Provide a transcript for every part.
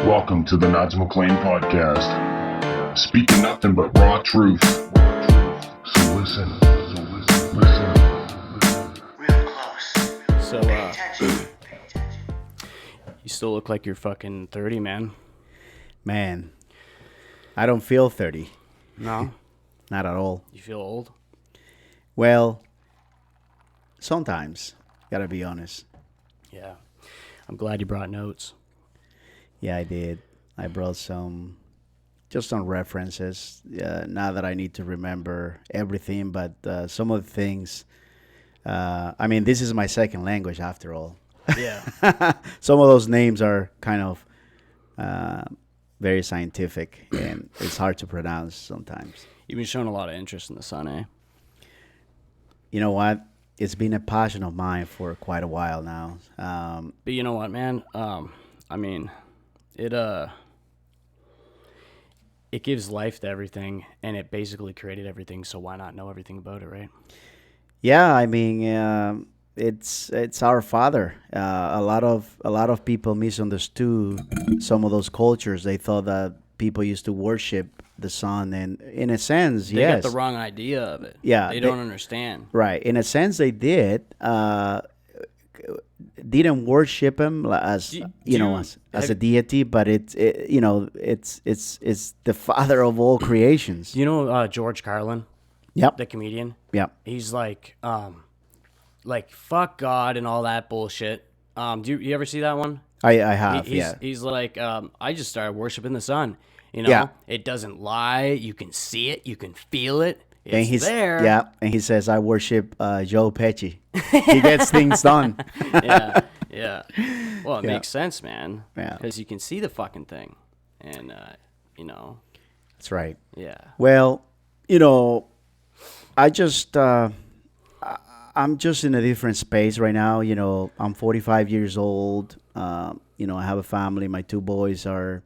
Welcome to the Nigel MacLean podcast. Speaking nothing but raw truth. So listen. Real close. So, Pay attention. you still look like you're fucking 30, man. Man, I don't feel 30. No? Not at all. You feel old? Well, sometimes. Gotta be honest. Yeah. I'm glad you brought notes. Yeah, I did. I brought some references. Not that I need to remember everything, but some of the things. I mean, this is my second language after all. Yeah. Some of those names are kind of very scientific, and it's hard to pronounce sometimes. You've been showing a lot of interest in the sun, eh? You know what? It's been a passion of mine for quite a while now. But you know what, man? I mean, it gives life to everything, and it basically created everything, so why not know everything about it, right? Yeah, I mean, it's our father. A lot of people misunderstood some of those cultures. They thought that people used to worship the sun, and in a sense, They yes, got the wrong idea of it. Yeah, They don't understand. right. In a sense, they did. Didn't worship him as as a deity, but it's the father of all creations. You know George Carlin, Yep. the comedian? Yep. He's like fuck God and all that bullshit. Do you ever see that one? I have. He's like, I just started worshiping the sun. You know, Yeah. It doesn't lie. You can see it. You can feel it. It's And he's there. Yeah, and he says, "I worship Joe Pesci. He gets things done." yeah, yeah. Well, it Yeah. makes sense, man. Yeah. Because you can see the fucking thing, and That's right. yeah. Well, I just I'm just in a different space right now. I'm 45 years old. I have a family. My two boys are,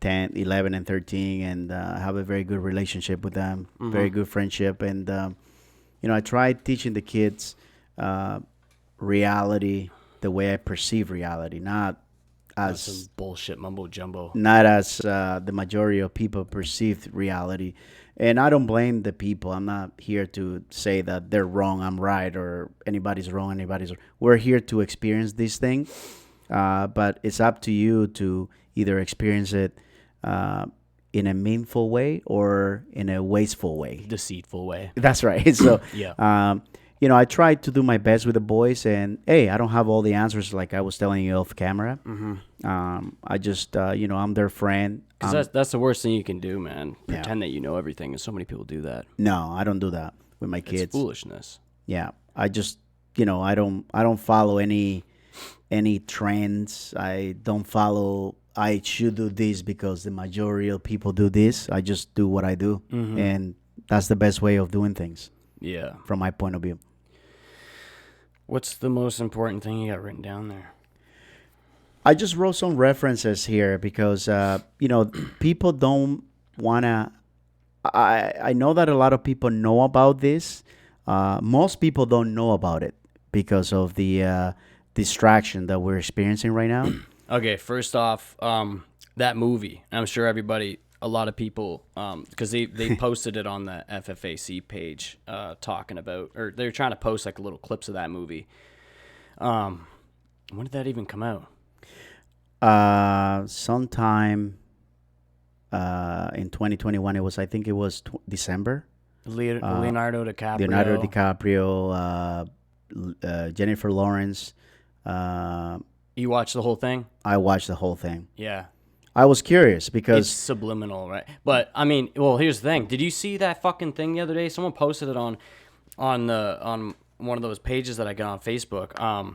10, 11, and 13, and I have a very good relationship with them. Very good friendship, and I try teaching the kids reality the way I perceive reality, not That's as some bullshit mumbo jumbo. not as the majority of people perceive reality. And I don't blame the people. I'm not here to say that they're wrong, I'm right, or anybody's wrong, anybody's wrong. We're here to experience this thing, but it's up to you to either experience it in a meaningful way or in a wasteful way. Deceitful way. That's right. So, Yeah. I try to do my best with the boys, and hey, I don't have all the answers like I was telling you off camera. I just, I'm their friend. Because that's the worst thing you can do, man. Pretend that you know everything, and so many people do that. No, I don't do that with my kids. It's foolishness. Yeah, I just, I don't follow any trends. I don't follow. I should do this because the majority of people do this. I just do what I do, and that's the best way of doing things Yeah. from my point of view. What's the most important thing you got written down there? I just wrote some references here because people don't wanna. I know that a lot of people know about this. Most people don't know about it because of the distraction that we're experiencing right now. Okay, first off, that movie. I'm sure a lot of people, because they posted it on the FFAC page, talking about, or they're trying to post like little clips of that movie. When did that even come out? Sometime in 2021. I think it was December. Leonardo DiCaprio. Leonardo DiCaprio, Jennifer Lawrence. You watched the whole thing? I watched the whole thing. Yeah. I was curious because It's subliminal, right? But I mean, well, here's the thing. Did you see that fucking thing the other day? Someone posted it on one of those pages that I get on Facebook.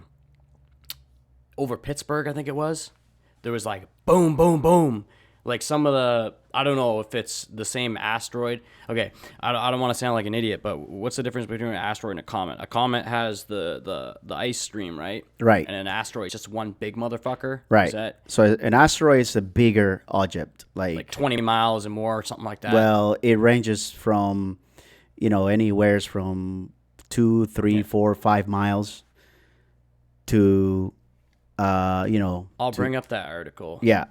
Over Pittsburgh, I think it was. There was like boom, boom, boom. Like some of the, I don't know if it's the same asteroid. Okay, I don't want to sound like an idiot, but what's the difference between an asteroid and a comet? A comet has the ice stream, right? Right. And an asteroid is just one big motherfucker. right. Is that So an asteroid is a bigger object, like 20 miles and more or something like that? well, it ranges from, anywhere from 2, 3, 4, 5 miles to I'll bring up that article. Yeah.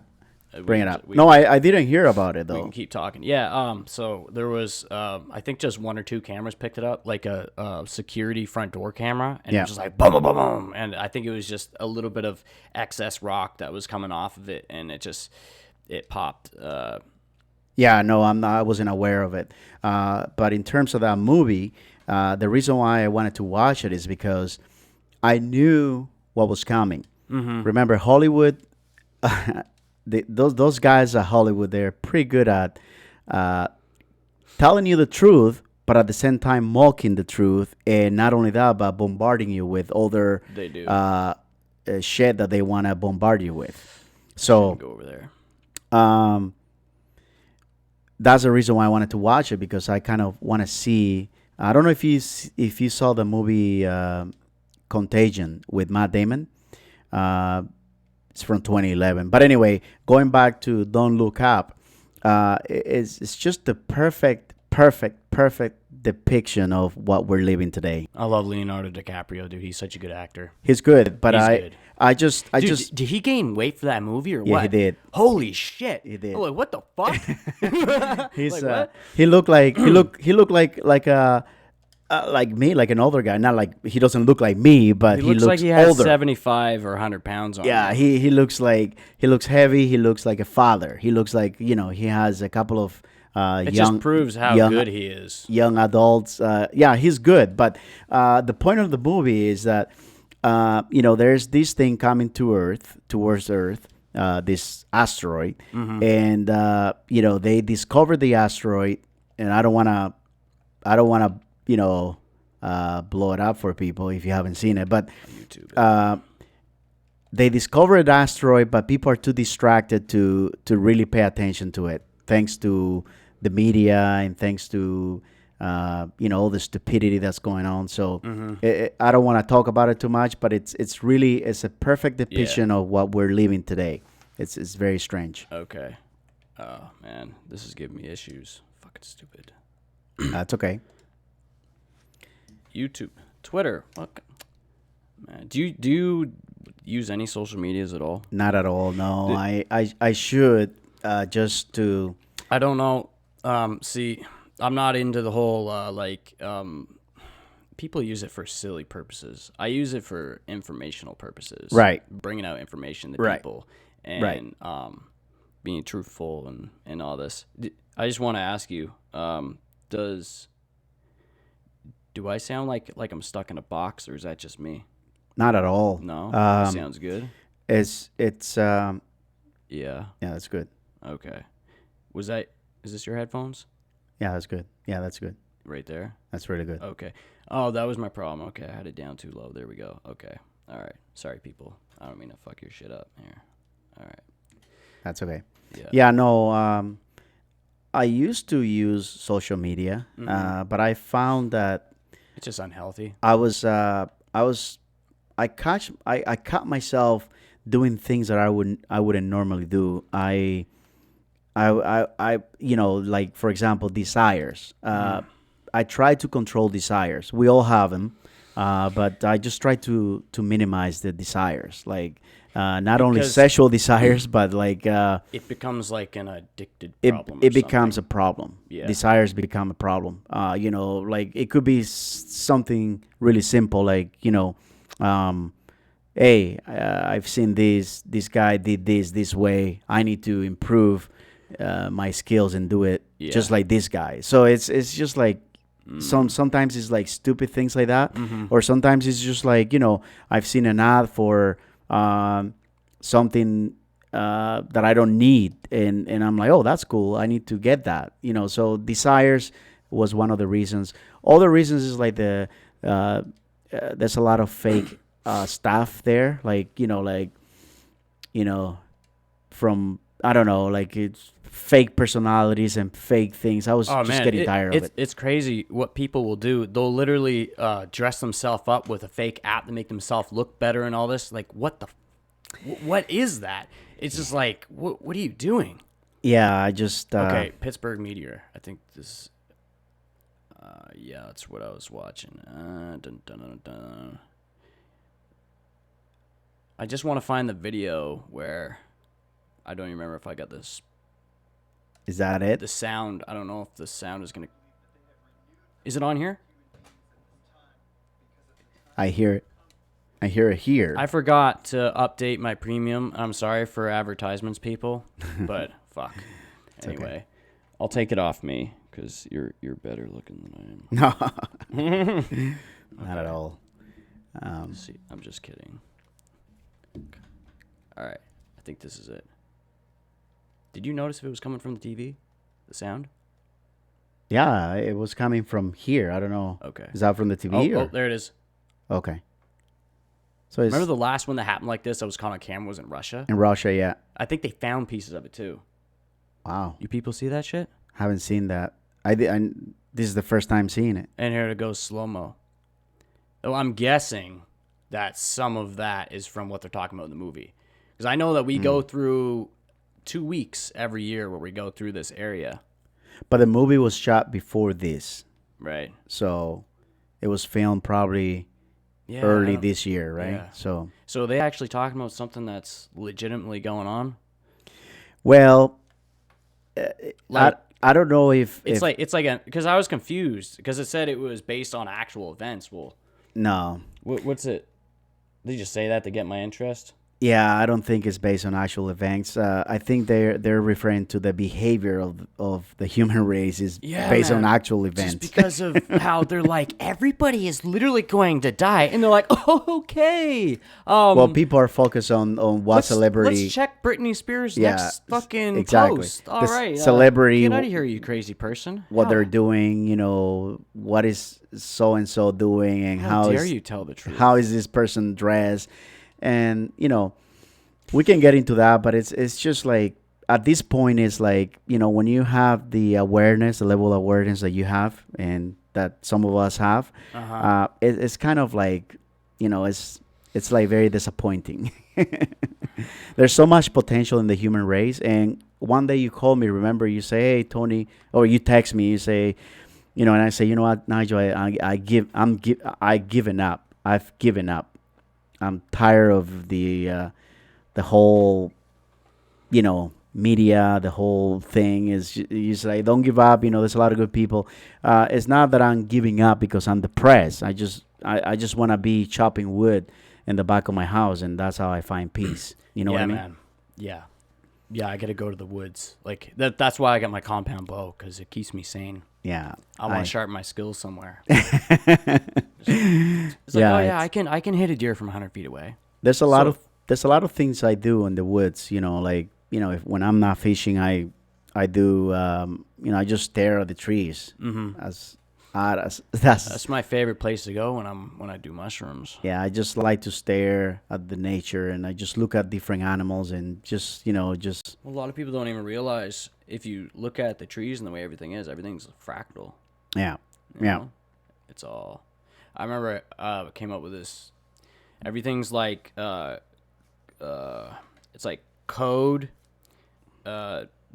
Bring it up. No, I didn't hear about it We though. can keep talking. Yeah. So there was, I think just one or two cameras picked it up, like a security front door camera, and it Yeah. was just like boom, boom, boom, boom. And I think it was just a little bit of excess rock that was coming off of it, and it popped. Yeah, no, I wasn't aware of it. But in terms of that movie, the reason why I wanted to watch it is because I knew what was coming. Mm-hmm. Remember, Hollywood, those guys at Hollywood, they're pretty good at telling you the truth, but at the same time mocking the truth, and not only that, but bombarding you with other They do. shit that they want to bombard you with. So Go over there. That's the reason why I wanted to watch it, because I kind of want to see. I don't know if you saw the movie Contagion with Matt Damon. It's from 2011. But anyway, going back to Don't Look Up, it's just the perfect depiction of what we're living today. I love Leonardo DiCaprio, dude. He's such a good actor. He's good, but He's good. Dude, Did he gain weight for that movie or what? Yeah, he did. Holy shit. He did. I'm like, what the fuck? he's Like, what? he looked like like me, like an older guy. Not like he doesn't look like me, but he looks like he has older. 75 or 100 pounds on Yeah, him. he looks heavy. He looks like a father. He looks like, he has a couple of It young just proves how young, good he is. young adults. Yeah, he's good. But the point of the movie is that there's this thing coming towards Earth, this asteroid, and they discovered the asteroid, and I don't wanna blow it up for people if you haven't seen it, but YouTube. they discovered an asteroid, but people are too distracted to really pay attention to it, thanks to the media and thanks to all the stupidity that's going on. So I don't want to talk about it too much, but it's a perfect depiction of what we're living today. It's very strange. Okay. Oh, man. This is giving me issues. Fucking stupid. That's okay. YouTube. Twitter. Fuck. Man, do you use any social medias at all? Not at all. No, I should just to. I don't know. See, I'm not into the whole people use it for silly purposes. I use it for informational purposes. Right. Bringing out information to Right. people and being truthful and all this. I just want to ask you, do I sound like I'm stuck in a box, or is that just me? Not at all. No? Sounds good. It's Yeah. that's good. Okay. Is this your headphones? Yeah, that's good. Yeah, that's good. Right there? That's really good. Okay. Oh, that was my problem. Okay, I had it down too low. There we go. Okay. All right. Sorry, people. I don't mean to fuck your shit up here. All right. That's okay. Yeah. Yeah, no. I used to use social media, but I found that It's just unhealthy. I caught myself doing things that I wouldn't normally do. I like, for example, desires. I try to control desires. We all have them, but I just try to minimize the desires. Like, not only Because- sexual desires, but like It becomes like an addicted it problem. it becomes a problem. Yeah. Desires become a problem. Like it could be something really simple, like hey, I've seen this guy did this way. I need to improve my skills and do it just like this guy. So it's just like sometimes it's like stupid things like that, or sometimes it's just like I've seen an ad for something that I don't need, and I'm like, oh, that's cool. I need to get that. So desires was one of the reasons. Other reasons is like there's a lot of fake stuff there, from I don't know, like it's fake personalities and fake things. I was getting tired of it. It's crazy what people will do. They'll literally dress themselves up with a fake app to make themselves look better and all this. Like, what is that? It's just like, what are you doing? Yeah, I just Okay, Pittsburgh Meteor. I think this. Yeah, that's what I was watching. Dun, dun, dun, dun. I just want to find the video where I don't even remember if I got this. Is that it? The sound. I don't know if the sound is gonna. Is it on here? I hear it. I hear it here. I forgot to update my premium. I'm sorry for advertisements, people, but fuck. Anyway, okay. I'll take it off me because you're better looking than I am. No, not at all. See, I'm just kidding. All right, I think this is it. Did you notice if it was coming from the TV? The sound? Yeah, it was coming from here. I don't know. Okay. Is that from the TV? Oh, there it is. Okay. So it's Remember the last one that happened like this that was caught on camera was in Russia? in Russia, yeah. I think they found pieces of it too. Wow. You people see that shit? Haven't seen that. This is the first time seeing it. And here it goes slow-mo. Oh, I'm guessing that some of that is from what they're talking about in the movie. Because I know that we go through 2 weeks every year where we go through this area. But the movie was shot before this. Right. So it was filmed probably Yeah. early this year, right? Yeah. So, So are they actually talking about something that's legitimately going on? well, Like, I don't know if it's like because I was confused because it said it was based on actual events. Well, no. what's it? Did you just say that to get my interest? Yeah, I don't think it's based on actual events. I think they're referring to the behavior of the human race is based on actual events. Just because of how they're like, everybody is literally going to die. And they're like, oh, okay. Well, people are focused on what celebrity. Let's check Britney Spears' Yeah, next fucking exactly. post. All The right. celebrity- Get out of here, you crazy person. what How- they're doing, what is so and so doing, and How how dare is you tell the truth? how is this person dressed, and we can get into that, but it's just like at this point it's like when you have the awareness, the level of awareness that you have, and that some of us have, it's kind of like it's like very disappointing. There's so much potential in the human race, and one day you call me, remember, you say, hey Tony, or you text me, you say, and I say, you know what, Nigel, I've given up. I'm tired of the whole media, the whole thing is you say don't give up. There's a lot of good people. It's not that I'm giving up because I'm depressed. I just want to be chopping wood in the back of my house, and that's how I find peace. You know what I mean? Man. Yeah, I got to go to the woods. Like that's why I got my compound bow, because it keeps me sane. Yeah. I want to sharpen my skills somewhere. Yeah, I can hit a deer from 100 feet away. There's a lot of things I do in the woods. If when I'm not fishing, I do. I just stare at the trees. Mm-hmm. As odd as That's my favorite place to go when I do mushrooms. Yeah, I just like to stare at the nature, and I just look at different animals, and just. Well, a lot of people don't even realize if you look at the trees and the way everything's fractal. Yeah. You Yeah. know? It's all. I remember came up with this. Everything's like it's like code,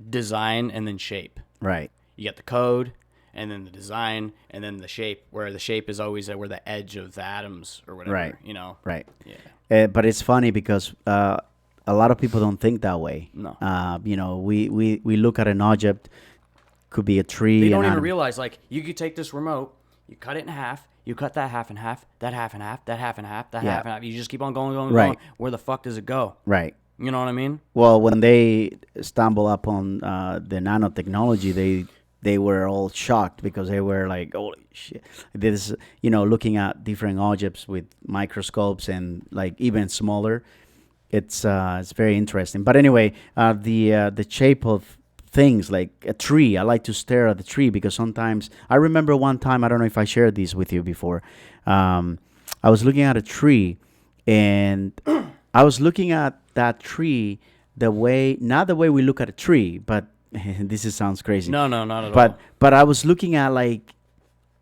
design, and then shape. Right. You get the code, and then the design, and then the shape. Where the shape is always where the edge of the atoms or whatever. Right. Right. Yeah. But it's funny because a lot of people don't think that way. No. We look at an object, could be a tree. They don't even realize, like, you could take this remote, you cut it in half, you cut that half in half, that half in half, that half in half, that half in half. You just keep on going. Right. Where the fuck does it go? Right. You know what I mean? Well, when they stumble upon the nanotechnology, they were all shocked because they were like, holy shit. This, looking at different objects with microscopes and like even smaller. It's very interesting. But anyway, the shape of things like a tree. I like to stare at the tree because sometimes I remember one time, I don't know if I shared this with you before. I was looking at a tree, and I was looking at that tree not the way we look at a tree, but sounds crazy. No, not at all. But I was looking at like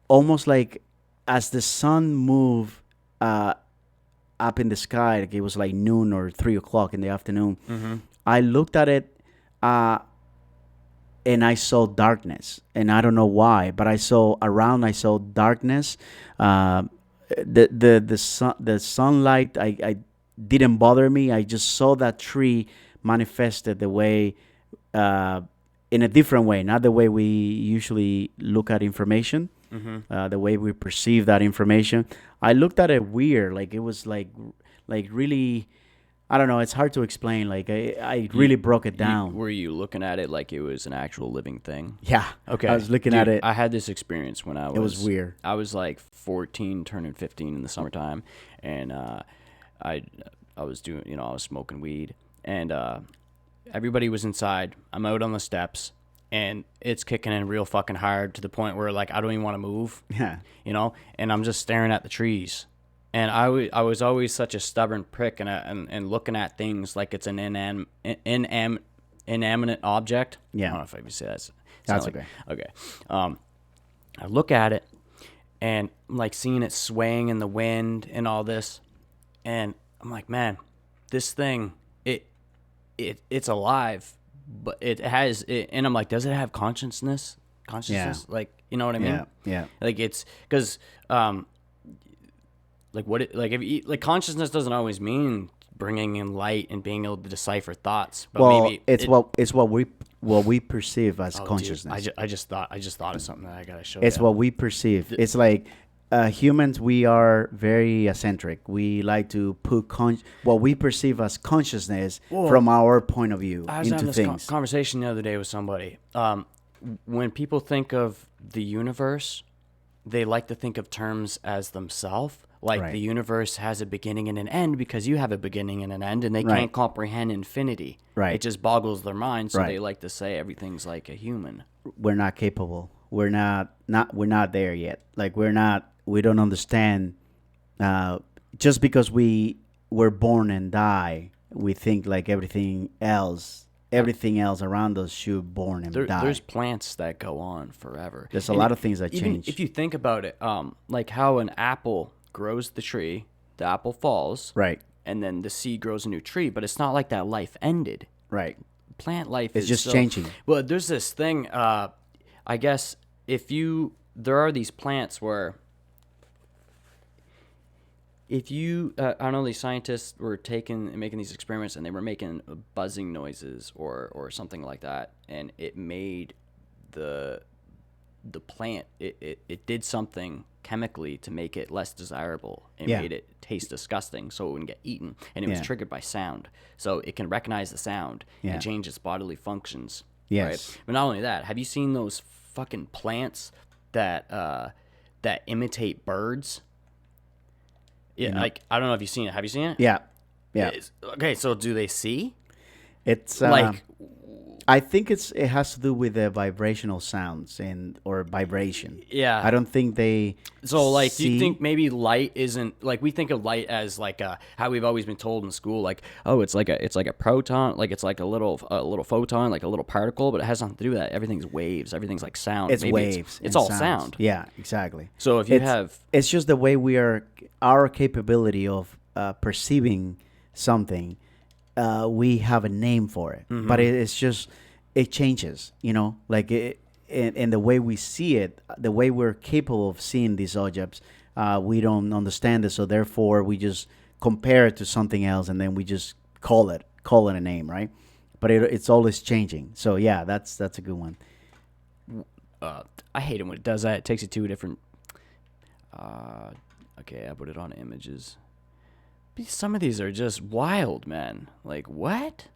almost like as the sun moved up in the sky, like it was like noon or 3 o'clock in the afternoon. Mm-hmm. I looked at it, and I saw darkness, and I don't know why, but I saw darkness. The sunlight, I didn't bother me. I just saw that tree manifested the way, in a different way, not the way we usually look at information, the way we perceive that information. I looked at it weird, like it was like really, I don't know. It's hard to explain. Like I really broke it down. Were you looking at it like it was an actual living thing? Yeah. Okay. I was looking Dude, at it. I had this experience when I was. It was weird. I was like 14, turning 15 in the summertime, and I was doing, I was smoking weed, and everybody was inside. I'm out on the steps, and it's kicking in real fucking hard to the point where like I don't even want to move. Yeah. And I'm just staring at the trees. And I was always such a stubborn prick, and looking at things like it's an inanimate object. Yeah. I don't know if I can say that. That's like, okay. Okay. I look at it, and I'm like seeing it swaying in the wind and all this, and I'm like, man, this thing, it's alive, but it has it, and I'm like, does it have consciousness? Yeah. Like, you know what I mean? Yeah. Like it's because like what it, like if you, like consciousness doesn't always mean bringing in light and being able to decipher thoughts. But Well, maybe it's what we perceive as consciousness. Dude, I just thought of something that I gotta show. It's you. what we perceive. It's like humans. We are very eccentric. We like to put what we perceive as consciousness from our point of view I was into having this things. conversation the other day with somebody. When people think of the universe, they like to think of terms as themselves. Like Right. the universe has a beginning and an end because you have a beginning and an end, and they Right. can't comprehend infinity. Right. It just boggles their mind, so Right. they like to say everything's like a human. We're not capable. We're not there yet. Like we don't understand. Just because we were born and die, we think like everything else around us should born and die. There's plants that go on forever. There's a And lot of things that even change. if you think about it, like how an apple grows the tree, the apple falls, Right. and then the seed grows a new tree. But it's not like that life ended. Right. Plant life It's is just so- changing. Well, there's this thing. I guess there are these plants where if you, I know these scientists were making these experiments, and they were making buzzing noises or something like that, and it made the plant, it did something chemically to make it less desirable. It Yeah. made it taste disgusting, so it wouldn't get eaten, and it was Yeah. triggered by sound, so it can recognize the sound Yeah. and change its bodily functions. Yes. Right? But not only that, have you seen those fucking plants that imitate birds? Yeah, like I don't know if you've seen it. Have you seen it? Yeah. Yeah. Okay, so do they see? It's Like, I think it has to do with the vibrational sounds or vibration. yeah. I don't think they. So, like, do you see- think maybe light isn't like we think of light as like how we've always been told in school, like, oh, it's like a proton, like it's like a little photon, like a little particle, but it has nothing to do with that. Everything's waves. Everything's like sound. It's Maybe waves. It's and all sounds. sound. Yeah, exactly. So if you have it's just the way our capability of perceiving something. We have a name for it, but it's just it changes. Like and the way we see it, the way we're capable of seeing these objects, we don't understand it. So therefore, we just compare it to something else, and then we just call it a name, right? But it's always changing. So yeah, that's a good one. I hate it when it does that. It takes you to a different. Okay, I put it on images. Some of these are just wild, man. Like what?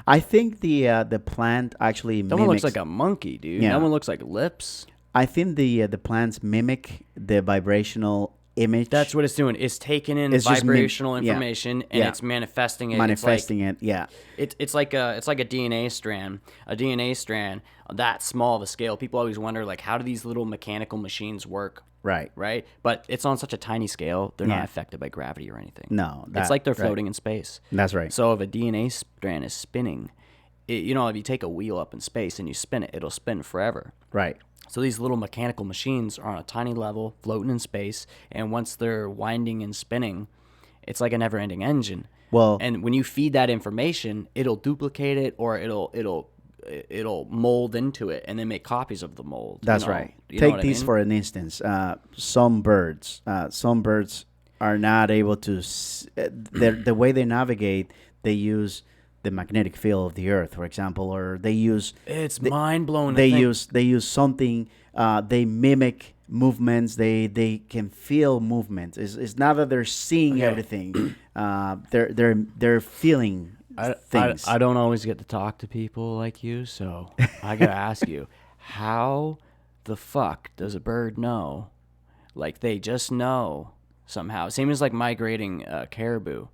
I think the plant actually That one looks mimics. like a monkey, dude. Yeah. That one looks like lips. I think the plants mimic the vibrational image. That's what it's doing. It's taking in It's just vibrational yeah. information and Yeah. it's manifesting it. manifesting it. Yeah. It's like a DNA strand. A DNA strand that small of a scale. People always wonder like how do these little mechanical machines work? Right. Right? But it's on such a tiny scale, they're Yeah. not affected by gravity or anything. No, It's like they're right. floating in space. That's right. So if a DNA strand is spinning, if you take a wheel up in space and you spin it, it'll spin forever. Right. So these little mechanical machines are on a tiny level, floating in space, and once they're winding and spinning, it's like a never-ending engine. Well, And when you feed that information, it'll duplicate it or it'll mold into it and then make copies of the mold. that's right. You know Take what I these mean? for an instance. Some birds are not able to. The way they navigate, they use the magnetic field of the Earth, for example, or they use It's mind blowing. they use something. They mimic movements. They can feel movements. It's not that they're seeing everything. They're feeling things. I don't always get to talk to people like you, so I gotta ask you, how the fuck does a bird know? Like, they just know somehow. Same as like migrating caribou,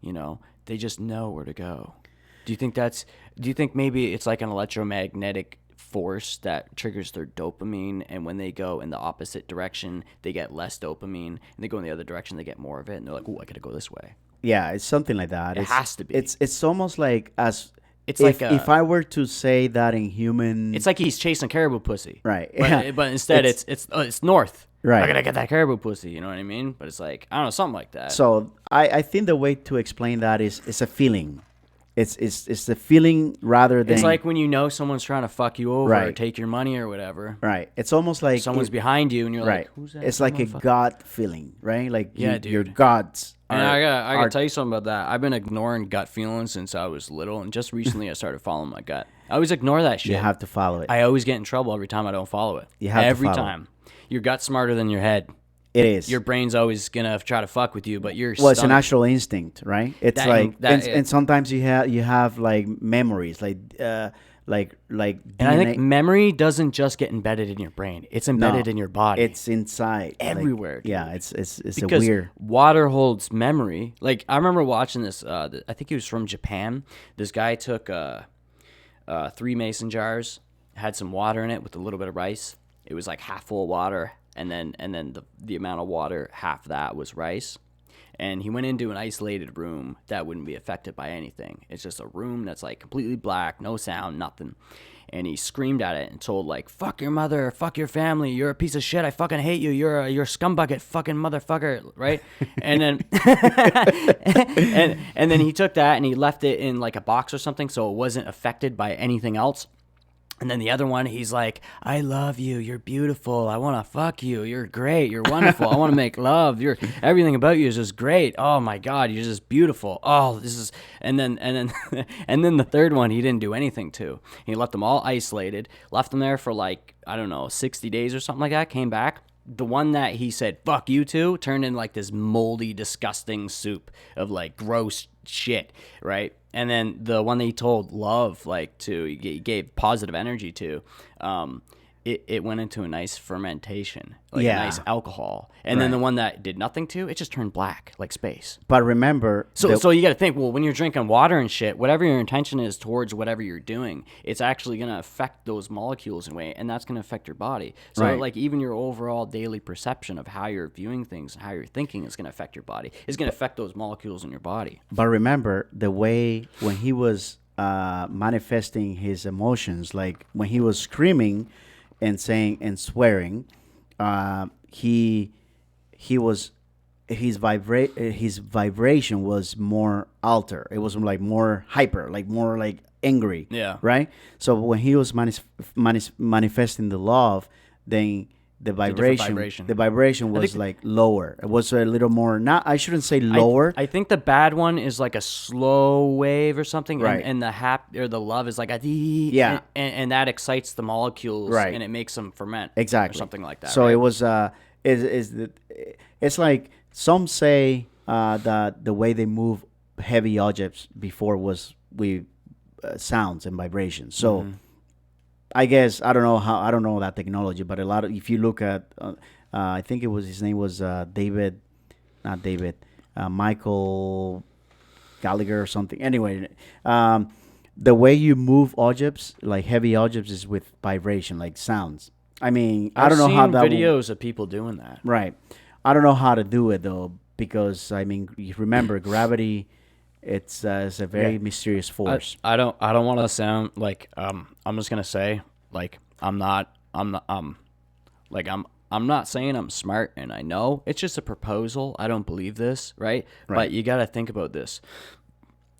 you know, they just know where to go. Do you think maybe it's like an electromagnetic force that triggers their dopamine, and when they go in the opposite direction, they get less dopamine, and they go in the other direction, they get more of it, and they're like, "Oh, I gotta go this way." Yeah, it's something like that. It has to be. It's almost like It's if I were to say that in human, it's like he's chasing caribou pussy, right? But instead, it's north. Right. I gotta get that caribou pussy. You know what I mean? But it's like, I don't know, something like that. So I think the way to explain that is it's a feeling. It's the feeling rather than. It's like when you know someone's trying to fuck you over or Right. take your money or whatever. Right. It's almost like Someone's behind you, and you're right. like, "Who's that?" It's like a motherfucker?" gut feeling, right? Like Yeah, your dude. guts. And are- I gotta are- tell you something about that. I've been ignoring gut feelings since I was little, and just recently I started following my gut. I always ignore that shit. You have to follow it. I always get in trouble every time I don't follow it. You have to every follow it. time. Your gut's smarter than your head. It is. Your brain's always gonna try to fuck with you, but you're Well, it's a natural instinct, right? It's That- like, that- and sometimes you have like memories, like DNA. And I think memory doesn't just get embedded in your brain; it's embedded in your body. It's inside, like, everywhere, dude. yeah, it's a because weird. water holds memory. Like, I remember watching this. I think he was from Japan. This guy took 3 mason jars, had some water in it with a little bit of rice. It was like half full of water, and then the amount of water, half that was rice. And he went into an isolated room that wouldn't be affected by anything. It's just a room that's like completely black, no sound, nothing. And he screamed at it and told, like, "Fuck your mother, fuck your family, you're a piece of shit, I fucking hate you, you're a scumbucket, fucking motherfucker," right? And then and then he took that and he left it in like a box or something so it wasn't affected by anything else. And then the other one, he's like, "I love you. You're beautiful. I want to fuck you. You're great. You're wonderful. I want to make love. Everything about you is just great. Oh my God, you're just beautiful. Oh, this is." And then and then the third one, he didn't do anything to. He left them all isolated. Left them there for like, I don't know, 60 days or something like that. Came back. The one that he said "fuck you" to turned in like this moldy, disgusting soup of like gross shit, right? And then the one that he told love, like, to, he gave positive energy to, it went into a nice fermentation, like Yeah. a nice alcohol. And then the one that did nothing to, it just turned black, like space. But remember, So you got to think, well, when you're drinking water and shit, whatever your intention is towards whatever you're doing, it's actually going to affect those molecules in a way, and that's going to affect your body. So, Right. like, even your overall daily perception of how you're viewing things and how you're thinking is going to affect your body. It's going to affect those molecules in your body. But remember the way when he was manifesting his emotions, like when he was screaming and saying and swearing, he was his vibration was more altered. It was like more hyper, like more like angry. Yeah. Right. So when he was manifesting the love, then the vibration. vibration was like lower. It was a little more. Not, I shouldn't say lower. I think the bad one is like a slow wave or something, Right. and the love is like a dee, Yeah. and that excites the molecules, Right. and it makes them ferment, Exactly. or something like that. So right? it was it's like some say that the way they move heavy objects before was with sounds and vibrations. So Mm-hmm. I guess I don't know that technology, but a lot of, if you look at I think it was, his name was Michael Gallagher or something. Anyway, the way you move objects, like heavy objects, is with vibration, like sounds. I mean, I don't know how that videos of people doing that. right. I don't know how to do it though, because I mean, you remember gravity. It's a very mysterious force. I don't want to sound like I'm just gonna say, like, I'm not saying I'm smart and I know. It's just a proposal. I don't believe this, right? But you got to think about this.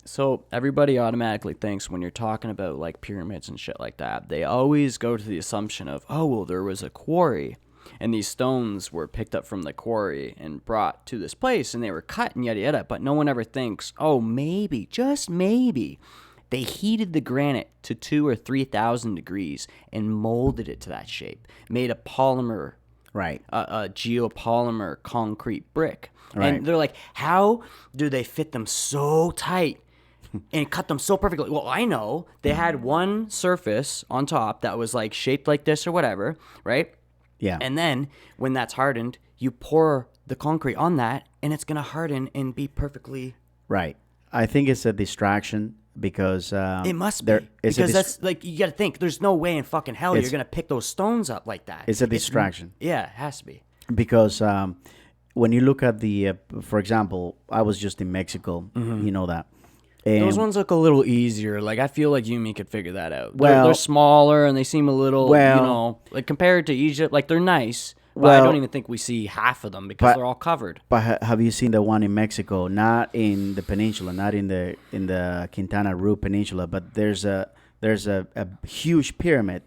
So everybody automatically thinks when you're talking about like pyramids and shit like that, they always go to the assumption of, oh, well, there was a quarry And these stones were picked up from the quarry and brought to this place, and they were cut and yada yada. But no one ever thinks, oh, maybe, just maybe, they heated the granite to 2,000 or 3,000 degrees and molded it to that shape, made a polymer, Right. a geopolymer concrete brick. Right. And they're like, how do they fit them so tight and cut them so perfectly? Well, I know they had one surface on top that was like shaped like this or whatever, right? Yeah. And then when that's hardened, you pour the concrete on that, and it's gonna harden and be perfectly. Right. I think it's a distraction because It must be because that's like you got to think. There's no way in fucking hell you're gonna pick those stones up like that. It's a distraction. Yeah, it has to be. Because when you look at the, for example, I was just in Mexico. You know that. And Those ones look a little easier. Like I feel like you and me could figure that out. Well- They're smaller and they seem a little, Well- like compared to Egypt, like they're nice. But I Well- don't even think we see half of them because they're all covered. But have you seen the one in Mexico? Not in the peninsula, not in the Quintana Roo Peninsula, but there's a huge pyramid,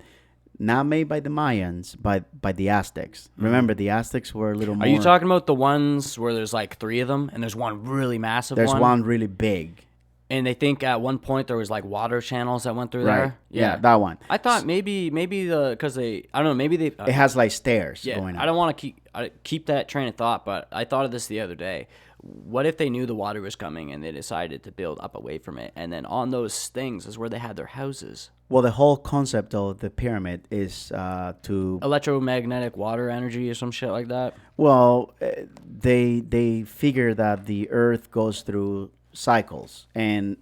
not made by the Mayans, by the Aztecs. Remember, the Aztecs were a little more. Are you talking about the ones where there's like 3 of them and there's one really massive There's one? one really big. And they think at one point there was like water channels that went through Right. there. Yeah, that one. I thought maybe because I don't know, maybe they. It has like stairs Yeah, going up. I don't want to keep that train of thought, but I thought of this the other day. What if they knew the water was coming and they decided to build up away from it, and then on those things is where they had their houses? Well, the whole concept of the pyramid is to. Electromagnetic water energy or some shit like that. Well, they figure that the Earth goes through cycles, and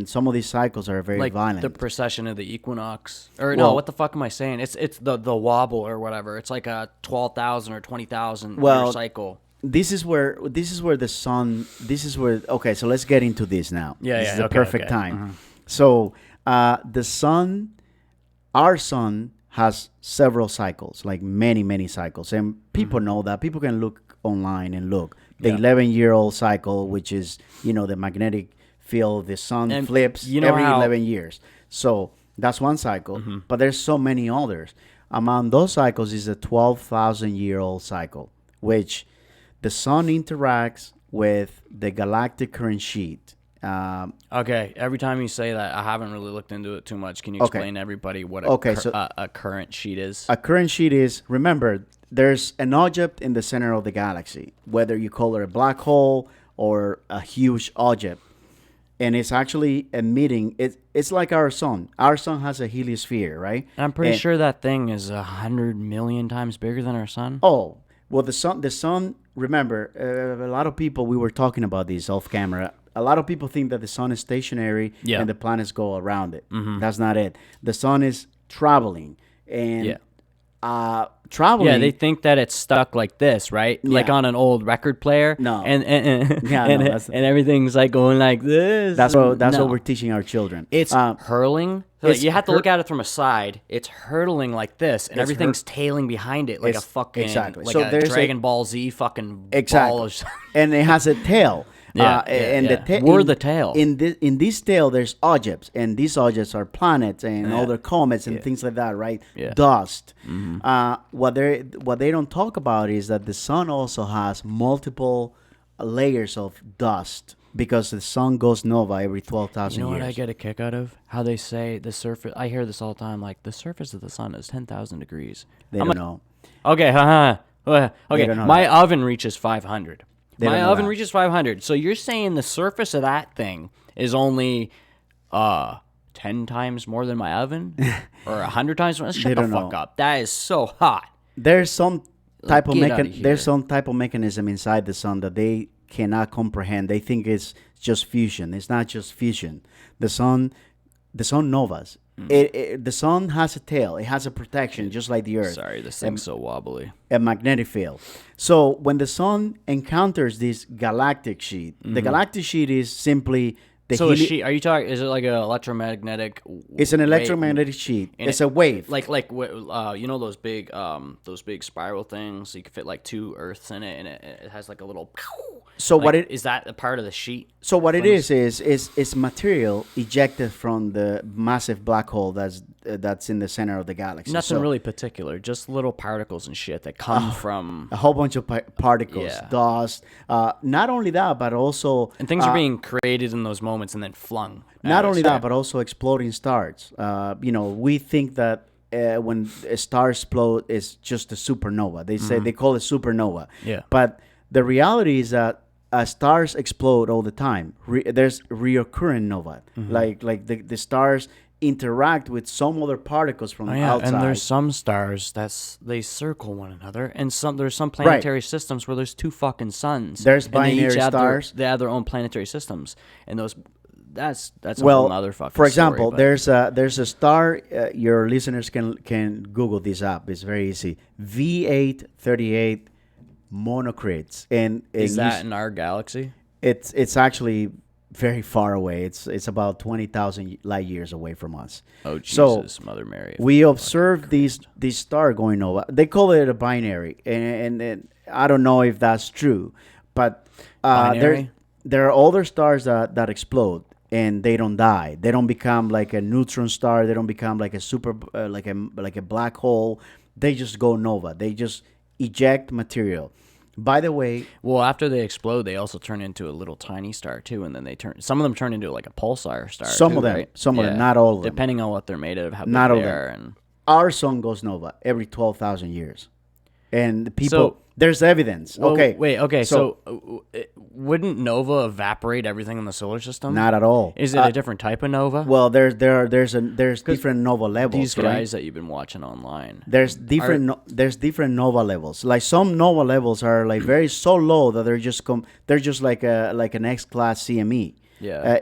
some of these cycles are very Like violent. the precession of the equinox, or Well- no? What the fuck am I saying? It's the wobble or whatever. It's like a 12,000 or 20,000 Well, year cycle. This is where the sun. This is where. Okay, so let's get into this now. Yeah, this yeah, is the okay, perfect okay. time. So the sun, our sun has several cycles, like many cycles, and people know that. People can look online and look. The 11-year-old cycle, which is the magnetic field, the sun And flips you know every how- 11 years. So that's one cycle, but there's so many others. Among those cycles is a 12,000-year-old cycle, which the sun interacts with the galactic current sheet. Okay, every time you say that, I haven't really looked into it too much. Can you Okay. explain to everybody what a current sheet is? A current sheet is, remember, there's an object in the center of the galaxy, whether you call it a black hole or a huge object, and it's actually emitting. It's like our sun. Our sun has a heliosphere, right? And I'm pretty And- sure that thing is 100 million times bigger than our sun. Oh, well, the sun. Remember, a lot of people. We were talking about this off camera. A lot of people think that the sun is stationary Yeah. and the planets go around it. That's not it. The sun is traveling, and Yeah. traveling. Yeah, they think that it's stuck like this, right? Like Yeah. on an old record player. No. and Yeah, and, no, that's- and everything's like going like this. That's No. what we're teaching our children. It's hurling. So it's you have to look at it from a side. It's hurtling like this, and It's everything's tailing behind it like a It's- fucking exactly. like So a there's Dragon Ball Z fucking Exactly. ball. Of, And it has a tail. Yeah, and yeah. the We're the tail. In this tail, there's objects, and these objects are planets and other comets and things like that, right? Yeah. Dust. What they don't talk about is that the sun also has multiple layers of dust because the sun goes nova every 12,000 You know years. what I get a kick out of? How they say the surface. I hear this all the time. Like the surface of the sun is 10,000 degrees. They I'm don't like, know. Okay, okay. don't know My that. oven reaches 500. They My don't know oven that. reaches 500. So you're saying the surface of that thing is only 10 times more than my oven, or 100 times more? Shut the don't fuck know. up. That is so hot. There's some type of Get outta here. there's some type of mechanism inside the sun that they cannot comprehend. They think it's just fusion. It's not just fusion. The sun novas. The sun has a tail. It has a protection, just like the Earth. Sorry, this thing's so wobbly. A magnetic field. So when the sun encounters this galactic sheet, the galactic sheet is simply the So are you talking? Is it like an electromagnetic? It's an wave? electromagnetic sheet. And It's a wave. Like you know those big spiral things. You could fit like 2 Earths in it, and it has like a little. So Like, what it is that a part of the sheet? So what it Flames? is material ejected from the massive black hole that's in the center of the galaxy. Nothing So really particular, just little particles and shit that come from. a whole bunch of particles, Yeah. dust. Not only that, but also And things are being created in those moments and then flung. not out of only the that, sky. but also exploding stars. We think that when a star explodes, it's just a supernova. They say they call it supernova. Yeah. But the reality is that stars explode all the time. There's reoccurring nova, like the stars interact with some other particles from Oh, yeah, outside. and there's some stars they circle one another, and there's some planetary systems where there's two fucking suns. There's and they each binary have stars. they have their own planetary systems, and that's a well, whole other fucking for example, story, but- there's a star. Your listeners can Google this up. It's very easy. V838 monocrits, and is that in our galaxy? it's actually very far away. It's about 20,000 light years away from us. Oh So, Jesus, Mother Mary! We observed this star going over. They call it a binary, and I don't know if that's true, but Binary? there are other stars that explode and they don't die. They don't become like a neutron star. They don't become like a super like a black hole. They just go nova. They just eject material. By the way, Well, after they explode, they also turn into a little tiny star too, and then some of them turn into like a pulsar star. Some too, of them, right? some of them, not all of them. depending on what they're made of, how big Not all they of them. are, and our sun goes nova every 12,000 years, and the people So- there's evidence. Well, Okay, wait, okay, so wouldn't nova evaporate everything in the solar system? not at all. Is it a different type of nova? Well, there's different nova levels. These right? guys that you've been watching online. There's different nova levels. Like some nova levels are like very so low that they're just like an X class CME. Yeah.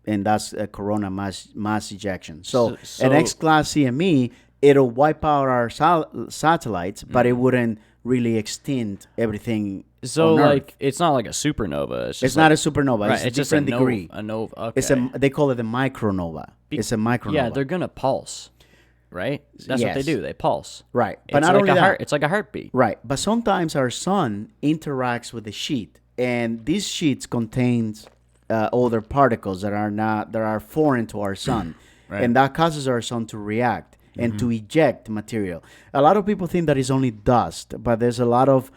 And that's a corona mass ejection. So So- an X class CME, it'll wipe out our satellites, but it wouldn't really extend everything. So on Earth. like it's not like a supernova. It's, just It's not a supernova. right, It's a just different degree. A nova. Okay. It's they call it a micronova. It's a micronova. Yeah, they're gonna pulse, right? That's what they Yes. do. They pulse. Right. But It's not like only a that. heart. It's like a heartbeat. Right, but sometimes our sun interacts with the sheet, and these sheets contains other particles that are foreign to our sun, Right. and that causes our sun to react and to eject material. A lot of people think that it's only dust, but there's a lot of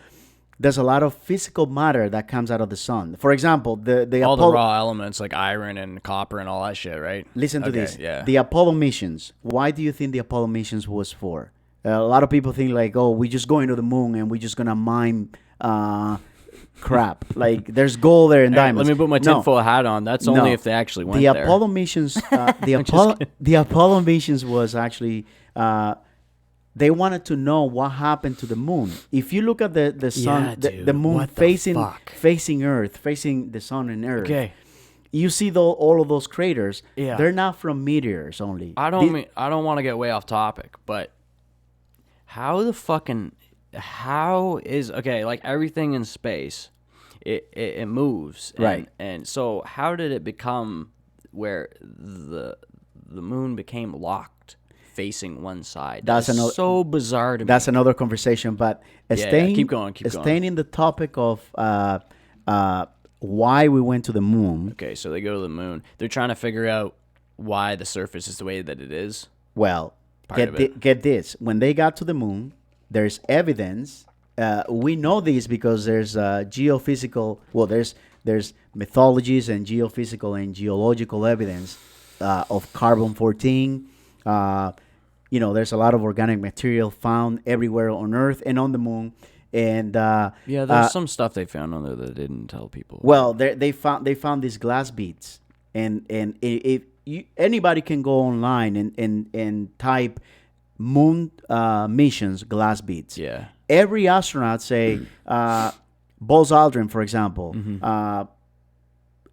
physical matter that comes out of the sun. For example, the All the Apollo. raw elements like iron and copper and all that shit, right? Listen to Okay, this. Yeah. The Apollo missions. Why do you think the Apollo missions was for? A lot of people think like, oh, we just going to the moon and we're just gonna mine crap. Like there's gold there and Hey, diamonds. let me put my No. tinfoil hat on. That's only if they actually went the there. Apollo missions. kidding. The Apollo missions was actually. They wanted to know what happened to the moon. If you look at the sun, Yeah, the dude. moon What the facing fuck? facing Earth, facing the sun and Earth. Okay. You see all of those craters. Yeah. They're not from meteors only. I don't want to get way off topic, but how is okay, like everything in space, it moves. Right. And so how did it become where the moon became locked facing one side? That's That's another- so bizarre to me. That's another conversation. But staying, keep going, keep staying going. in the topic of why we went to the moon. Okay, so they go to the moon. They're trying to figure out why the surface is the way that it is. Well, Part of it. get this. When they got to the moon, there's evidence. We know this because there's geophysical. Well, there's mythologies and geophysical and geological evidence of carbon-14. There's a lot of organic material found everywhere on Earth and on the moon. And Yeah, there's some stuff they found on there that they didn't tell people. well, they found these glass beads, and if anybody can go online and type moon missions glass beads. Yeah. Every astronaut say Buzz Aldrin, for example.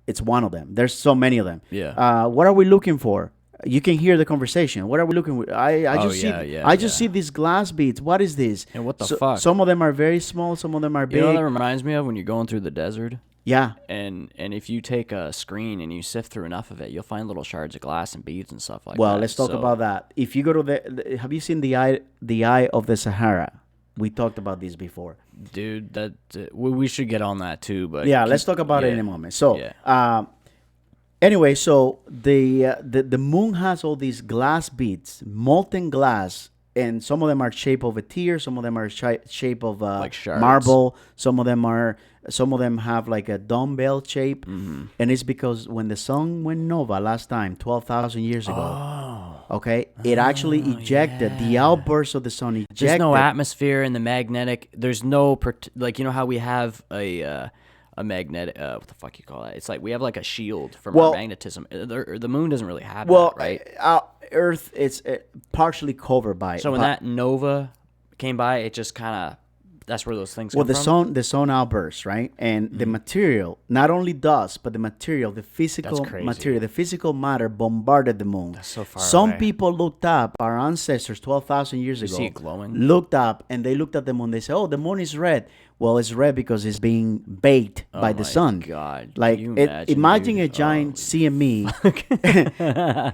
It's one of them. There's so many of them. Yeah. What are we looking for? You can hear the conversation. What are we looking for? I just see these glass beads. What is this? And what the fuck? Some of them are very small. Some of them are big. You know what that reminds me of when you're going through the desert? Yeah. And if you take a screen and you sift through enough of it, you'll find little shards of glass and beads and stuff like that. Well, let's talk So- about that. If you go to have you seen the eye of the Sahara? We talked about this before. Dude, that we should get on that too. But Yeah, let's talk about it in a moment. So, anyway, so the moon has all these glass beads, molten glass, and some of them are shape of a tear, some of them are shape of like shards. marble, some of them have like a dumbbell shape, and it's because when the sun went nova last time, 12,000 years ago, okay, it actually ejected the outburst of the sun. Ejected. There's no atmosphere in the magnetic. There's no like you know how we have a magnetic. What the fuck you call that? It's like we have like a shield from our magnetism. The moon doesn't really have that, right? Earth is partially covered by it. So when that nova came by, it just kind of. That's where those things come from? The sun outbursts, right? And the material, not only dust, but the material, the physical material, the physical matter bombarded the moon. That's so far Some away. people looked up, our ancestors 12,000 years ago, see it glowing? looked up and they looked at the moon. They said, oh, the moon is red. Well, it's red because it's being baked by the sun. God. Like, Can you imagine dude? a giant CME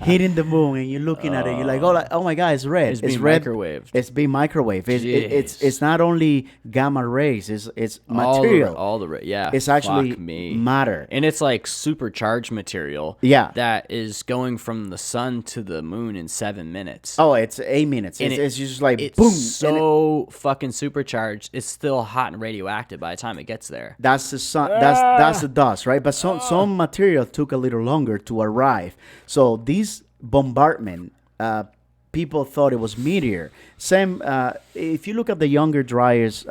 hitting the moon and you're looking at it. You're like, oh my God, it's red. It's being red. microwaved. It's being microwaved. It's not only gamma rays. It's material. It's actually matter. And it's like supercharged material. Yeah. That is going from the sun to the moon in 7 minutes. Oh, it's 8 minutes. It's just like it's boom. So fucking supercharged. It's still hot and radioactive by the time it gets there. That's the sun. That's the dust, right? But some material took a little longer to arrive. So this bombardment, people thought it was meteor. Same. If you look at the Younger Dryas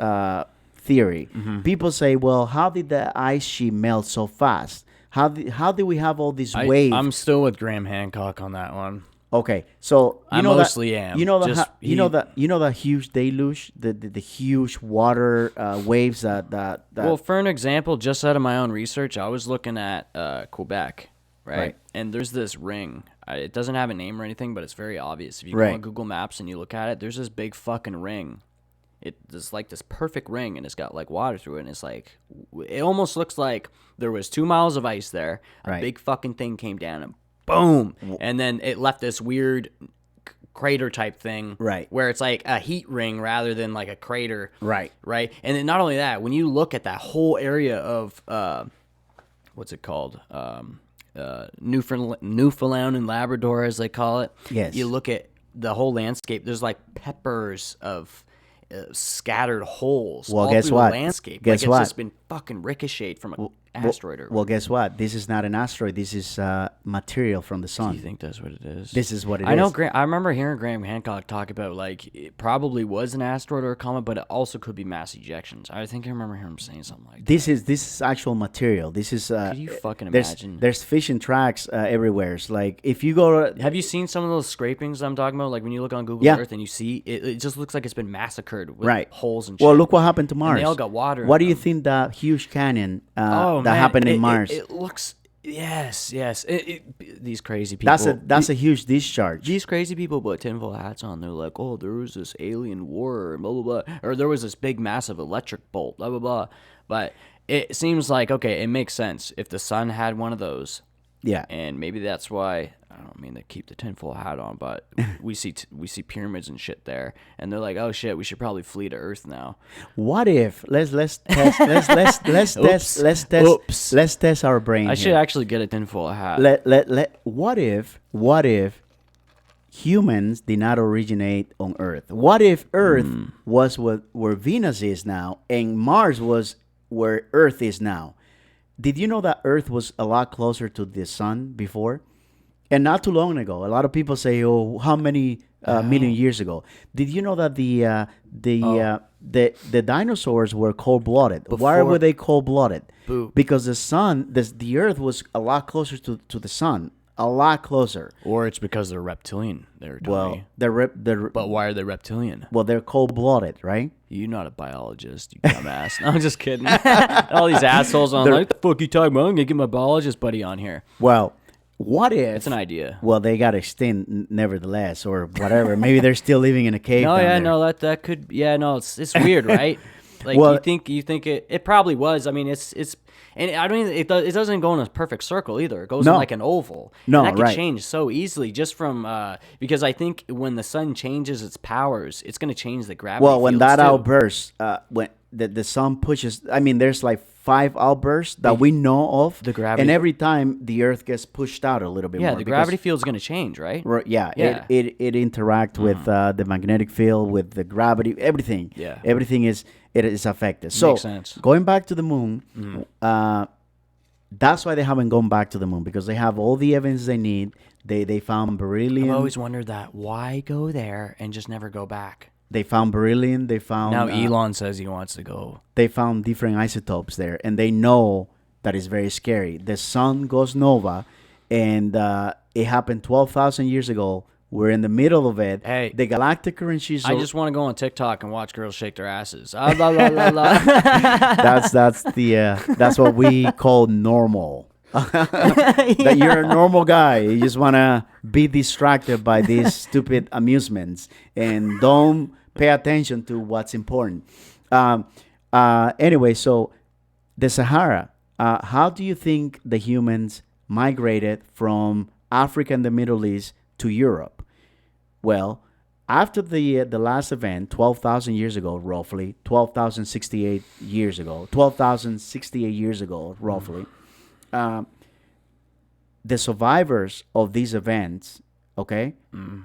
theory, people say, well, how did the ice sheet melt so fast? How did we have all these waves? I'm still with Graham Hancock on that one. Okay, so I mostly am. You know the huge deluge, the huge water waves that. Well, for an example, just out of my own research, I was looking at Quebec, right? And there's this ring. It doesn't have a name or anything, but it's very obvious. If you go on Google Maps and you look at it, there's this big fucking ring. It's like this perfect ring, and it's got like water through it, and it's like it almost looks like there was 2 miles of ice there. A big fucking thing came down and boom, and then it left this weird crater type thing, where it's like a heat ring rather than like a crater, right. And then not only that, when you look at that whole area of what's it called, Newfoundland and Labrador, as they call it. Yes. You look at the whole landscape. There's like peppers of scattered holes. Well, all guess through what? The landscape. Guess like what? It's just been fucking ricocheted from an asteroid. Well, guess what? This is not an asteroid. This is material from the sun. Do you think that's what it is? This is what it is. I know. I remember hearing Graham Hancock talk about like it probably was an asteroid or a comet, but it also could be mass ejections. I think I remember him saying something like this. This is actual material. This is. Could you fucking imagine? There's fishing tracks everywhere. It's like if you go. Have you seen some of those scrapings I'm talking about? Like when you look on Google Earth and you see it just looks like it's been massacred with holes and shit. Well, look what happened to Mars. And they all got water. What do you think that huge canyon that happened in Mars? It looks. Yes. These crazy people. That's a huge discharge. These crazy people put tinfoil hats on. They're like, oh, there was this alien war, blah blah blah, or there was this big massive electric bolt, blah blah blah. But it seems like okay, it makes sense if the sun had one of those. Yeah. And maybe that's why. I don't mean to keep the tinfoil hat on, but we see pyramids and shit there, and they're like, "Oh shit, we should probably flee to Earth now." What if let's test let's test our brain. I should actually get a tinfoil hat. What if humans did not originate on Earth? What if Earth was where Venus is now, and Mars was where Earth is now? Did you know that Earth was a lot closer to the sun before? And not too long ago, a lot of people say, "Oh, how many million years ago?" Did you know that the dinosaurs were cold-blooded? Why were they cold-blooded? Because the Earth was a lot closer to the sun, a lot closer. Or it's because they're reptilian. But why are they reptilian? Well, they're cold-blooded, right? You're not a biologist, you dumbass. No, I'm just kidding. All these assholes on like, the fuck you talking about? I'm gonna get my biologist buddy on here. Well. What if it's an idea? Well, they got extinct nevertheless, or whatever. Maybe they're still living in a cave. No, that could. Yeah, no, it's weird, right? Like, Well- you think it probably was. I mean, it's and I don't even it doesn't go in a perfect circle either. It goes in No. like an oval. No, and that can right. change so easily just from because I think when the sun changes its powers, it's going to change the gravity. Well, when fields that too. outbursts, when the sun pushes, I mean, there's like 5 outbursts that we know of. The gravity- and every time the Earth gets pushed out a little bit yeah, more. the because- gravity field's going to change, right? Yeah, Yeah. it interact with the magnetic field, with the gravity, everything. Yeah. Everything is affected. So Makes sense. going back to the moon, that's why they haven't gone back to the moon, because they have all the evidence they need. They found beryllium. I've always wondered that. Why go there and just never go back? They found beryllium. They found Now Elon says he wants to go. they found different isotopes there, and they know that it's very scary. The sun goes nova, and it happened 12,000 years ago. We're in the middle of it. Hey. The galactic currency is I just want to go on TikTok and watch girls shake their asses. Ah, blah, blah, blah, blah. that's what we call normal. That you're a normal guy. You just want to be distracted by these stupid amusements and don't pay attention to what's important. Anyway, so the Sahara. How do you think the humans migrated from Africa and the Middle East to Europe? Well, after the last event, 12,000 years ago, roughly, 12,068 years ago, roughly, the survivors of these events, okay,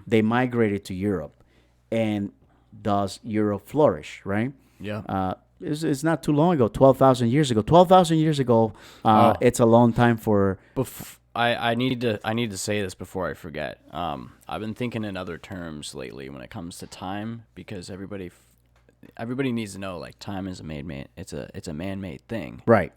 they migrated to Europe, and thus Europe flourished, right? Yeah. It's not too long ago, 12,000 years ago. 12,000 years ago, it's a long time for... I need to say this before I forget. I've been thinking in other terms lately when it comes to time, because everybody needs to know, like, time is a man-made thing. Right.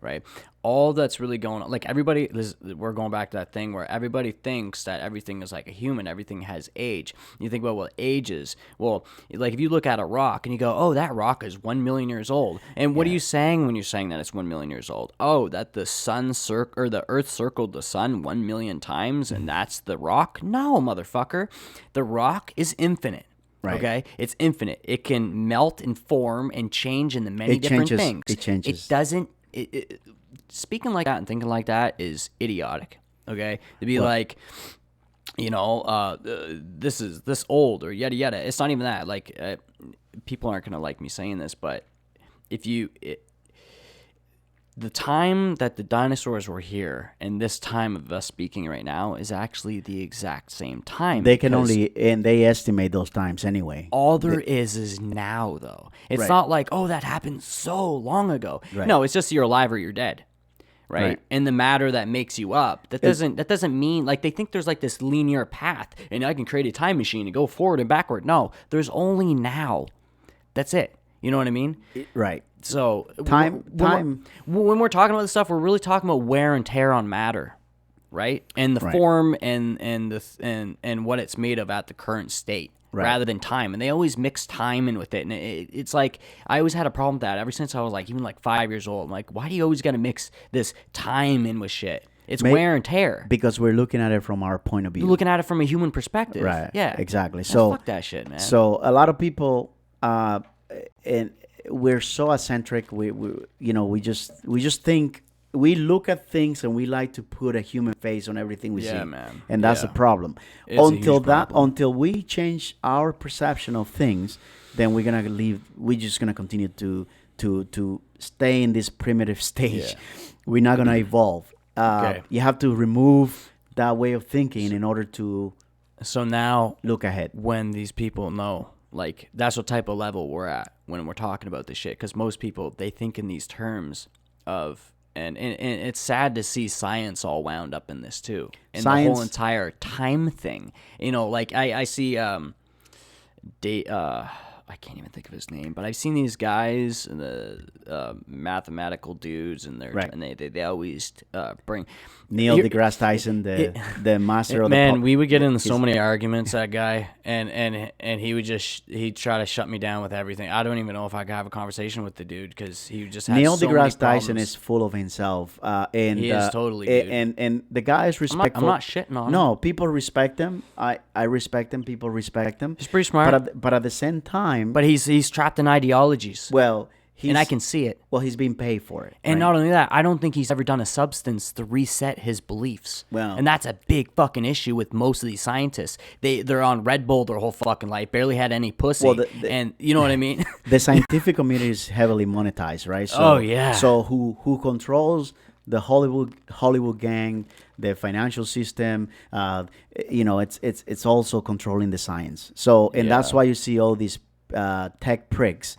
All that's really going on, like, we're going back to that thing where everybody thinks that everything is like a human, everything has age. You think about what age is. Well, like, if you look at a rock and you go, oh, that rock is 1 million years old. And what are you saying when you're saying that it's 1 million years old? Oh, that the the earth circled the sun 1 million times and that's the rock? No, motherfucker. The rock is infinite. Right. Okay? It's infinite. It can melt and form and change into many different things. It changes. It doesn't... Speaking like that and thinking like that is idiotic. Okay, to be like, this is this old or yada yada. It's not even that. Like, people aren't gonna like me saying this, but the time that the dinosaurs were here and this time of us speaking right now is actually the exact same time. They can because they estimate those times anyway. all there is now, though. It's Right. not like, oh, that happened so long ago. Right. No, it's just you're alive or you're dead. Right? Right. And the matter that makes you up, that doesn't mean, like, they think there's like this linear path and I can create a time machine and go forward and backward. No, there's only now. That's it. You know what I mean? Right. So Time- when we're talking about this stuff, we're really talking about wear and tear on matter, right? And the Right. form and what it's made of at the current state, Right. rather than time. And they always mix time in with it, and it's like I always had a problem with that ever since I was like even like 5 years old. I'm like, why do you always got to mix this time in with shit? It's wear and tear. Because we're looking at it from our point of view. You're looking at it from a human perspective, Right. Yeah, Exactly. Man, So fuck that shit, man. So a lot of people, and we're so eccentric. We just think, we look at things and we like to put a human face on everything we see. Yeah, man. And that's Yeah. the problem. It's a until huge problem. until we change our perception of things, then we're gonna leave. We're just gonna continue to stay in this primitive stage. Yeah. We're not gonna evolve. Okay. You have to remove that way of thinking in order to So now look ahead. when these people know, like, that's what type of level we're at when we're talking about this shit, because most people, they think in these terms of, and it's sad to see science all wound up in this too, and the whole Science- entire time thing. Like I see I can't even think of his name, but I've seen these guys, the mathematical dudes, and Right. they always bring Neil Here- deGrasse Tyson, the master of the Man, pop- we would get into so many arguments, that guy, and he would he'd try to shut me down with everything. I don't even know if I could have a conversation with the dude, because he just has Neil so many deGrasse Tyson problems. is full of himself, and He is totally, dude. and the guy is I'm respectful. not shitting on him. No, people respect him. I respect him. People respect him. He's pretty smart. But at the same time, But he's trapped in ideologies. well, and I can see it. Well, he's being paid for it. And right? not only that, I don't think he's ever done a substance to reset his beliefs. Well- and that's a big fucking issue with most of these scientists. They're on Red Bull their whole fucking life, barely had any pussy, Well, and you know what I mean? The scientific community is heavily monetized, right? So, Oh, yeah. So who controls the Hollywood gang, the financial system? It's also controlling the science. So, and that's Yeah. why you see all these tech pricks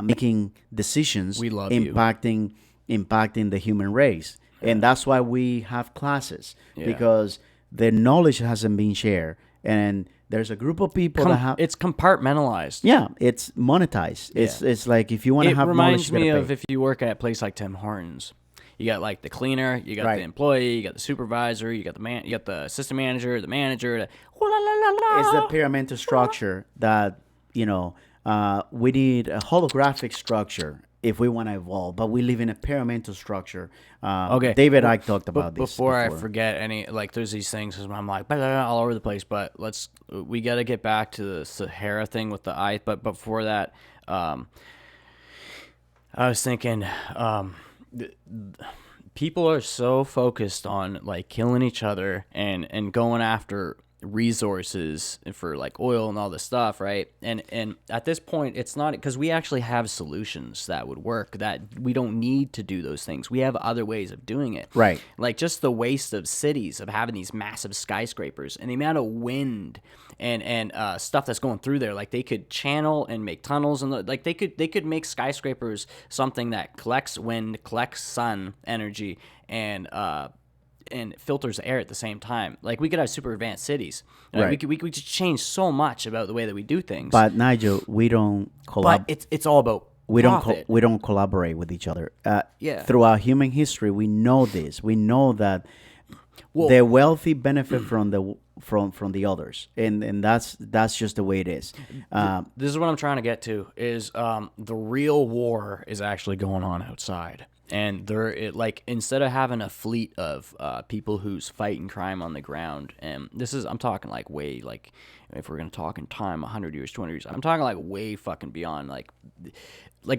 making decisions We love you. impacting the human race, and that's why we have classes Yeah. because the knowledge hasn't been shared, and there's a group of people that have. It's compartmentalized. Yeah, it's monetized. It's like if you want to It have reminds knowledge, me you gotta of pay. if you work at a place like Tim Hortons. You got like the cleaner, you got Right. the employee, you got the supervisor, you got the assistant manager, the manager. It's the pyramidal structure that we need a holographic structure if we want to evolve, but we live in a pyramidal structure. Okay. David Icke talked about this before I forget any, like, there's these things, 'cause I'm like blah, blah, blah, all over the place. But we got to get back to the Sahara thing with the ice. But before that, I was thinking, people are so focused on like killing each other and going after resources for like oil and all this stuff, right? And at this point, it's not, because we actually have solutions that would work, that we don't need to do those things. We have other ways of doing it, Right. like just the waste of cities, of having these massive skyscrapers and the amount of wind and stuff that's going through there. Like they could channel and make tunnels, and like they could make skyscrapers something that collects wind, collects sun energy, and filters air at the same time. Like we could have super advanced cities. Right. We could just change so much about the way that we do things. But Nigel, we don't But it's all about profit. we don't collaborate with each other. Yeah. Throughout human history, we know this. We know that Well- the wealthy benefit from the others, and that's just the way it is. This is what I'm trying to get to, is the real war is actually going on outside. And like, instead of having a fleet of people who's fighting crime on the ground, and I'm talking like way, like, if we're gonna talk in time, 100 years, 200 years, I'm talking like way fucking beyond, like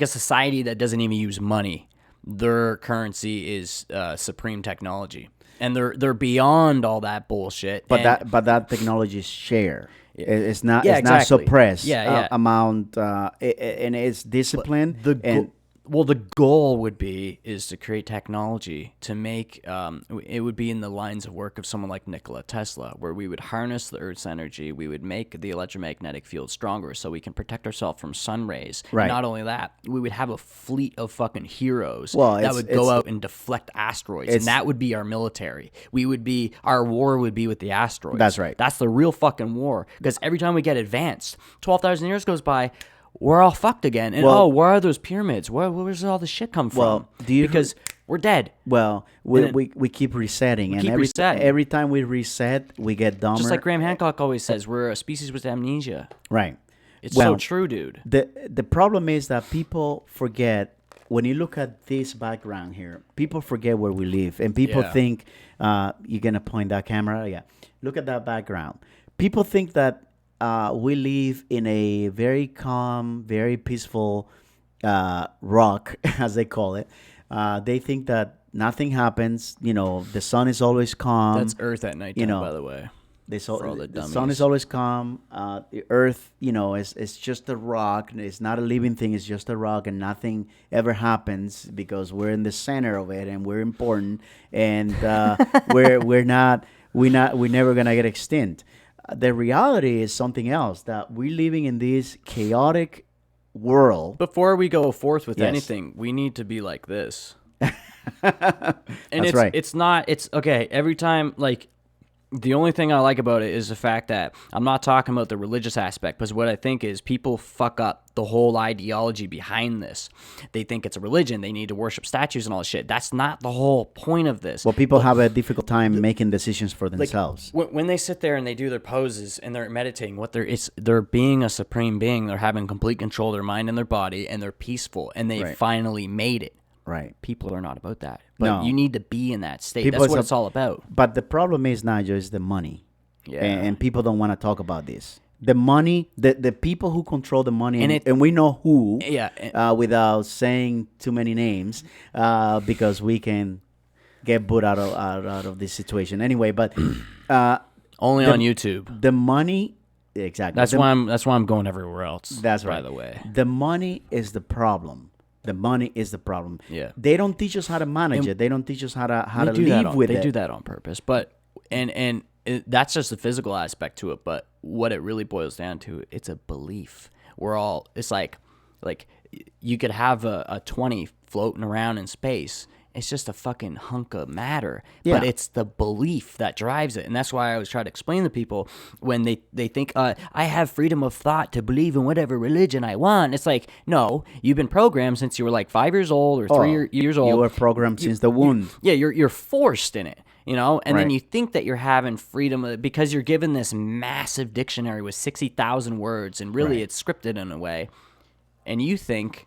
a society that doesn't even use money. Their currency is supreme technology, and they're beyond all that bullshit. But and, that technology is shared. It's not Yeah, it's not exactly. suppressed. Yeah. Amount and it's discipline. the goal would be is to create technology to make it would be in the lines of work of someone like Nikola Tesla, where we would harness the Earth's energy, we would make the electromagnetic field stronger so we can protect ourselves from sun rays. Right. And not only that, we would have a fleet of fucking heroes Well, that would go out and deflect asteroids, and that would be our military. Our war would be with the asteroids. That's right. That's the real fucking war, because every time we get advanced, 12,000 years goes by, we're all fucked again. And where are those pyramids? Where's all this shit come from? Well, because we're dead. Well, we keep resetting, and keep every resetting. every time we reset, we get dumber. Just like Graham Hancock always says, we're a species with amnesia. Right. It's Well, so true, dude. The problem is that people forget, when you look at this background here, people forget where we live, and people Yeah. think you're gonna point that camera. Yeah, look at that background. People think that we live in a very calm, very peaceful rock, as they call it. They think that nothing happens. The sun is always calm. That's Earth at nighttime, by the way. The For all the sun dummies. is always calm. The earth, is just a rock. It's not a living thing. It's just a rock, and nothing ever happens because we're in the center of it, and we're important, and we're never gonna get extinct. The reality is something else, that we're living in this chaotic world. Before we go forth with Yes. anything, we need to be like this. That's right. It's okay. Every time, like, the only thing I like about it is the fact that I'm not talking about the religious aspect, because what I think is people fuck up the whole ideology behind this. They think it's a religion. They need to worship statues and all this shit. That's not the whole point of this. Well, people have a difficult time making decisions for themselves. When they sit there and they do their poses and they're meditating, they're being a supreme being. They're having complete control of their mind and their body, and they're peaceful, and they Right. finally made it. Right. People are not about that. But No. you need to be in that state. People That's is what a- it's all about. But the problem is, Nigel, is the money. Yeah. And people don't want to talk about this. The money, the people who control the money, and we know who. Yeah. Without saying too many names, because we can get put out of this situation anyway. But only on YouTube. The money, exactly. That's why I'm going everywhere else. That's right. By the way, the money is the problem. The money is the problem. Yeah. They don't teach us how to manage it. They don't teach us how to live with it. They do that on purpose. But that's just the physical aspect to it. But what it really boils down to, it's a belief. It's like you could have a 20 floating around in space. It's just a fucking hunk of matter. Yeah. But it's the belief that drives it. And that's why I always try to explain to people when they think, I have freedom of thought to believe in whatever religion I want. It's like, no, you've been programmed since you were like 5 years old or 3 years old. You were programmed since the womb. You're forced in it. And then Right. you think that you're having freedom because you're given this massive dictionary with 60,000 words, and really Right. it's scripted in a way. And you think,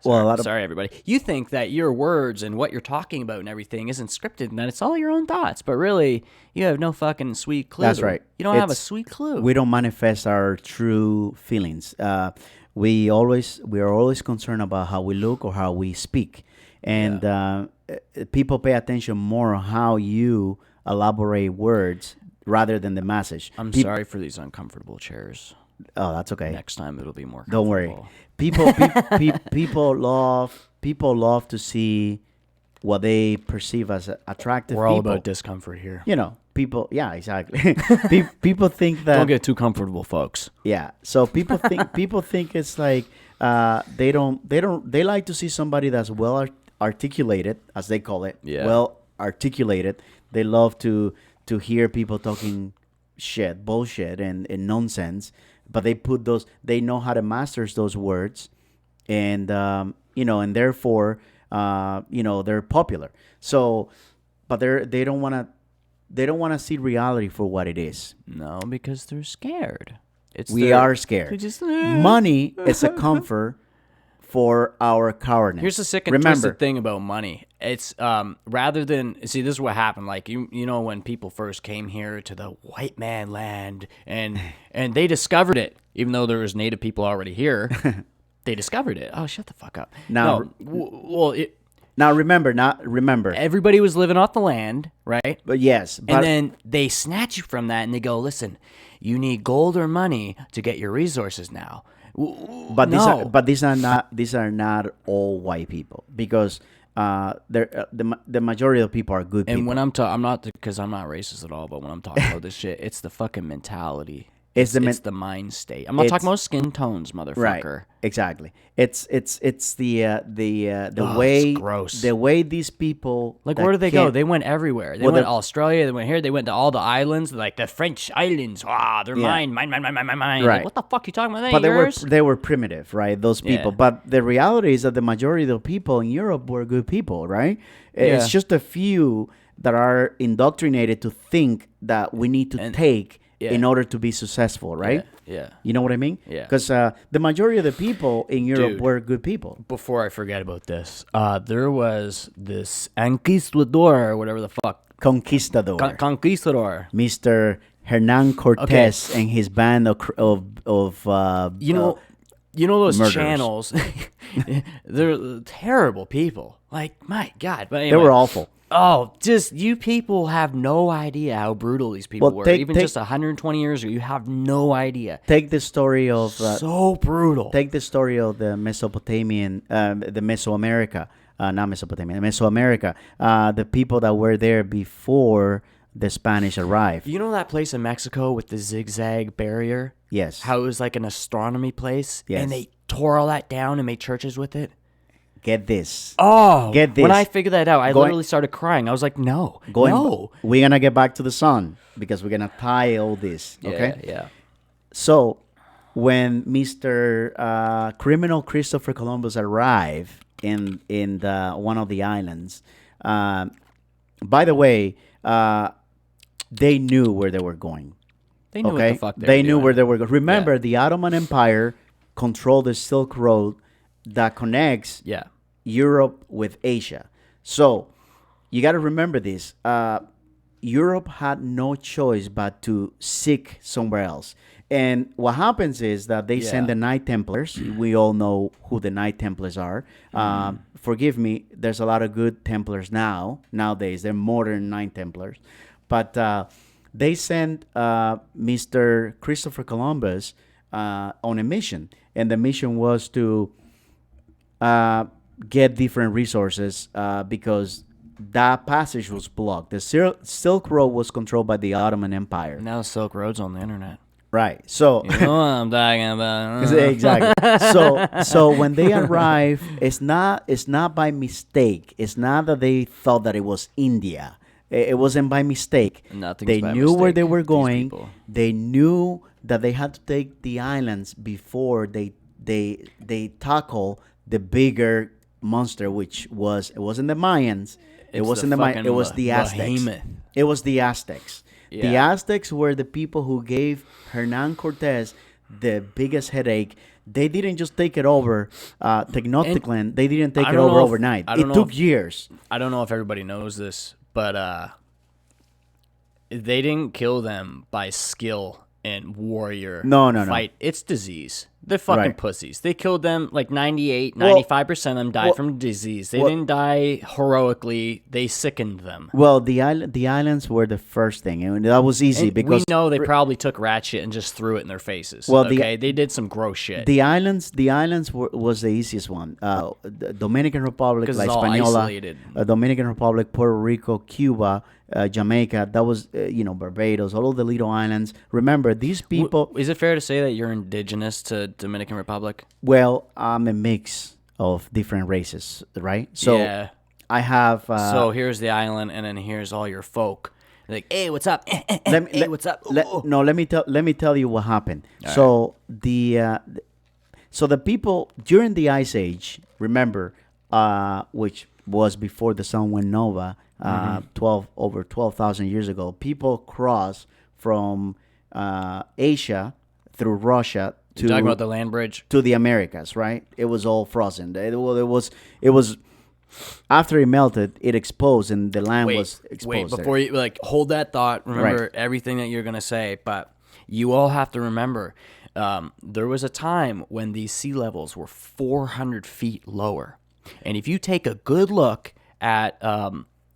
sorry, everybody, you think that your words and what you're talking about and everything isn't scripted, and that it's all your own thoughts. But really, you have no fucking sweet clue. That's right. You don't have a sweet clue. We don't manifest our true feelings. We are always concerned about how we look or how we speak. And people pay attention more on how you elaborate words rather than the message. I'm sorry for these uncomfortable chairs. Oh, that's okay. Next time it'll be more Don't worry. comfortable. People love to see what they perceive as attractive. We're all people. about discomfort here. People. Yeah, exactly. People think that. Don't get too comfortable, folks. Yeah. So people think it's like they like to see somebody that's well articulated, as they call it. Yeah. Well articulated. They love to hear people talking bullshit and nonsense, but they know how to master those words, and and therefore they're popular. So, but they don't want to see reality for what it is. No, because they're scared. We are scared. They're just, Money is a comfort for our cowardness. Here's the sick and twisted thing about money. It's rather than this is what happened. Like you know when people first came here to the white man land and they discovered it, even though there was native people already here. They discovered it. Oh, shut the fuck up. Now, Now remember. Everybody was living off the land, right? But yes, and then they snatch you from that and they go, listen, you need gold or money to get your resources now. But these are not all white people, because the majority of people are good people. And when I'm not because I'm not racist at all, but when I'm talking about this shit, it's the fucking mentality. It's the mind state. I'm not talking about skin tones, motherfucker. Right. Exactly. It's the way it's gross. The way these people where did they go? They went everywhere. They went to Australia. They went here. They went to all the islands, like the French islands. They're mine. Right. Like, what the fuck you talking about? But they were primitive, right? Those people. Yeah. But the reality is that the majority of the people in Europe were good people, right? It's just a few that are indoctrinated to think that we need to take in order to be successful, right? Yeah. You know what I mean? Yeah. Because the majority of the people in Europe were good people. Before I forget about this, there was this conquistador, or whatever the fuck. Conquistador. Conquistador. Mr. Hernan Cortés and his band of you know those murderers. channels. They're terrible people. Like, my God. But anyway, they were awful. Oh, just you people have no idea how brutal these people were. Even just 120 years ago, you have no idea. Take the story of so brutal. Take the story of the Mesopotamian, the Mesoamerica, not Mesopotamia, Mesoamerica. The people that were there before the Spanish arrived. You know that place in Mexico with the zigzag barrier? Yes. How it was like an astronomy place? Yes. And they tore all that down and made churches with it? Get this. Oh, get this. When I figured that out, I literally started crying. I was like, no. We're going to get back to the sun because we're going to tie all this. Okay? Yeah. So, when Mr. Criminal Christopher Columbus arrived in one of the islands, by the way, they knew where they were going. They knew what the fuck they knew doing. where they were going. Remember, the Ottoman Empire controlled the Silk Road that connects Europe with Asia. So you got to remember this. Europe had no choice but to seek somewhere else. And what happens is that they send the Knight Templars. We all know who the Knight Templars are. Forgive me, there's a lot of good Templars nowadays. They're modern Knight Templars. But they sent Mr. Christopher Columbus on a mission. And the mission was to get different resources because that passage was blocked. The Silk Road was controlled by the Ottoman Empire. Now Silk Road's on the internet. Right. So You know what I'm talking about. exactly. So when they arrive, it's not by mistake. It's not that they thought that it was India. It wasn't by mistake. Nothing's They by knew where mistake, they were these going. people. They knew that they had to take the islands before they tackle the bigger monster, which it wasn't the Mayans. It It's wasn't the the Mayans. fucking It was the Aztecs. behemoth. It was the Aztecs. The Yeah. Aztecs were the people who gave Hernan Cortez the biggest headache. They didn't just take it over Tenochtitlan. They didn't take I it don't over know if- overnight. I don't It know took if- years. I don't know if everybody knows this, but they didn't kill them by skill and warrior No. fight. It's disease. They're fucking Right. pussies. They killed them like 98, Well- 95% of them died from disease. They well- didn't die heroically. They sickened them. Well, the islands were the first thing, and that was easy And because we know they probably took rat shit and just threw it in their faces. Well, okay, they did some gross shit. the islands was the easiest one. The Dominican Republic, 'Cause La it's all Española, isolated. Dominican Republic, Puerto Rico, Cuba, Jamaica. That was Barbados, all of the little islands. Remember, these people. Is it fair to say that you're indigenous to Dominican Republic? Well, I'm a mix of different races, right? So Yeah. I have. So here's the island, and then here's all your folk. Like, hey, what's up? let, What's up? let me tell you what happened. So the people during the Ice Age, remember, which was before the sun went nova, over 12,000 years ago, people crossed from Asia through Russia You're talking about the land bridge? to the Americas, right? It was all frozen. It was after it melted, it exposed, and the land was exposed. Wait, there. before you hold that thought, remember Right. everything that you're gonna say, but you all have to remember, there was a time when these sea levels were 400 feet lower, and if you take a good look at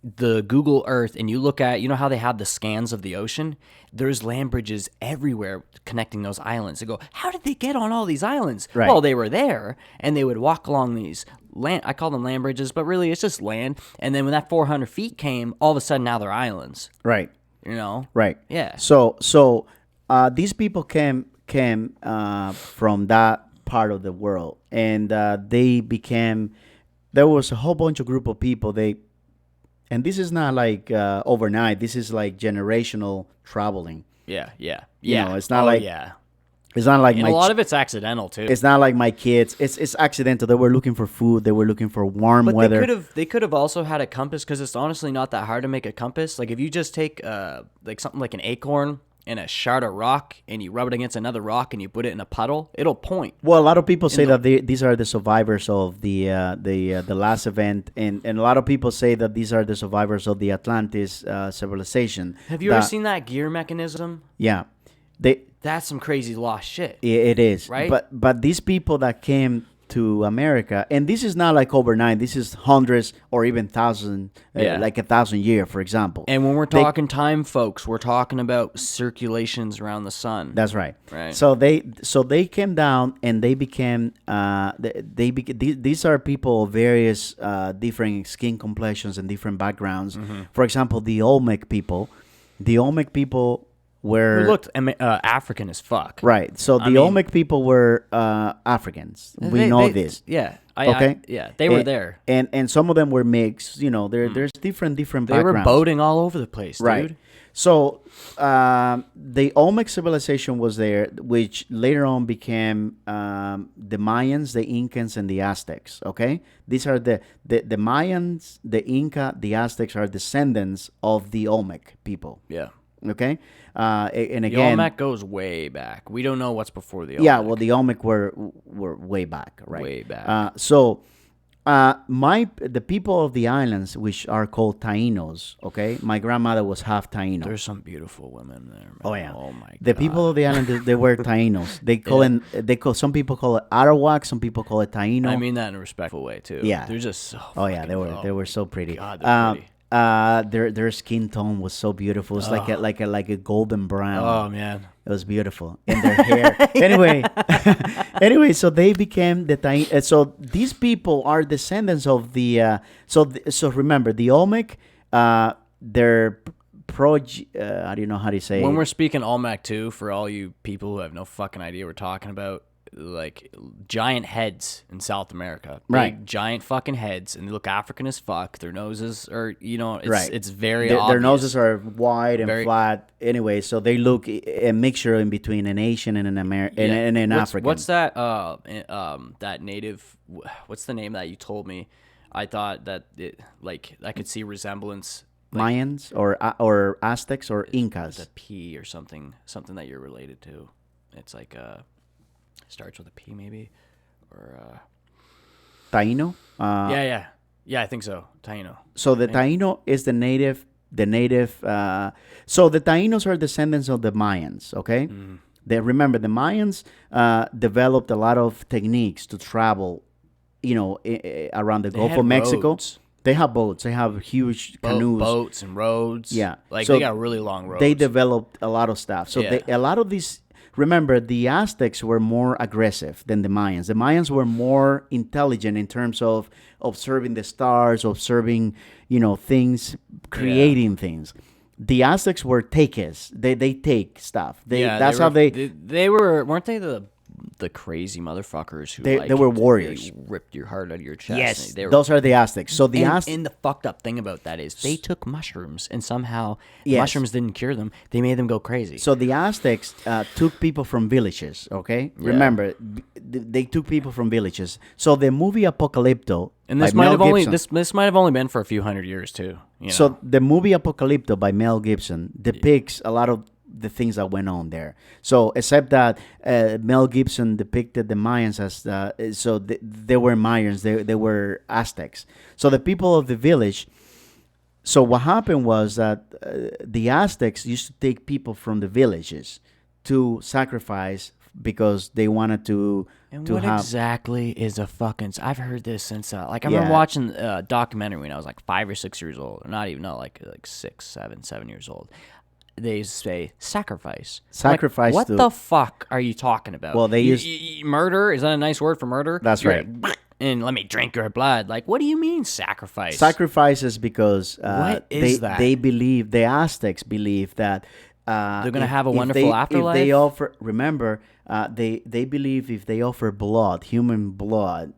the Google Earth and you look at, you know how they have the scans of the ocean? There's land bridges everywhere connecting those islands. They go, how did they get on all these islands? Right. Well, they were there, and they would walk along these land. I call them land bridges, but really it's just land. And then when that 400 feet came, all of a sudden now they're islands. Right. You know? Right. Yeah. So these people came from that part of the world, and they became. There was a whole bunch of group of people. And this is not like overnight. This is like generational traveling. Yeah. You know, it's not like- yeah. It's not like And my. a lot of it's accidental too. It's not like my kids. It's accidental. They were looking for food. They were looking for warm But weather. they could have also had a compass, because it's honestly not that hard to make a compass. Like if you just take like something like an acorn and a shard of rock and you rub it against another rock and you put it in a puddle, it'll point. Well, a lot of people say that these are the survivors of the last event, and a lot of people say that these are the survivors of the Atlantis civilization. Have you ever seen that gear mechanism? Yeah, That's some crazy lost shit. it is Right? But these people that came to America, and this is not like overnight. This is hundreds or even thousands, like 1,000 years, for example. And when we're talking time, folks, we're talking about circulations around the sun. That's right. Right. So they came down and they became these are people of various different skin complexions and different backgrounds. Mm-hmm. For example, the Olmec people. The Olmec people were Who looked African as fuck. right. So the mean- Olmec people were Africans. We know this. Yeah. Okay. They were And- there. and some of them were mixed. You know, there's different They backgrounds. were boating all over the place, Right. dude. So the Olmec civilization was there, which later on became the Mayans, the Incans, and the Aztecs. Okay, these are the Mayans, the Inca, the Aztecs are descendants of the Olmec people. Yeah. Okay, and The again, Olmec goes way back. We don't know what's before the Olmec. yeah, well, the Olmec were way back, right? Way back. So The people of the islands, which are called Tainos, okay? My grandmother was half Taino. There's some beautiful women there, man. Oh yeah. Oh my god. The people of the island, they were Tainos. They call some people call it Arawak, some people call it Taino. I mean that in a respectful way too. Yeah. They're just so. Oh yeah, they were so pretty. God, they're pretty. Their skin tone was so beautiful. It's like a golden brown. Oh man. It was beautiful. And their hair. Anyway, so they became the Taino. So these people are descendants of the. So remember the Olmec. Their I don't know how to say. When we're speaking Olmec too, for all you people who have no fucking idea what we're talking about, like giant heads in South America, big giant fucking heads, and they look African as fuck. Their noses are, it's very obvious. Their noses are wide and flat. Anyway, so they look a mixture in between an Asian and an American and an African. What's that? That native. What's the name that you told me? I thought that I could see resemblance. Mayans or Aztecs or Incas. The P or something that you're related to. It's like starts with a P maybe, or Taino. Yeah, I think so. Taino. So the Taino is the native. So the Tainos are descendants of the Mayans. Okay. Mm-hmm. Remember the Mayans developed a lot of techniques to travel, around the Gulf of Mexico. Roads. They have boats. They have huge canoes. Boats and roads. Yeah. So they got really long roads. They developed a lot of stuff. So a lot of these, remember, the Aztecs were more aggressive than the Mayans. The Mayans were more intelligent in terms of observing the stars, observing, things, creating things. The Aztecs were takers. They take stuff. They weren't they the crazy motherfuckers who they were warriors. They ripped your heart out of your chest. Yes, those are the Aztecs. So and the fucked up thing about that is they took mushrooms and somehow mushrooms didn't cure them. They made them go crazy. So the Aztecs took people from villages. Okay, remember they took people from villages. So the movie Apocalypto, and this might have only been for a few hundred years too. So the movie Apocalypto by Mel Gibson depicts a lot of the things that went on there. So except that Mel Gibson depicted the Mayans as they were Mayans, they were Aztecs. So the people of the village. So what happened was that the Aztecs used to take people from the villages to sacrifice because they wanted to. And what exactly is a fucking? I've heard this since I remember watching a documentary when I was like 5 or 6 years old, or not even like 6, 7 years old. They say sacrifice. Sacrifice. What the fuck are you talking about? Well, they use murder. Is that a nice word for murder? That's right. And let me drink your blood. Like, what do you mean sacrifice? Sacrifices because what is that? They believe, the Aztecs believe that they're gonna have a wonderful afterlife. If they offer, remember, they believe if they offer blood, human blood,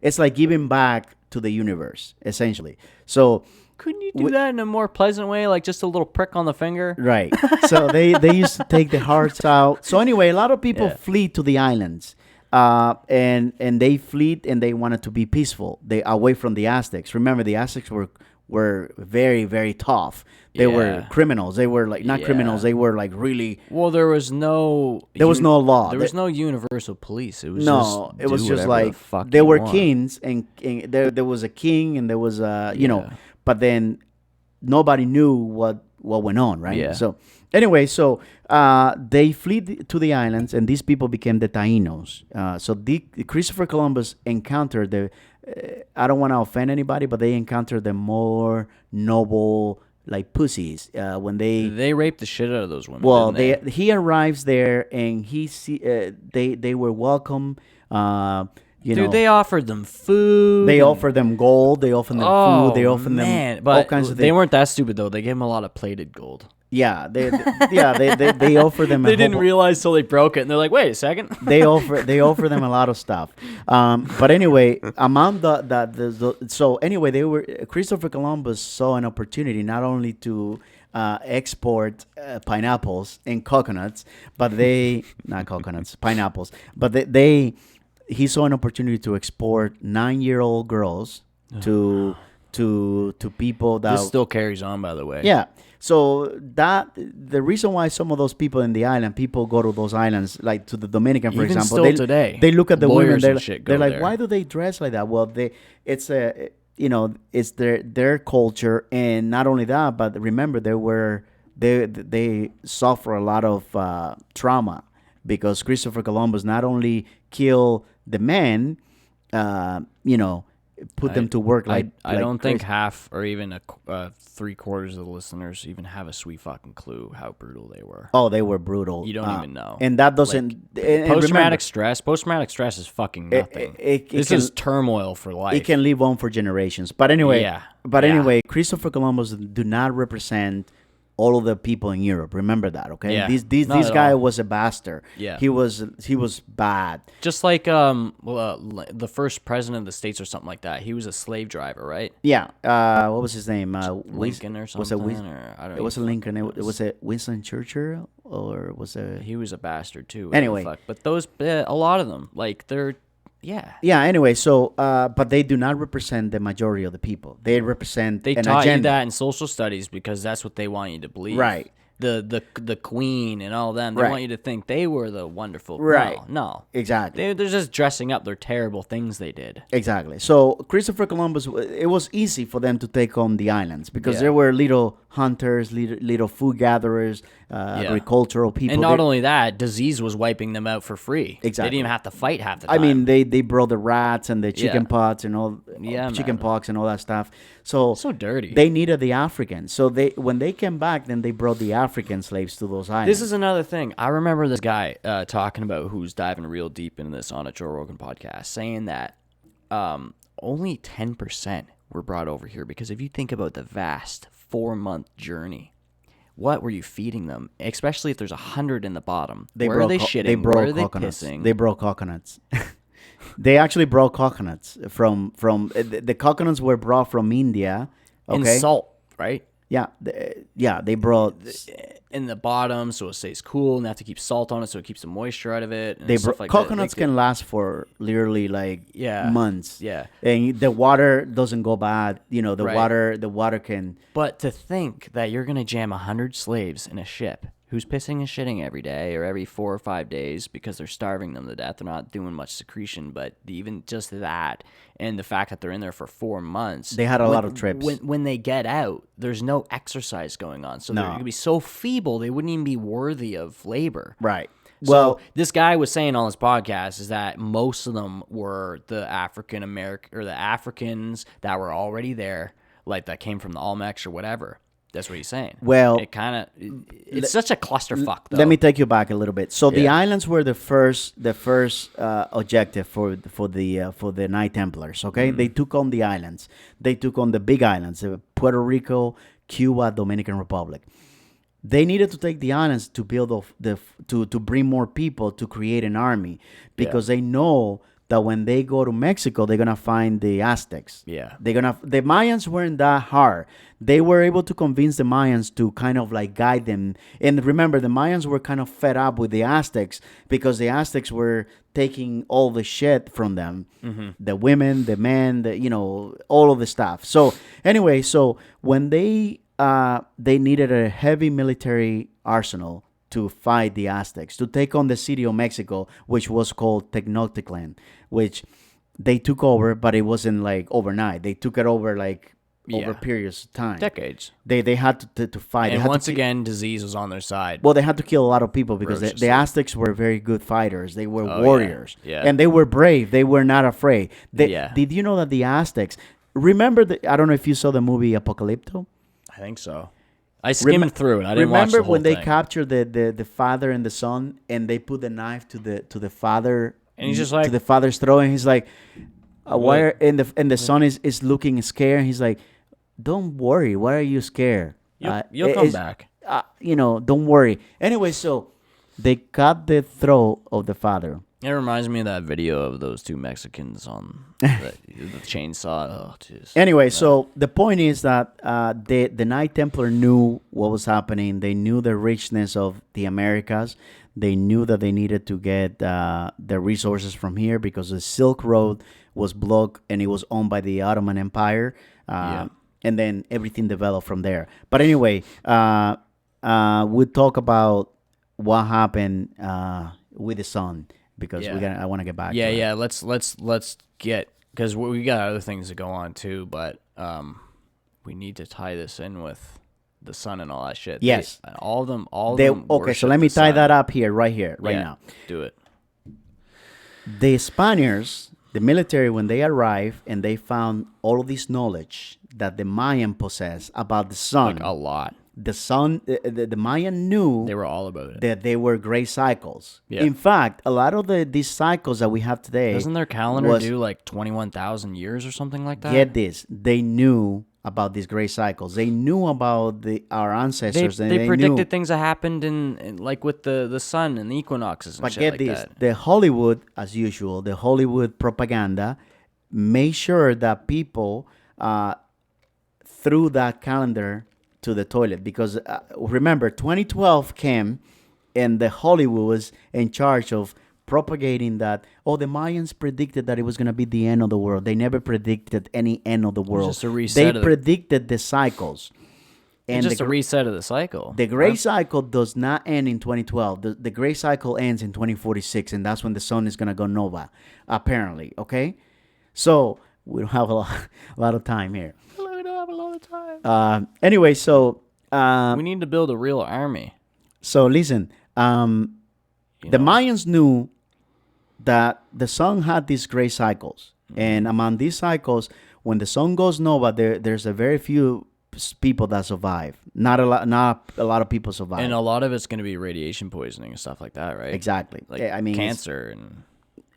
it's like giving back to the universe, essentially. So. Couldn't you do that in a more pleasant way, like just a little prick on the finger? Right. So they used to take the hearts out. So anyway, a lot of people flee to the islands, and they fled and they wanted to be peaceful. They away from the Aztecs. Remember, the Aztecs were very, very tough. They were criminals. They were like not criminals. They were like really. Well, there was no law. There was no universal police. It was it was just like there were kings, and there was a king, and there was but then nobody knew what went on, right? Yeah. So anyway, they fled to the islands, and these people became the Tainos. So Christopher Columbus encountered I don't want to offend anybody, but they encountered the more noble, like pussies, when they raped the shit out of those women. Well, he arrives there, and they were welcome. Dude, they offered them food. They offered them gold. They offered them food. They offered them all kinds of things. They weren't that stupid though. They gave them a lot of plated gold. Yeah, they offer them. They didn't realize till they broke it, and they're like, "Wait a second." they offer them a lot of stuff. But anyway, among Christopher Columbus saw an opportunity not only to export pineapples and coconuts, but not coconuts, pineapples, but he saw an opportunity to export 9-year-old girls to people that this still carries on, by the way. Yeah. So that the reason why some of those people in the island, people go to those islands, like to the Dominican, for Even example, still today, they look at the women. lawyers They're, and shit go they're like, there. why do they dress like that? Well, it's a, it's their culture, and not only that, but remember they suffer a lot of trauma because Christopher Columbus not only killed the men, put them to work like I don't think crazy. half or even 3/4 of the listeners even have a sweet fucking clue how brutal they were. Oh, they were brutal. You don't even know. And that doesn't. and Post-traumatic stress. Post-traumatic stress is fucking nothing. This can- is turmoil for life. it can live on for generations. But anyway, Yeah. Christopher Columbus do not represent all of the people in Europe. Remember that, okay? Yeah. This Not at guy all. was a bastard. Yeah. He was bad. Just like the first president of the States or something like that. He was a slave driver, right? Yeah. What was his name? Lincoln or something. Was it or I don't It was a even Lincoln. It was a Winston Churchill or was it? He was a bastard too. whatever Anyway. the fuck. But those a lot of them, like they're Yeah. Anyway, so but they do not represent the majority of the people. They represent They an taught agenda. you that in social studies because that's what they want you to believe. Right. The queen and all them. They Right. want you to think they were the wonderful. Right. No. Exactly. They're just dressing up their terrible things they did. Exactly. So Christopher Columbus, it was easy for them to take on the islands because Yeah. there were little hunters, little food gatherers, agricultural people. And not only that, disease was wiping them out for free. They Exactly. didn't even have to fight half the I time. mean, they brought the rats and the chicken pots and all, Yeah, chicken man. pox and all that stuff. So dirty. They needed the Africans. So when they came back, then they brought the African slaves to those islands. This is another thing. I remember this guy talking about who's diving real deep into this on a Joe Rogan podcast, saying that only 10% were brought over here because if you think about the vast 4-month journey, what were you feeding them? Especially if there's 100 in the bottom. Where are they shitting? They brought Where are they coconuts. pissing? They brought coconuts. They actually brought coconuts from the coconuts were brought from India. And Okay. salt, right? Yeah, they brought In the bottom, so it stays cool, and they have to keep salt on it, so it keeps the moisture out of it. And they stuff brought like coconuts that. can last for literally like months. Yeah. And the water doesn't go bad. The Right. water can. But to think that you're gonna jam 100 slaves in a ship who's pissing and shitting every day or every 4 or 5 days because they're starving them to death, they're not doing much secretion, but even just that, and the fact that they're in there for 4 months, They had a lot of trips. When they get out, there's no exercise going on, so they're No. gonna be so feeble they wouldn't even be worthy of labor. Right. Well, Well, this guy was saying on his podcast is that most of them were the African American or the Africans that were already there, like that came from the Olmecs or whatever. That's what he's saying. Well, it kind of it's such a clusterfuck. Though. let me take you back a little bit. So the Yeah. islands were the first objective for the Knight Templars. Okay, Mm-hmm. they took on the islands. They took on the big islands: Puerto Rico, Cuba, Dominican Republic. They needed to take the islands to build to bring more people to create an army because they know that when they go to Mexico, they're gonna find the Aztecs. Yeah. The Mayans weren't that hard. They were able to convince the Mayans to kind of like guide them. And remember, the Mayans were kind of fed up with the Aztecs because the Aztecs were taking all the shit from them, the women, the men, all of the stuff. So anyway, when they needed a heavy military arsenal to fight the Aztecs, to take on the city of Mexico, which was called Tenochtitlan, which they took over, but it wasn't like overnight. They took it over like over periods of time. decades. They had to fight. They And had to once ki- again, disease was on their side. well, they had to kill a lot of people because the Ferociously. Aztecs were very good fighters. They were yeah. warriors. Yeah. And they were brave. They were not afraid. Yeah. Did you know that the Aztecs, remember, I don't know if you saw the movie Apocalypto? I think so. I skimmed through it. I didn't watch Remember the whole when they thing. captured the father and the son, and they put the knife to the father, And he's just like- to the father's throat, and he's like, "Why?" And the son is looking scared. He's like, "Don't worry. Why are you scared? You'll come back. Don't worry." Anyway, so they cut the throat of the father. It reminds me of that video of those two Mexicans on the chainsaw. Oh, jeez. Anyway, so the point is that the Knight Templar knew what was happening. They knew the richness of the Americas. They knew that they needed to get the resources from here because the Silk Road was blocked and it was owned by the Ottoman Empire. and then everything developed from there. But anyway, we'll talk about what happened with the sun because I want to get back. to it. Yeah. Let's get, because we got other things to go on too, but we need to tie this in with the sun and all that shit. Yes. All of them. Okay, so let me tie that up right now. Do it. The Spaniards, the military, when they arrived and they found all of this knowledge that the Mayan possessed about the sun, Like a lot. the sun, the Mayan knew They were all about it. that they were great cycles. Yeah. In fact, a lot of these cycles that we have today, Doesn't their calendar do like 21,000 years or something like that? get this, they knew about these great cycles. They knew about our ancestors. They and they predicted knew. things that happened in like with the sun and the equinoxes and But shit get like this, that. the Hollywood, as usual, the Hollywood propaganda made sure that people threw that calendar to the toilet because remember, 2012 came and the Hollywood was in charge of propagating that, the Mayans predicted that it was going to be the end of the world. They never predicted any end of the world. just a reset They of the- predicted the cycles. It's just a reset of the cycle. The great cycle does not end in 2012. The great cycle ends in 2046, and that's when the sun is going to go nova, apparently, okay? So we don't have a lot of time here. We don't have a lot of time. Anyway, so We need to build a real army. listen, the Mayans knew that the sun had these great cycles, and among these cycles, when the sun goes nova, there's a very few people that survive. Not a lot of people survive. And a lot of it's going to be radiation poisoning and stuff like that, right? Exactly. Like I mean, cancer and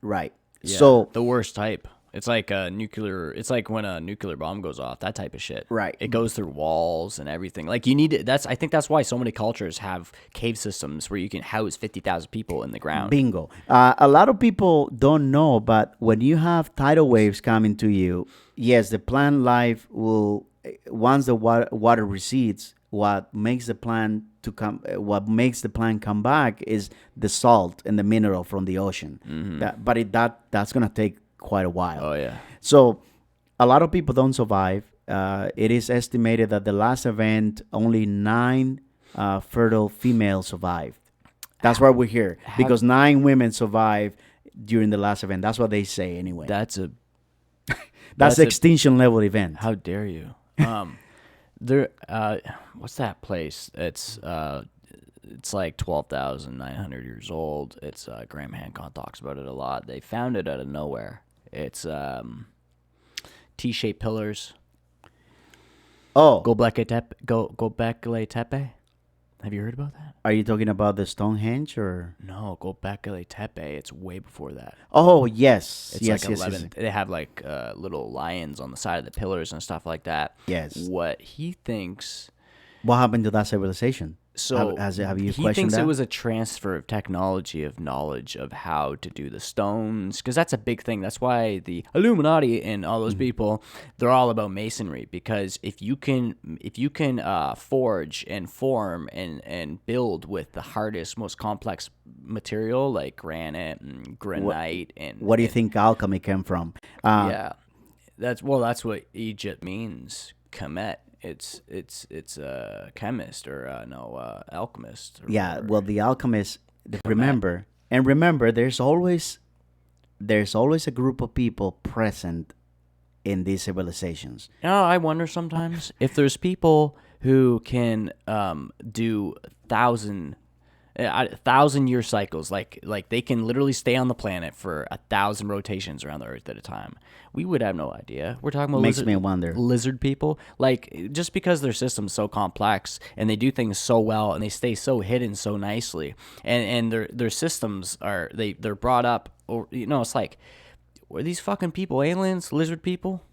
right. yeah, So the worst type. It's like it's like when a nuclear bomb goes off, that type of shit. Right. It goes through walls and everything. Like you need it. I think that's why so many cultures have cave systems where you can house 50,000 people in the ground. bingo. A lot of people don't know, but when you have tidal waves coming to you, yes, the plant life will, once the water recedes, what makes the plant come back is the salt and the mineral from the ocean. That's gonna take quite a while. Oh yeah. So a lot of people don't survive. It is estimated that the last event, only 9 fertile females survived. That's why we're here, because 9 women survived during the last event. That's what they say anyway. That's That's extinction level event. How dare you? What's that place? It's like 12,900 years old. It's Graham Hancock talks about it a lot. They found it out of nowhere. It's T-shaped pillars. Oh, Gobekli Tepe. Have you heard about that? are you talking about the Stonehenge or? No, Gobekli Tepe. It's way before that. Oh, yes. It's yes, like yes, 11. yes. They have like little lions on the side of the pillars and stuff like that. Yes. What he thinks. What happened to that civilization? So have you he questioned thinks that? it was a transfer of technology, of knowledge of how to do the stones, because that's a big thing. That's why the Illuminati and all those people, they're all about masonry. Because if you can forge and form and build with the hardest, most complex material like granite and granite What do you think alchemy came from? yeah, that's what Egypt means. Comet. It's a chemist or alchemist. Or Yeah, whatever. well, the alchemists, remember, there's always a group of people present in these civilizations. You know, I wonder sometimes if there's people who can do 1,000-year cycles, like they can literally stay on the planet for 1,000 rotations around the Earth at a time. We would have no idea. We're talking about Makes me wonder. lizard people. Like just because their system's so complex and they do things so well and they stay so hidden so nicely, and their systems they're brought up, or it's like, were these fucking people aliens, lizard people?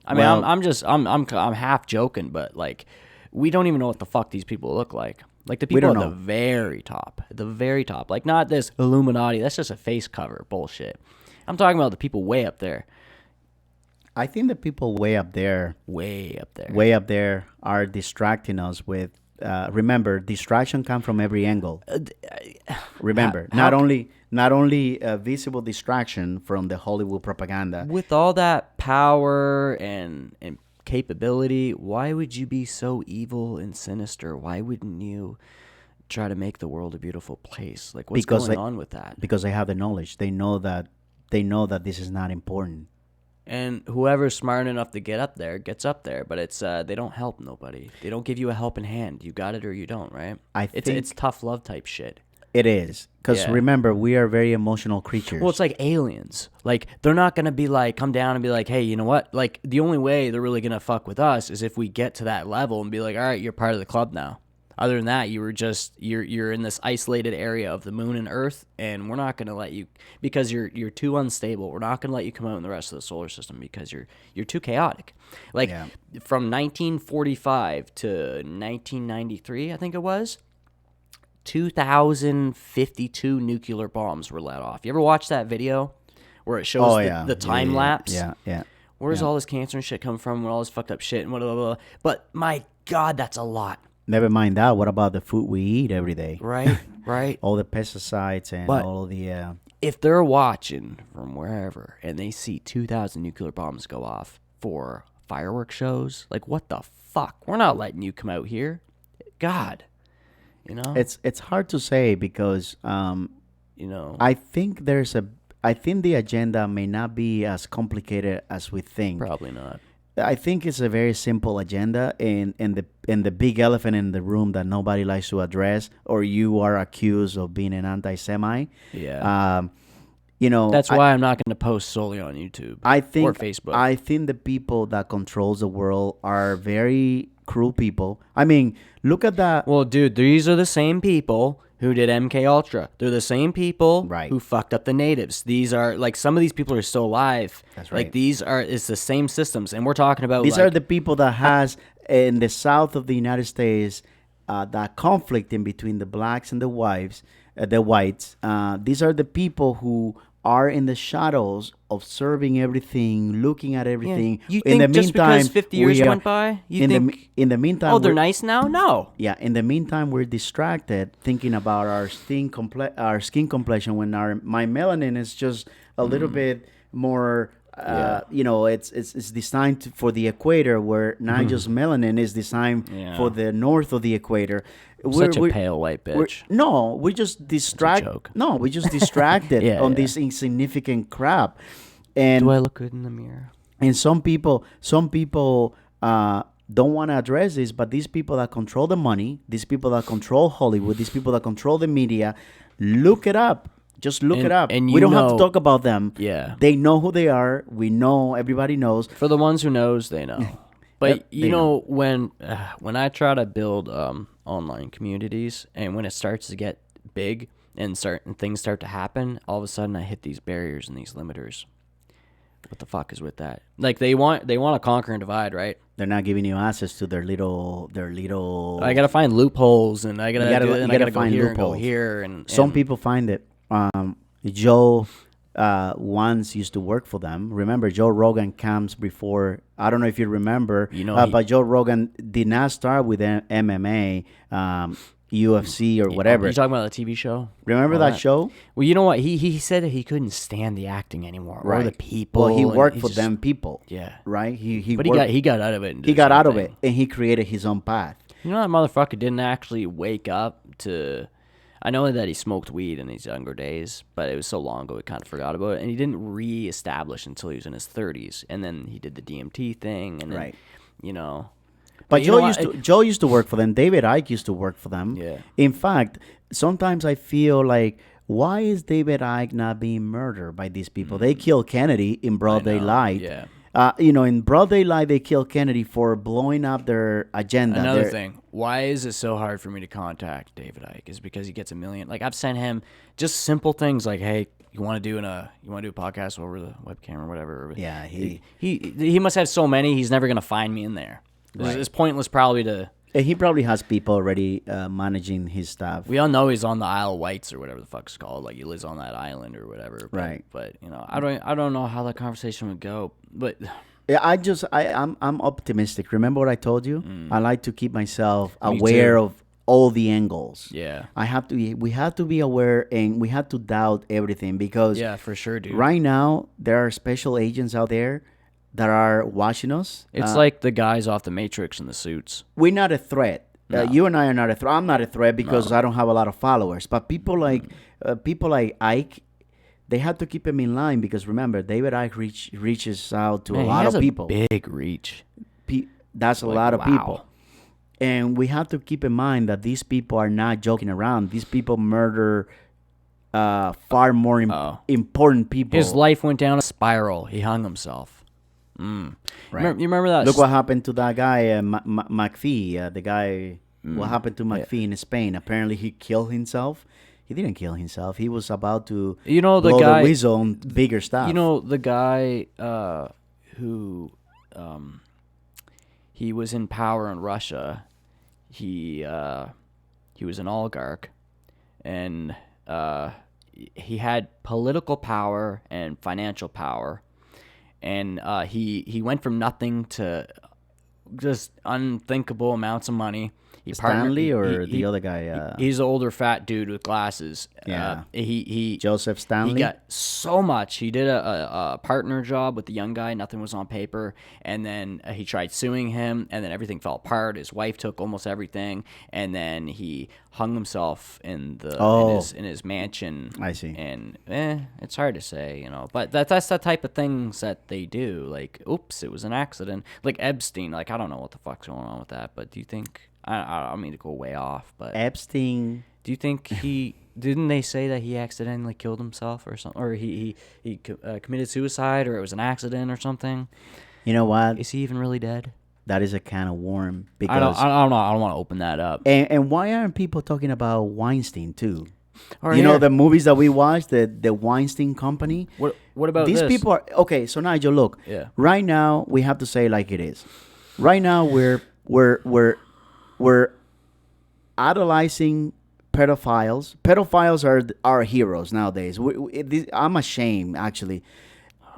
I mean, Well- I'm half joking, but like, we don't even know what the fuck these people look like. Like the We people don't at know. the very top, like not this Illuminati. That's just a face cover bullshit. I'm talking about the people way up there, I think the people way up there are distracting us with. Remember, distraction comes from every angle. Remember, not only visible distraction from the Hollywood propaganda. with all that power and capability, why would you be so evil and sinister? Why wouldn't you try to make the world a beautiful place? Like, what's going on with that? Because they have the knowledge. They know that this is not important. And whoever's smart enough to get up there gets up there, but it's they don't help nobody. They don't give you a helping hand. You got it or you don't, right? It's tough love type shit. It is. Because remember, we are very emotional creatures. Well, it's like aliens. Like, they're not going to be like, come down and be like, hey, you know what? Like, the only way they're really going to fuck with us is if we get to that level and be like, all right, you're part of the club now. Other than that, you're in this isolated area of the moon and Earth, and we're not going to let you, because you're too unstable. We're not going to let you come out in the rest of the solar system because you're too chaotic. Like, from 1945 to 1993, I think it was, 2,052 nuclear bombs were let off. You ever watch that video where it shows the time lapse? Yeah. Where's all this cancer and shit come from? Where all this fucked up shit and blah, blah, blah. But my God, that's a lot. Never mind that. What about the food we eat every day? Right. All the pesticides and all the... If they're watching from wherever and they see 2,000 nuclear bombs go off for fireworks shows, like, what the fuck? We're not letting you come out here. God. You know, it's hard to say because you know, I think the agenda may not be as complicated as we think. Probably not. I think it's a very simple agenda, and the big elephant in the room that nobody likes to address, or you are accused of being an anti-Semite. Yeah. You know, that's why I'm not going to post solely on YouTube or Facebook. I think the people that controls the world are very cruel people. I mean, look at that. Well, dude, these are the same people who did MK Ultra. They're the same people who fucked up the natives. These are, like, some of these people are still alive. That's right. Like, it's the same systems, and we're talking about these are the people that has in the south of the United States that conflict in between the blacks and the whites. These are the people who are in the shadows, observing everything, looking at everything. Yeah. You think in the just meantime, because 50 years went by, you think... in the meantime... Oh, they're nice now? No. Yeah, in the meantime, we're distracted thinking about our skin complexion when my melanin is just a little bit more... You know, it's designed for the equator, where Nigel's melanin is designed for the north of the equator. Such a pale white bitch. We just distracted on this insignificant crap. And do I look good in the mirror? And some people don't want to address this, but these people that control the money, these people that control Hollywood, these people that control the media, look it up. Just look it up. And we don't have to talk about them. Yeah. They know who they are. We know. Everybody knows. For the ones who knows, they know. But you know, when I try to build online communities, and when it starts to get big and things start to happen, all of a sudden I hit these barriers and these limiters. What the fuck is with that? Like, they want to conquer and divide, right? They're not giving you access to their little. I gotta find loopholes, and I gotta go here and go here, and some people find it. Joe once used to work for them. Remember, Joe Rogan comes before. I don't know if you remember, but Joe Rogan did not start with MMA, UFC, or whatever. You're talking about the TV show? Remember that show? Well, you know what? He said that he couldn't stand the acting anymore, or the people. Well, he worked for them people. Yeah, right. He got out of it. He got out of it, and he created his own path. You know, that motherfucker didn't actually wake up to. I know that he smoked weed in his younger days, but it was so long ago we kind of forgot about it. And he didn't reestablish until he was in his 30s. And then he did the DMT thing, and then, you know. But Joe used to work for them. David Icke used to work for them. Yeah. In fact, sometimes I feel like, why is David Icke not being murdered by these people? They killed Kennedy in broad daylight. Yeah. In broad daylight, they killed Kennedy for blowing up their agenda. Another thing, why is it so hard for me to contact David Icke? Is because he gets a million. Like, I've sent him just simple things like, hey, you want to do a podcast over the webcam or whatever. Yeah, he must have so many. He's never gonna find me in there. Right. It's pointless probably to. He probably has people already managing his stuff. We all know he's on the Isle of Wights or whatever the fuck's called. Like, he lives on that island or whatever. Right. But you know, I don't know how that conversation would go. But yeah, I'm optimistic. Remember what I told you? I like to keep myself aware of all the angles. Yeah. We have to be aware, and we have to doubt everything, because yeah, for sure, dude. Right now there are special agents out there that are watching us. It's like the guys off the Matrix in the suits. We're not a threat. No. You and I are not a threat. I'm not a threat because I don't have a lot of followers. But people like Ike, they have to keep him in line because remember, David Ike reaches out to Man, a lot of people. He has a big reach. That's a lot of people. And we have to keep in mind that these people are not joking around. These people murder far more important people. His life went down a spiral. He hung himself. Right. You remember that? Look what happened to that guy, McPhee. The guy. What happened to McPhee in Spain? Apparently, he killed himself. He didn't kill himself. He was about to blow the whistle on bigger stuff. You know the guy who he was in power in Russia. He was an oligarch, and he had political power and financial power, and he went from nothing to just unthinkable amounts of money. Stanley or the other guy? He's an older fat dude with glasses. Yeah. He Joseph Stanley. He got so much. He did a partner job with the young guy. Nothing was on paper. And then he tried suing him, and then everything fell apart. His wife took almost everything, and then he hung himself in his mansion. I see. And it's hard to say, but that's the type of things that they do. Like, oops, it was an accident. Like Epstein. Like, I don't know what the fuck's going on with that, but do you think? I don't mean to go way off, but Epstein. Do you think didn't they say that he accidentally killed himself or something, or he committed suicide, or it was an accident or something? You know what? Is he even really dead? That is a can of worm. Because I don't know. I don't want to open that up. And why aren't people talking about Weinstein too? Or you know the movies that we watched, the Weinstein Company. What about these this? people? Are okay. So Nigel, look. Yeah. Right now, we have to say like it is. Right now, we're idolizing pedophiles. Pedophiles are our heroes nowadays. I'm ashamed, actually.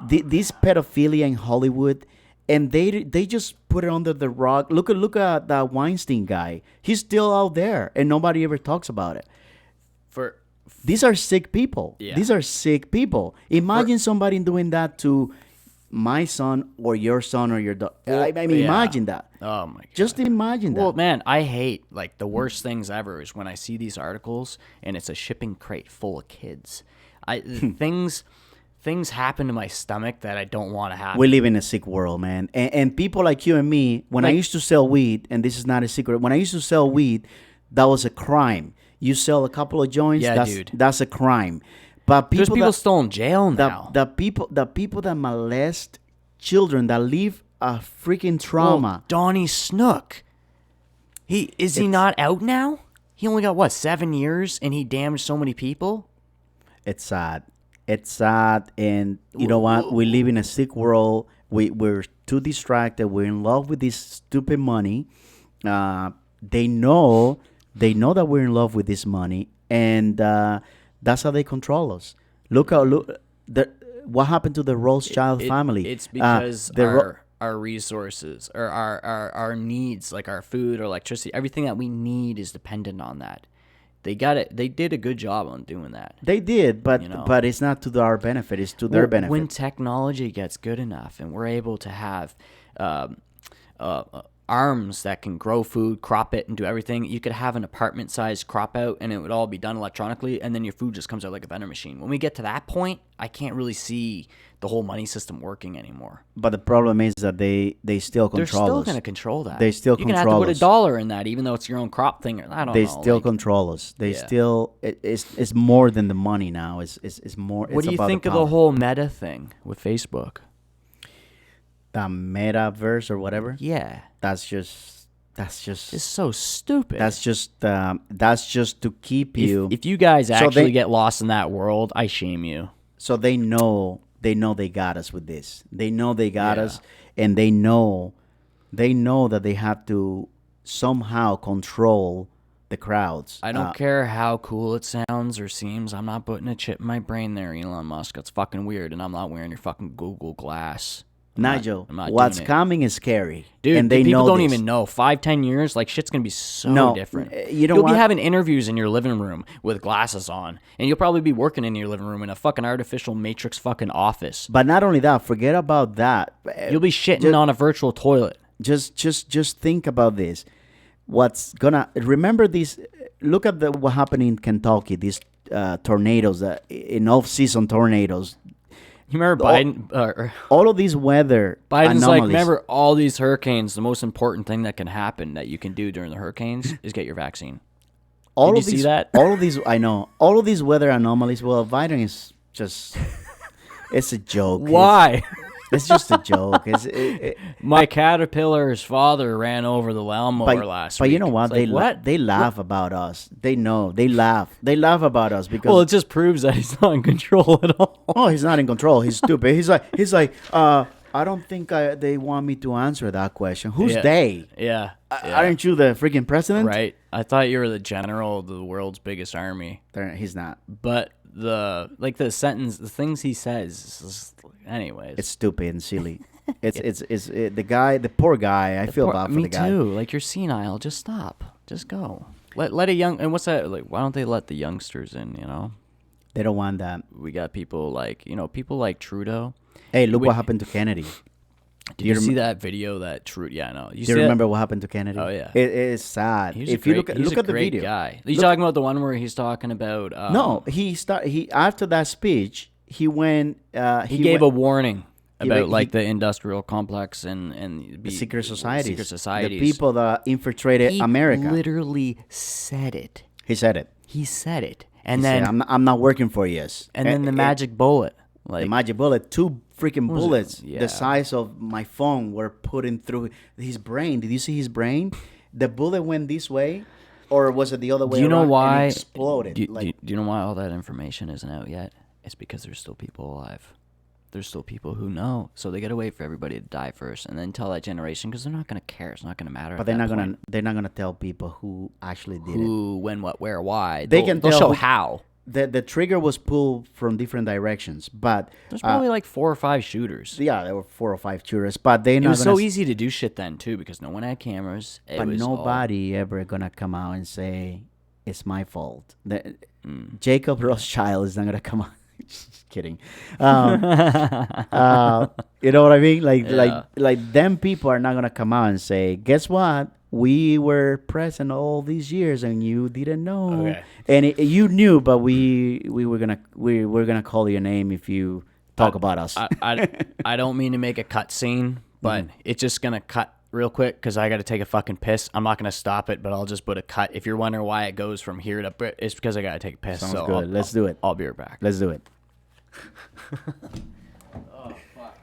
This pedophilia in Hollywood, and they just put it under the rug. Look at that Weinstein guy. He's still out there, and nobody ever talks about it. These are sick people. Yeah. These are sick people. Imagine somebody doing that to my son or your son or your daughter. Imagine that. Oh my god. Just imagine that. Well, man, I hate the worst things ever is when I see these articles and it's a shipping crate full of kids. Things happen to my stomach that I don't want to happen. We live in a sick world, man. And people like you and me, when I used to sell weed, and this is not a secret, when I used to sell weed, that was a crime. You sell a couple of joints, that's a crime. But there's people still in jail now. The people that molest children, that leave a freaking trauma. Well, Donnie Snook. Is he not out now? He only got 7 years, and he damaged so many people. It's sad. It's sad, and you know what? We live in a sick world. We're too distracted. We're in love with this stupid money. They know that we're in love with this money, and that's how they control us. Look what happened to the Rothschild family. It's because our resources or our needs, like our food or electricity, everything that we need is dependent on that. They did a good job on doing that. They did, but it's not to our benefit. It's to their benefit. When technology gets good enough and we're able to have arms that can grow food, crop it, and do everything, you could have an apartment-sized crop out, and it would all be done electronically, and then your food just comes out like a vending machine. When we get to that point, I can't really see the whole money system working anymore. But the problem is that they still control us. They're still going to control that. They still control us. You're going to have to put $1 in that, even though it's your own crop thing. I don't know. They still control us. They still... It's more than the money now. It's more... What do you think of the whole meta thing with Facebook? The metaverse or whatever? Yeah. That's just it's so stupid. That's just to keep you. If you guys actually get lost in that world, I shame you. So they know they got us with this. They know they got us, and they know that they have to somehow control the crowds. I don't care how cool it sounds or seems. I'm not putting a chip in my brain there, Elon Musk. That's fucking weird, and I'm not wearing your fucking Google Glass. Nigel, I'm not what's doing it. coming is scary. Dude, and they people know don't this. even know. 5-10 years, like shit's gonna be so No, different. you know You'll what? be having interviews in your living room with glasses on, and you'll probably be working in your living room in a fucking artificial matrix fucking office. But not only that, forget about that. You'll be shitting on a virtual toilet. Just think about this. What's gonna remember these? Look at what happened in Kentucky. These tornadoes, in off-season tornadoes. You remember Biden? All of these weather Biden's anomalies. like, remember all these hurricanes. The most important thing that can happen that you can do during the hurricanes is get your vaccine. all Did of you these, see that? All of these, I know. All of these weather anomalies. Well, Biden is just. It's a joke. Why? It's just a joke. My caterpillar's father ran over the lawnmower last week. But you know what? It's like, They laugh about us. They know. They laugh. They laugh about us because. Well, it just proves that he's not in control at all. Oh, he's not in control. He's stupid. He's like. I don't think they want me to answer that question. Who's they? Yeah. Aren't you the freaking president? Right. I thought you were the general of the world's biggest army. He's not. But the things he says, anyways. It's stupid and silly. It's the poor guy. I feel bad for the guy. Me too. Like, you're senile. Just stop. Just go. Let a young, and what's that? Like, why don't they let the youngsters in, you know? They don't want that. We got people like Trudeau. Hey, look what happened to Kennedy. Did you see that video that Trudeau? Yeah, I know. Do you remember what happened to Kennedy? Oh, yeah. It is sad. He's Look at the great video. guy. Are you talking about the one where he's talking about? No, he after that speech, he went. He gave a warning about he- the industrial complex and the secret societies. Secret societies. The people that infiltrated He America. literally said it. He said it. He said it, and He then said, I'm not working for you. and then the magic bullet. The magic bullet, 2 freaking was it? bullets Yeah. the size of my phone were put in through his brain. Did you see his brain? The bullet went this way, or was it the other way Do you know around why? and exploded? Do you know why all that information isn't out yet? It's because there's still people alive. There's still people who know, so they gotta wait for everybody to die first, and then tell that generation because they're not gonna care. It's not gonna matter. But they're not gonna tell people who actually did it. Who, when, what, where, why. They can they'll tell show who- how. The trigger was pulled from different directions, but There's probably like 4 or 5 shooters. yeah, there were 4 or 5 shooters. But they It not was gonna so easy to do shit then too because no one had cameras. But nobody ever gonna come out and say it's my fault. Jacob Rothschild is not gonna come out. Just kidding. You know what I mean? Like them people are not gonna come out and say, "Guess what? We were present all these years and you didn't know." Okay. And you knew, but we were gonna call your name if you talk about us. I don't mean to make a cut scene, but it's just gonna cut real quick because I got to take a fucking piss. I'm not gonna stop it, but I'll just put a cut. If you're wondering why it goes from here to, it's because I gotta take a piss. Sounds so good. Let's do it. I'll be right back. Let's do it. Oh fuck!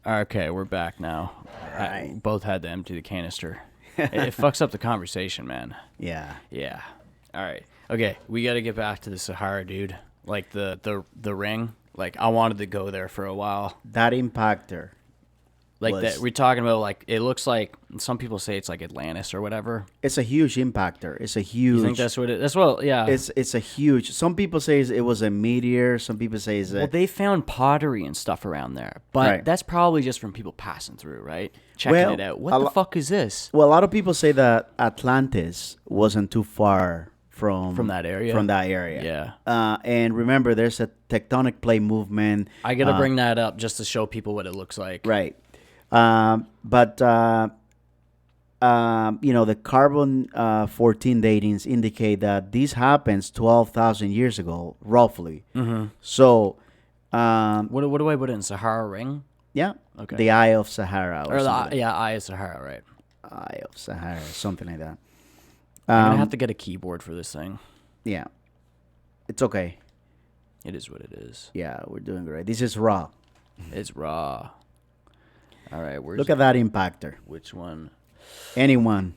Okay, we're back now. Right. Both had to empty the canister. It fucks up the conversation, man. Yeah. Yeah. All right. Okay, we got to get back to the Sahara, dude. Like the ring. Like I wanted to go there for a while. That impactor. Like was- that, we're talking about. Like it looks like some people say it's like Atlantis or whatever. It's a huge impactor. It's a huge. You think that's what it? That's well, yeah. It's a huge. Some people say it was a meteor. Some people say it's Well, they found pottery and stuff around there, but Right. that's probably just from people passing through, right? Checking Well, it out. What the fuck is this? Well, a lot of people say that Atlantis wasn't too far from that area? From that area. Yeah. And remember, there's a tectonic plate movement. I gotta bring that up just to show people what it looks like. Right. But the carbon 14 datings indicate that this happens 12,000 years ago, roughly. Mm-hmm. So, What do I put in? Sahara Ring? yeah. Okay. The Eye of Sahara. Or something. Eye of Sahara, right? Eye of Sahara, something like that. I'm gonna have to get a keyboard for this thing. Yeah. It's okay. It is what it is. Yeah, we're doing great. This is raw. It's raw. All right, Look at that impactor. Which one? Anyone.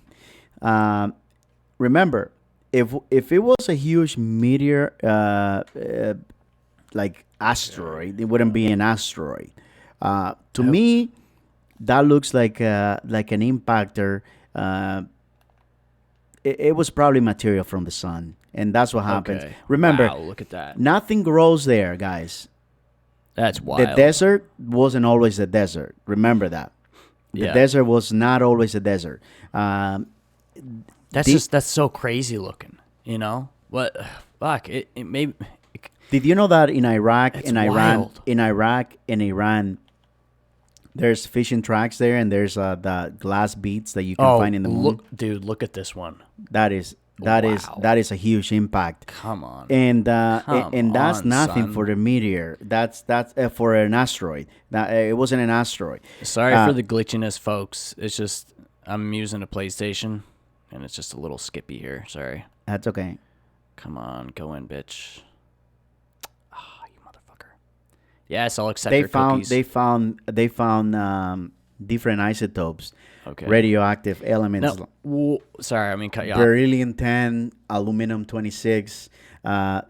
Remember, if it was a huge meteor, like asteroid, it wouldn't be an asteroid. To me, that looks like an impactor. It was probably material from the sun, and that's what happens. Okay. Remember, Wow, look at that. nothing grows there, guys. That's wild. The desert wasn't always a desert. Remember that. The desert was not always a desert. That's so crazy looking. You know what? Fuck it. It may. Did you know that in Iraq, wild. in Iraq and Iran, there's fishing tracks there, and there's the glass beads that you can find in the moon. Look at this one. That is a huge impact. Come on. And that's nothing son. for the meteor. That's for an asteroid. It wasn't an asteroid. Sorry for the glitchiness, folks. It's just I'm using a PlayStation, and it's just a little skippy here. Sorry. That's okay. Come on, go in, bitch. Ah, you motherfucker. Yes, I'll accept They your found cookies. they found different isotopes, Okay. radioactive elements. No, sorry, I mean cut you off. Beryllium 10, aluminum 26.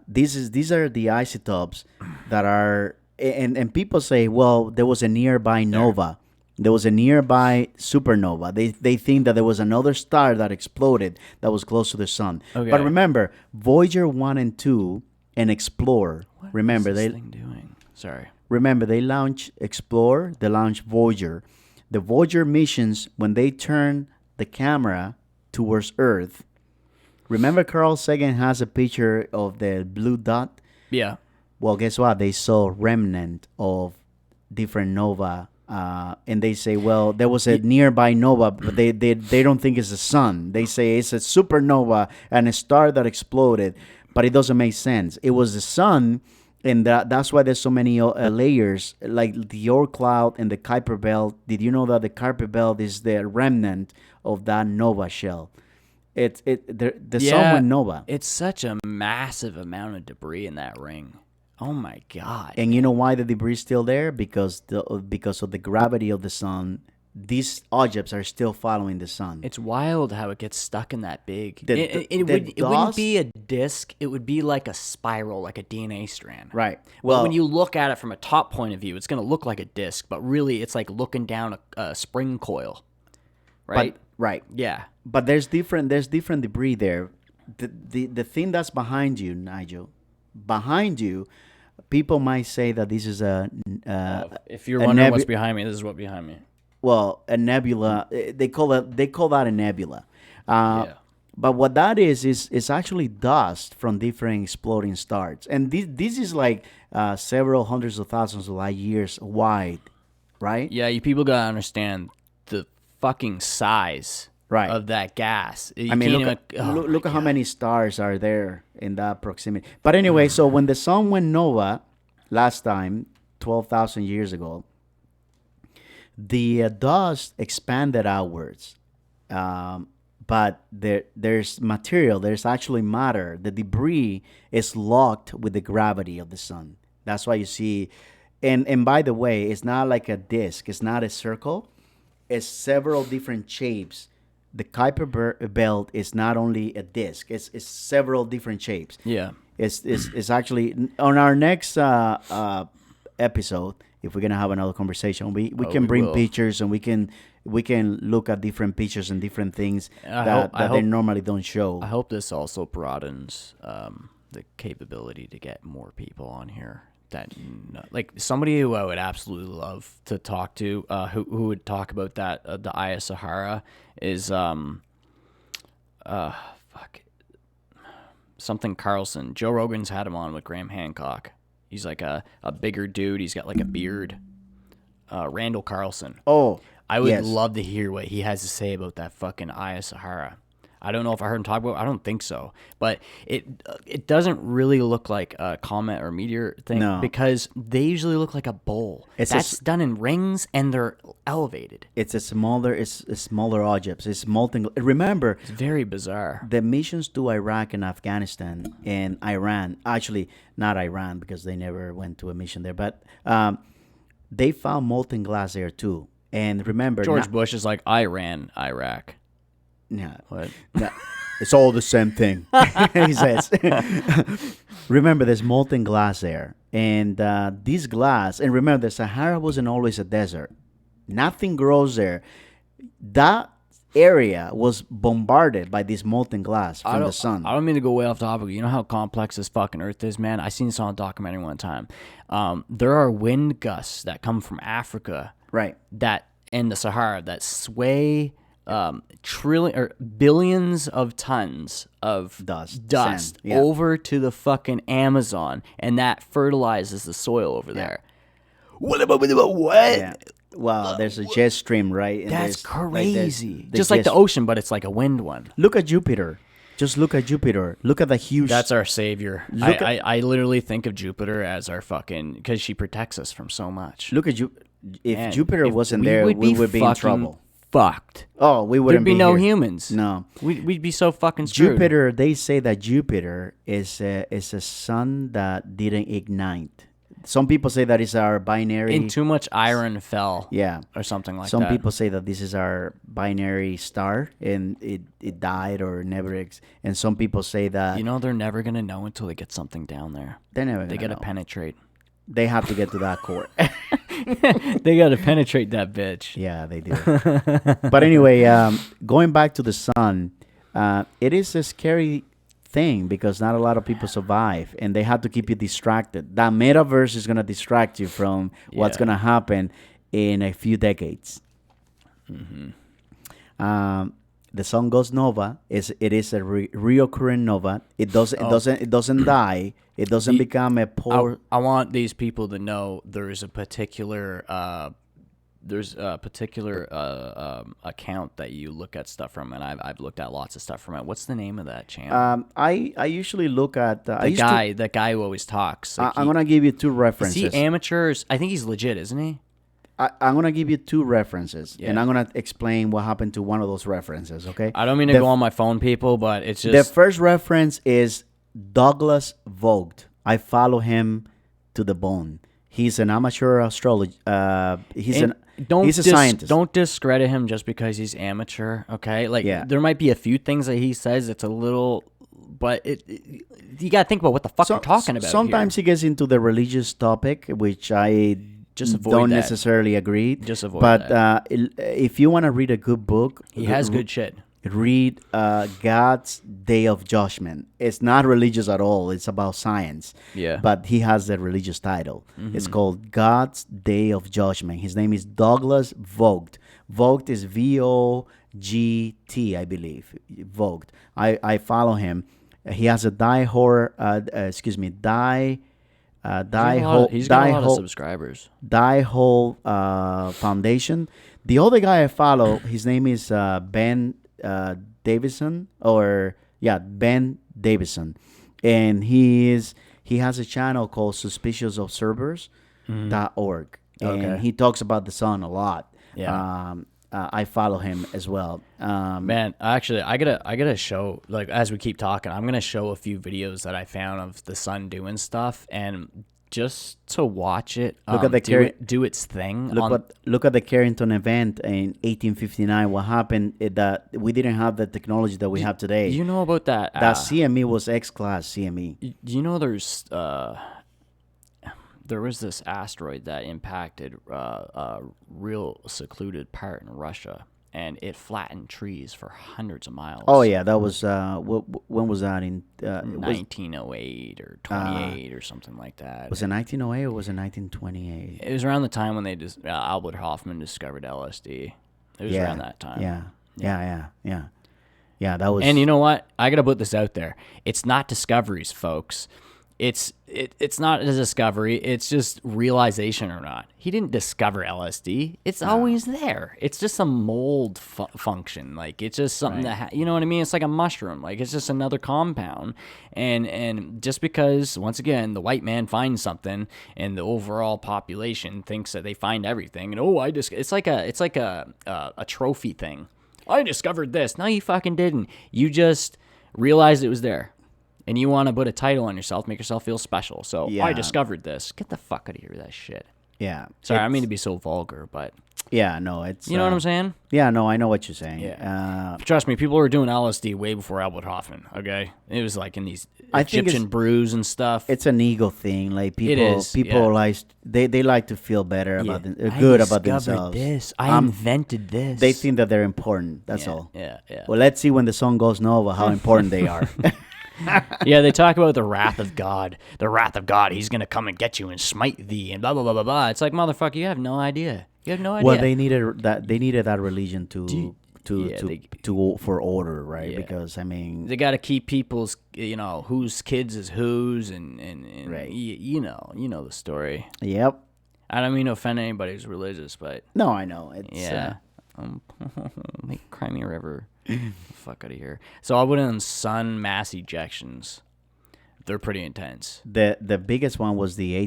These are the isotopes that are, and people say, well, there was a nearby nova. There was a nearby supernova. They think that there was another star that exploded that was close to the sun. Okay. But remember, Voyager 1 and 2 and Explorer. What remember is this they thing doing? Sorry. Remember, they launched Explorer, they launched Voyager. The Voyager missions, when they turn the camera towards Earth, remember Carl Sagan has a picture of the blue dot? Yeah. Well, guess what? They saw remnant of different nova, and they say, well, there was a nearby nova, but they don't think it's the sun. They say it's a supernova and a star that exploded, but it doesn't make sense. It was the sun. And that's why there's so many layers, like the Oort cloud and the Kuiper belt. Did you know that the Kuiper belt is the remnant of that nova shell? The sun went nova. It's such a massive amount of debris in that ring. Oh my god! And you know why the debris is still there? Because of the gravity of the sun. These objects are still following the sun. It's wild how it gets stuck in that big. The It wouldn't dust- be a disc. It would be like a spiral, like a DNA strand. Right. Well, Well, when you look at it from a top point of view, it's going to look like a disc, but really it's like looking down a spring coil. Right? right. Yeah. But there's different debris there. The thing that's behind you, Nigel, behind you, people might say that this is If you're a wondering what's behind me, this is what's behind me. well, a nebula. They call that a nebula. Yeah. But what that is actually dust from different exploding stars, and this is like several hundreds of thousands of light years wide, right? Yeah, you people got to understand the fucking size Right. of that gas. I mean, look at how many stars are there in that proximity. But anyway, so when the sun went nova last time, 12,000 years ago, the dust expanded outwards. But there's material, there's actually matter. The debris is locked with the gravity of the sun. That's why you see, and by the way, it's not like a disc. It's not a circle. It's several different shapes. The Kuiper belt is not only a disc. It's several different shapes. Yeah. It's actually on our next episode. If we're gonna have another conversation, we can bring will. pictures and we can look at different pictures and different things that they normally don't show. I hope this also broadens the capability to get more people on here. Like somebody who I would absolutely love to talk to, who would talk about that the Eye of Sahara is something Carlson. Joe Rogan's had him on with Graham Hancock. He's like a bigger dude. He's got like a beard. Randall Carlson. Oh, I would yes. love to hear what he has to say about that fucking Eye of Sahara. I don't know if I heard him talk about it. I don't think so. But it doesn't really look like a comet or meteor thing. No. Because they usually look like a bowl. That's done in rings and they're elevated. It's smaller objects. It's molten. Remember, It's very bizarre. the missions to Iraq and Afghanistan and Iran, actually not Iran because they never went to a mission there, but they found molten glass there too. And remember, George Bush is like, I ran Iraq. Yeah, What? it's all the same thing. He says. Remember, there's molten glass there, and this glass. And remember, the Sahara wasn't always a desert. Nothing grows there. That area was bombarded by this molten glass from the sun. I don't mean to go way off topic. You know how complex this fucking Earth is, man? I seen this on a documentary one time. There are wind gusts that come from Africa, Right. that in the Sahara that sway billions of tons of Dust, sand, yeah. over to the fucking Amazon, and that fertilizes the soil over there. What? Yeah. Wow, there's a jet stream, right? And That's there's, like, crazy. there's Just like the jet- ocean, but it's like a wind one. Look at Jupiter. Just look at Jupiter. Look at the huge. That's our savior. Look I literally think of Jupiter as our fucking, because she protects us from so much. Look at If Man, Jupiter if wasn't there, we would be in fucking trouble. Fucked. Oh, we There'd wouldn't be no here. humans. No. We'd be so fucking screwed. Jupiter. They say that Jupiter is a sun that didn't ignite. Some people say that it's our binary. And too much iron fell. Yeah. Or something like Some that. people say that this is our binary star and it died or never. And some people say that You know, they're never going to know until they get something down there. they're never. They got gonna to know. penetrate. They have to get to that core. They got to penetrate that bitch. Yeah, they do. But anyway, going back to the sun, it is a scary thing because not a lot of people survive, and they have to keep you distracted. That metaverse is gonna distract you from what's Yeah. gonna happen in a few decades. The sun goes nova. It is a reoccurring nova. It doesn't die. It doesn't become a poor. I want these people to know there's a particular account that you look at stuff from, and I've looked at lots of stuff from it. What's the name of that channel? I usually look at The guy who always talks. Like I'm gonna give you two is references. he amateur? I think he's legit, isn't he? I'm gonna give you two references, Yeah. and I'm gonna explain what happened to one of those references. Okay. I don't mean to The go on my phone, people, but it's The just first reference is Douglas Vogt. I follow him to the bone. He's an amateur astrologer. He's a scientist. Don't discredit him just because he's amateur. Okay, like Yeah. there might be a few things that he says that's a little, but you gotta think about what the fuck you're talking about. Sometimes he gets into the religious topic, which I Just avoid don't that. necessarily agree. Just avoid but that. If you want to read a good book, he has good shit. read God's Day of Judgment. It's not religious at all. It's about science. Yeah. But he has the religious title. It's called God's Day of Judgment. His name is Douglas Vogt. Vogt is Vogt, I believe. Vogt. I follow him. He has a He's got a lot of subscribers. Die-Hole Foundation. The other guy I follow, his name is Ben Davison, Ben Davison, and he has a channel called SuspiciousObservers.org, and Okay. he talks about the sun a lot. Yeah. I follow him as well. Man, actually, I gotta show, like, as we keep talking, I'm gonna show a few videos that I found of the sun doing stuff, and just to watch it, Look at the do its thing. Look at the Carrington event in 1859. What happened? That we didn't have the technology that we have today. You know about that? That CME was X-class CME. You know, there was this asteroid that impacted a real secluded part in Russia, and it flattened trees for hundreds of miles. Oh yeah, that was when was that in? It 1908 or 28 or something like that. was it 1908 or was it 1928? It was around the time when Albert Hoffman discovered LSD. It was around that time. Yeah. That was. And you know what? I gotta put this out there. It's not discoveries, folks. It's not a discovery. It's just realization or not. He didn't discover LSD. It's always there. It's just a mold function. Like, it's just something that you know what I mean. It's like a mushroom. Like, it's just another compound. And just because, once again, the white man finds something and the overall population thinks that they find everything, and it's like a trophy thing. I discovered this. No, you fucking didn't. You just realized it was there. And you want to put a title on yourself, make yourself feel special. So, Yeah. I discovered this. Get the fuck out of here with that shit. Yeah. Sorry, I mean to be so vulgar, but Yeah, no, it's You know what I'm saying? Yeah, no, I know what you're saying. Yeah. Trust me, people were doing LSD way before Albert Hoffman. Okay, it was like in these I think Egyptian brews and stuff. it's an ego thing. Like people, is, people yeah. like they like to feel better about I good about discovered themselves. This. I invented this. They think that they're important. That's all. Yeah. Well, let's see when the sun goes nova how important they are. Yeah, they talk about the wrath of God. The wrath of God. He's gonna come and get you and smite thee and blah blah blah blah blah. It's like, motherfucker, you have no idea. You have no idea. Well, they needed that religion to for order, right? Yeah. Because I mean, they got to keep people's, whose kids is whose, and Right. you know the story. yep. I don't mean to offend anybody who's religious, but No, I know. It's yeah, make Crimey River, fuck out of here. So I went in sun mass ejections. They're pretty intense. the biggest one was the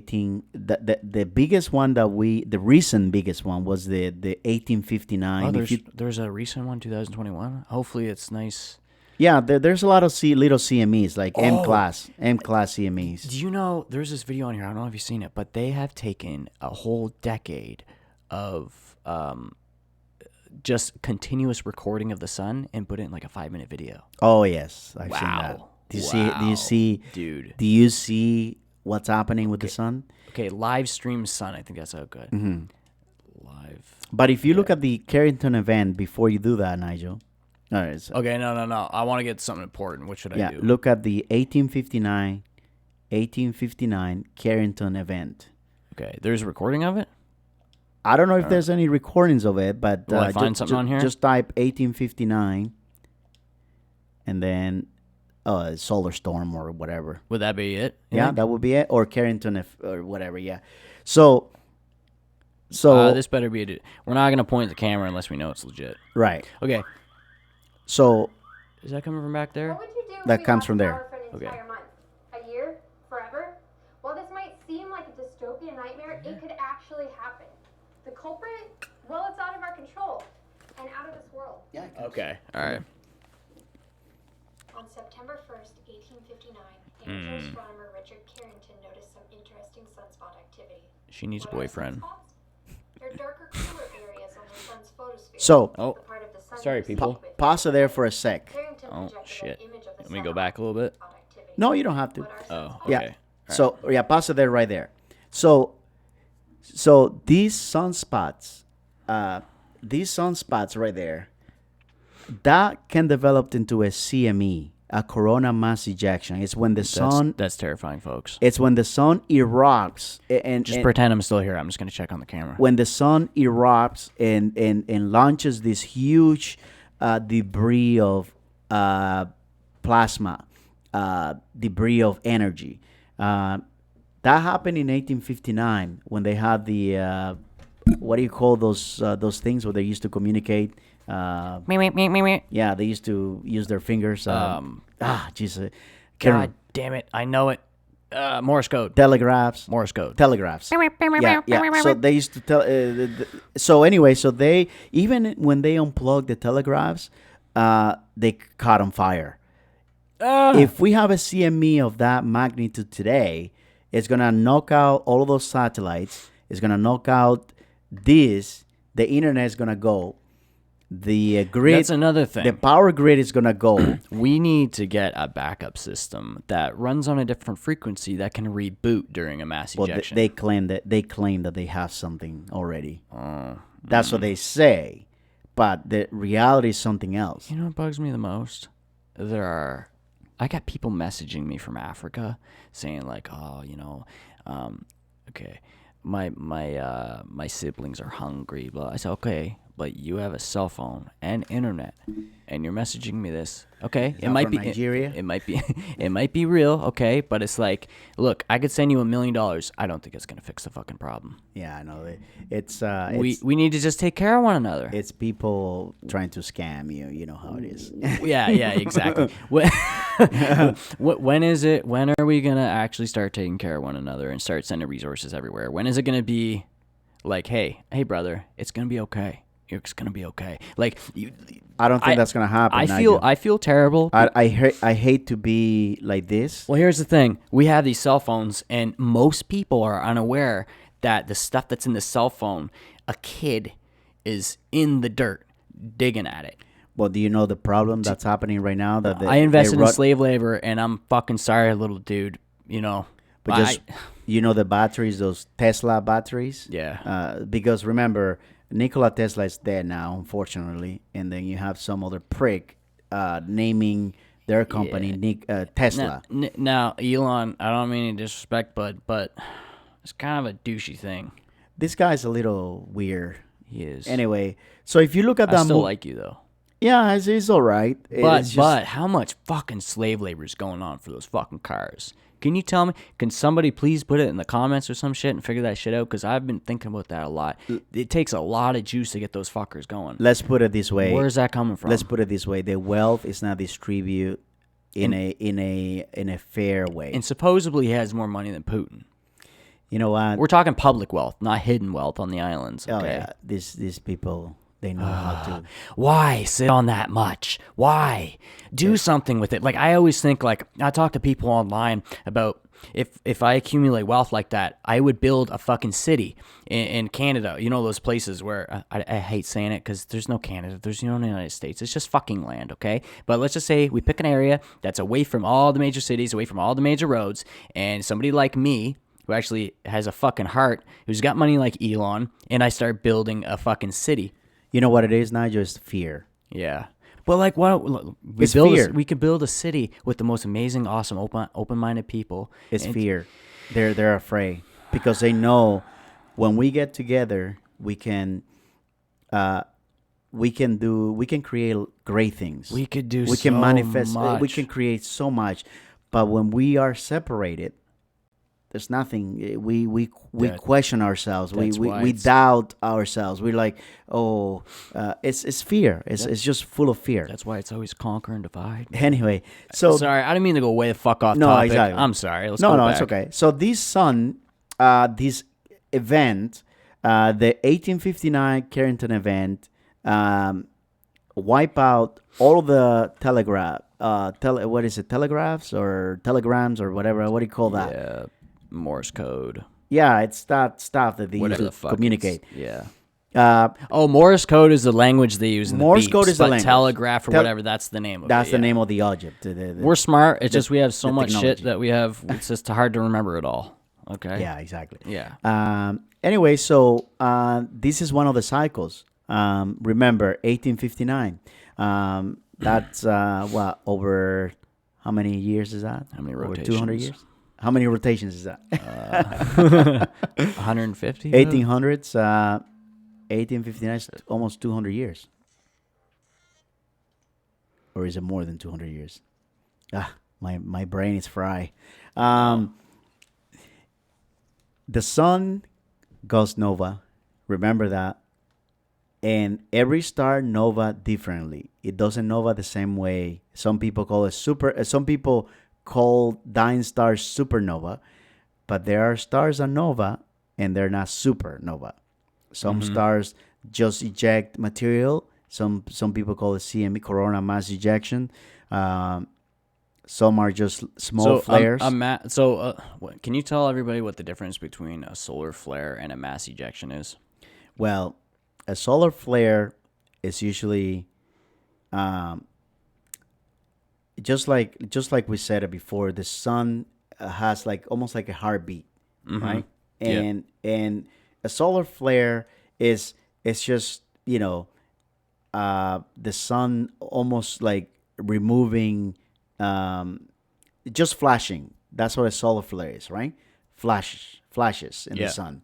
biggest one the recent biggest one was the 1859. Oh, there's a recent one, 2021. Hopefully it's nice. Yeah, there's a lot of little CMEs like M class CMEs. Do you know there's this video on here? I don't know if you've seen it, but they have taken a whole decade of just continuous recording of the sun and put it in like a 5-minute video. Oh yes, I've seen Wow. that. Do you see, dude? Do you see what's happening with the sun? Okay, live stream sun. I think that's how good. Mm-hmm. Live. But if you look at the Carrington event before you do that, Nigel. All right. So, Okay, no. I want to get something important. What should I do? look at the 1859 Carrington event. Okay, there's a recording of it. I don't know if there's any recordings of it, but Will I find something on here? Just type 1859 and then solar storm or whatever. Would that be it? You Yeah, think? that would be it. Or Carrington or whatever, yeah. So this better be it. We're not gonna point the camera unless we know it's legit. right. Okay, So is that coming from back there? What would you do if That we comes lost from there. power for an Okay. entire month? A year? Forever? While this might seem like a dystopian nightmare, it could actually happen. The culprit? Well, it's out of our control and out of this world. Okay, all right. On September 1st, 1859, amateur astronomer Richard Carrington noticed some interesting sunspot activity. She needs a What are boyfriend. sunspots? They're darker, cooler areas on the sun's photosphere. So- Oh, The part of the sun sorry, we see people. with pause it there for a sec. Carrington Oh projected shit. an image of the Let me sun go back a little bit. on activity. No, you don't have to. What are Oh, sunspots? Yeah. okay. So pause it there right there. So these sunspots right there, that can develop into a CME, a corona mass ejection. It's when the sun. That's terrifying, folks. It's when the sun erupts and Just pretend I'm still here. I'm just gonna check on the camera. when the sun erupts and launches this huge debris of plasma, debris of energy. That happened in 1859 when they had the what do you call those things where they used to communicate? Yeah, they used to use their fingers. Jesus, God damn it! I know it. Morse code. telegraphs. Morse code. Telegraphs. Yeah. So they used to tell. So anyway, so they even when they unplugged the telegraphs, they caught on fire. If we have a CME of that magnitude today, it's gonna knock out all of those satellites. It's gonna knock out this. The internet is gonna go. The grid. That's another thing. The power grid is gonna go. We need to get a backup system that runs on a different frequency that can reboot during a mass Well, ejection. they claim that they have something already. That's what they say, but the reality is something else. You know what bugs me the most? I got people messaging me from Africa saying like, oh, okay, my siblings are hungry. Blah. I said, okay, but you have a cell phone and internet, and you're messaging me this. Okay, it that might from be Nigeria? It might be it might be real. Okay, but it's like, look, I could send you $1 million. I don't think it's gonna fix the fucking problem. Yeah, I know. We need to just take care of one another. It's people trying to scam you. You know how it is. Yeah, exactly. When is it? When are we gonna actually start taking care of one another and start sending resources everywhere? When is it gonna be like, hey, brother, it's gonna be okay. It's gonna be okay. Like, I don't think that's gonna happen. I feel terrible. I hate to be like this. Well, here's the thing: we have these cell phones, and most people are unaware that the stuff that's in the cell phone, a kid is in the dirt digging at it. Well, do you know the problem that's happening right now? That I invested in slave labor, and I'm fucking sorry, little dude. You know, But just you know the batteries, those Tesla batteries. Yeah. Because remember, Nikola Tesla is dead now, unfortunately, and then you have some other prick naming their company Tesla. Now, Elon, I don't mean any disrespect, but it's kind of a douchey thing. This guy's a little weird. He is. Anyway, so if you look at that, I still like you though. Yeah, it's all right. But how much fucking slave labor is going on for those fucking cars? Can you tell me? Can somebody please put it in the comments or some shit and figure that shit out? Because I've been thinking about that a lot. It takes a lot of juice to get those fuckers going. Let's put it this way. Where's that coming from? Let's put it this way: the wealth is not distributed in a fair way. And supposedly he has more money than Putin. You know what? We're talking public wealth, not hidden wealth on the islands. Okay? Oh yeah, these people, they know how to. Why sit on that much? Why do something with it? Like I always think, like I talk to people online about if I accumulate wealth like that, I would build a fucking city in Canada. You know those places where I hate saying it because there's no Canada, there's no United States. It's just fucking land, okay? But let's just say we pick an area that's away from all the major cities, away from all the major roads, and somebody like me, who actually has a fucking heart, who's got money like Elon, and I start building a fucking city. You know what it is, Nigel? It's fear. Yeah. Well, like, we could build a city with the most amazing, awesome, open-minded people. It's fear. They're afraid because they know when we get together, we can create great things. We can so manifest. Much. We can create so much, but when we are separated, there's nothing. We question ourselves. We doubt ourselves. We're like, it's fear. It's just full of fear. That's why it's always conquer and divide. Anyway, so sorry, I didn't mean to go way the fuck off no, topic. Exactly. I'm sorry. Let's go back. It's okay. So this this event, the 1859 Carrington event, wipe out all the telegraphs or telegrams or whatever. What do you call that? Yeah. Morse code. Yeah, it's that stuff that they Whatever use the to fuck communicate. Morse code is the language they use in Morse the beeps, code is the but language. telegraph or whatever, that's the name of it. That's the name of the object. We're smart. It's just we have so much technology. shit that we have. It's just hard to remember it all. Okay? Yeah, exactly. Yeah. Anyway, so this is one of the cycles. Remember, 1859. That's, over how many years is that? How many Over rotations? 200 years? How many rotations is that? 150? 1800s, 1859 is almost 200 years. Or is it more than 200 years? My brain is fried. The sun goes nova. Remember that. And every star nova differently. It doesn't nova the same way. Some people call it some people call dying stars supernova, but there are stars are nova and they're not supernova. Some stars just eject material. Some people call it CME, corona mass ejection. Some are just small flares. Can you tell everybody what the difference between a solar flare and a mass ejection is? Well, a solar flare is usually just like we said it before. The sun has almost like a heartbeat, right? And a solar flare it's just the sun almost like removing, just flashing. That's what a solar flare is, right? Flashes in the sun.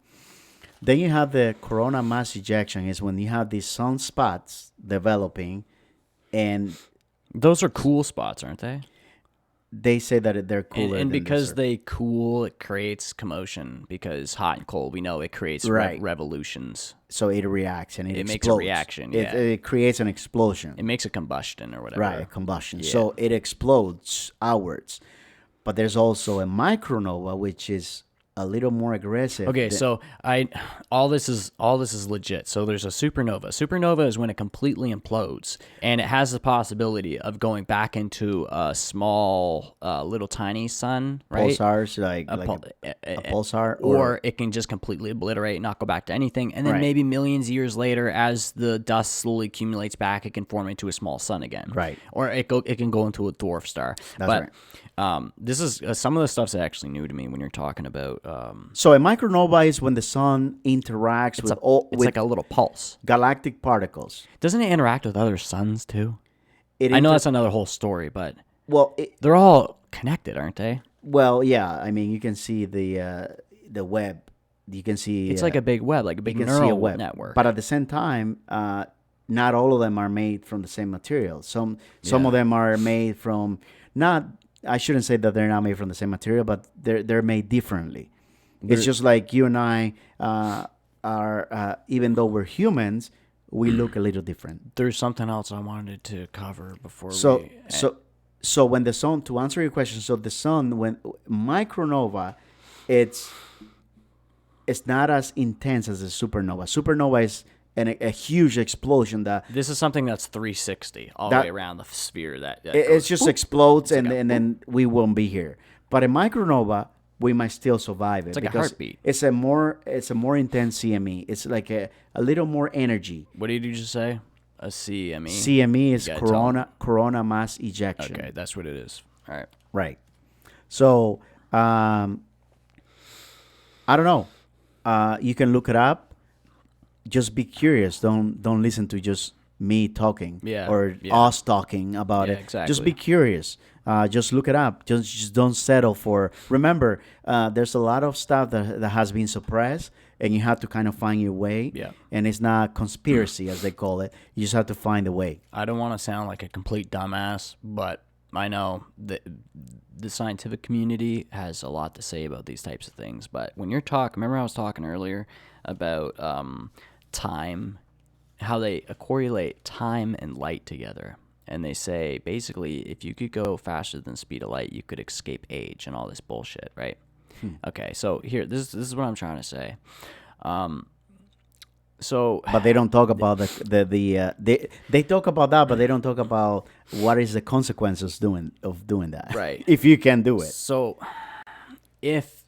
Then you have the corona mass ejection, is when you have these sunspots developing, and those are cool spots, aren't they? They say that they're cooler. And than because they cool, it creates commotion. Because hot and cold, we know it creates revolutions. So it reacts and it makes explodes. a reaction. It creates an explosion. It makes a combustion or whatever. Right, a combustion. Yeah. So it explodes outwards. But there's also a micronova, which is a little more aggressive. Okay, so all this is legit. So there's a supernova. Supernova is when it completely implodes, and it has the possibility of going back into a small, little tiny sun, right? Pulsars, like a pulsar, or it can just completely obliterate, not go back to anything, and then Right. maybe millions of years later, as the dust slowly accumulates back, it can form into a small sun again, Right. Or it can go into a dwarf star. That's but right. this is some of the stuff's actually new to me when you're talking about. So a micronova is when the sun interacts It's with like a little pulse. galactic particles. Doesn't it interact with other suns too? It I know inter- that's another whole story, but well, they're all connected, aren't they? yeah. I mean, you can see the web. You can see It's like a big web, like a big you can see a neural web network. But at the same time, not all of them are made from the same material. Some Yeah. of them are made from not. I shouldn't say that they're not made from the same material, but they're made differently. It's just like you and I are, even though we're humans, we look a little different. There's something else I wanted to cover before So we. so when the sun, to answer your question, so the sun, when micronova, it's not as intense as a supernova. Supernova is a huge explosion that This is something that's 360 all the That- way around the sphere. That it goes just boop. explodes It's like and then we won't be here. But a micronova, we might still survive it. It's like a because heartbeat. It's a more intense CME. It's like a little more energy. What did you just say? A CME. CME is You gotta tell corona mass ejection. Okay, that's what it is. All right. Right. So I don't know. You can look it up. Just be curious. Don't listen to just me talking or us talking about Yeah, it. exactly. Just be curious. Just look it up. Just don't settle for. Remember, there's a lot of stuff that has been suppressed, and you have to kind of find your way. Yeah. And it's not conspiracy as they call it. You just have to find a way. I don't want to sound like a complete dumbass, but I know that the scientific community has a lot to say about these types of things. But when you're talking, remember I was talking earlier about time, how they correlate time and light together. And they say, basically, if you could go faster than the speed of light, you could escape age and all this bullshit, right? Okay, so here, this is what I'm trying to say. But they don't talk about they talk about that, but they don't talk about what is the consequences of doing that. Right. If you can do it. So, if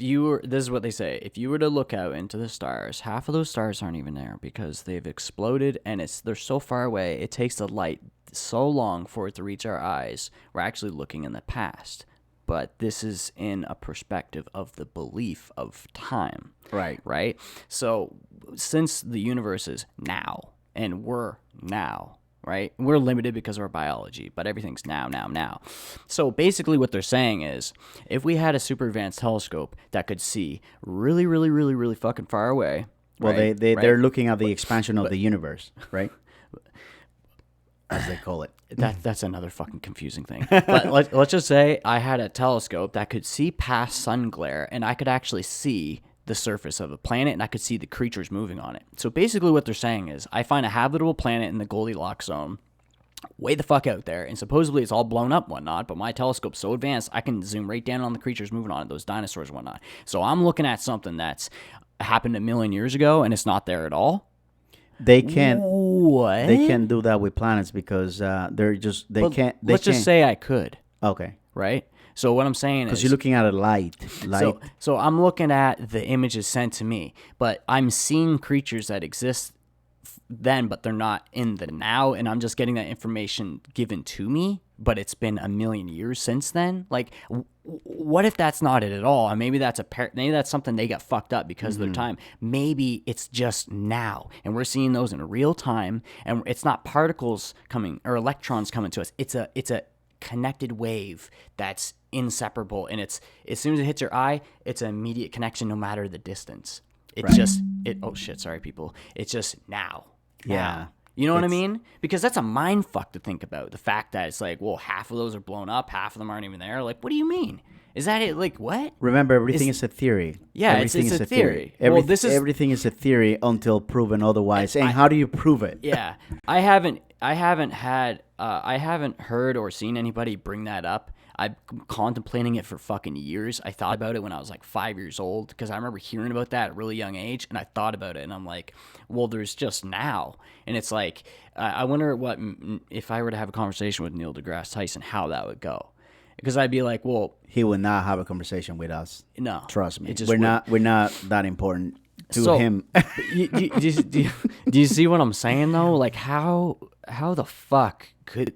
you were, this is what they say: if you were to look out into the stars, half of those stars aren't even there because they've exploded and they're so far away. It takes the light so long for it to reach our eyes. We're actually looking in the past, but this is in a perspective of the belief of time. Right. So, since the universe is now and we're now. Right? We're limited because of our biology, but everything's now. So basically what they're saying is if we had a super advanced telescope that could see really, really, really, really fucking far away. Well, right? they're looking at the expansion of the universe, right? As they call it. That's another fucking confusing thing. But let's just say I had a telescope that could see past sun glare and I could actually see the surface of a planet and I could see the creatures moving on it. So basically what they're saying is I find a habitable planet in the Goldilocks zone way the fuck out there, and supposedly it's all blown up and whatnot, but my telescope's so advanced I can zoom right down on the creatures moving on it, those dinosaurs and whatnot. So I'm looking at something that's happened a million years ago and it's not there at all. They can't What? they can't do that with planets because Let's just say I could, okay. right? So what I'm saying is Because you're looking at a light. So I'm looking at the images sent to me, but I'm seeing creatures that exist then, but they're not in the now, and I'm just getting that information given to me, but it's been a million years since then. Like, what if that's not it at all? And maybe that's maybe that's something they got fucked up because of their time. Maybe it's just now, and we're seeing those in real time, and it's not particles coming or electrons coming to us. It's a connected wave that's inseparable, and it's as soon as it hits your eye, it's an immediate connection no matter the distance. Oh shit, sorry people. It's just now. Yeah. You know what I mean? Because that's a mind fuck to think about. The fact that it's like, well, half of those are blown up, half of them aren't even there. Like, what do you mean? Is that it? Like, what? Remember, everything is a theory. Yeah, everything it's is a theory. Well, Everything is a theory until proven otherwise. And how do you prove it? Yeah, I haven't heard or seen anybody bring that up. I've been contemplating it for fucking years. I thought about it when I was like 5 years old because I remember hearing about that at a really young age, and I thought about it, and I'm like, well, there's just now. And it's like, I wonder what if I were to have a conversation with Neil deGrasse Tyson, how that would go. Because I'd be like, well, he would not have a conversation with us. No, trust me. it just we're not that important to him. do you see what I'm saying though? Like how the fuck could,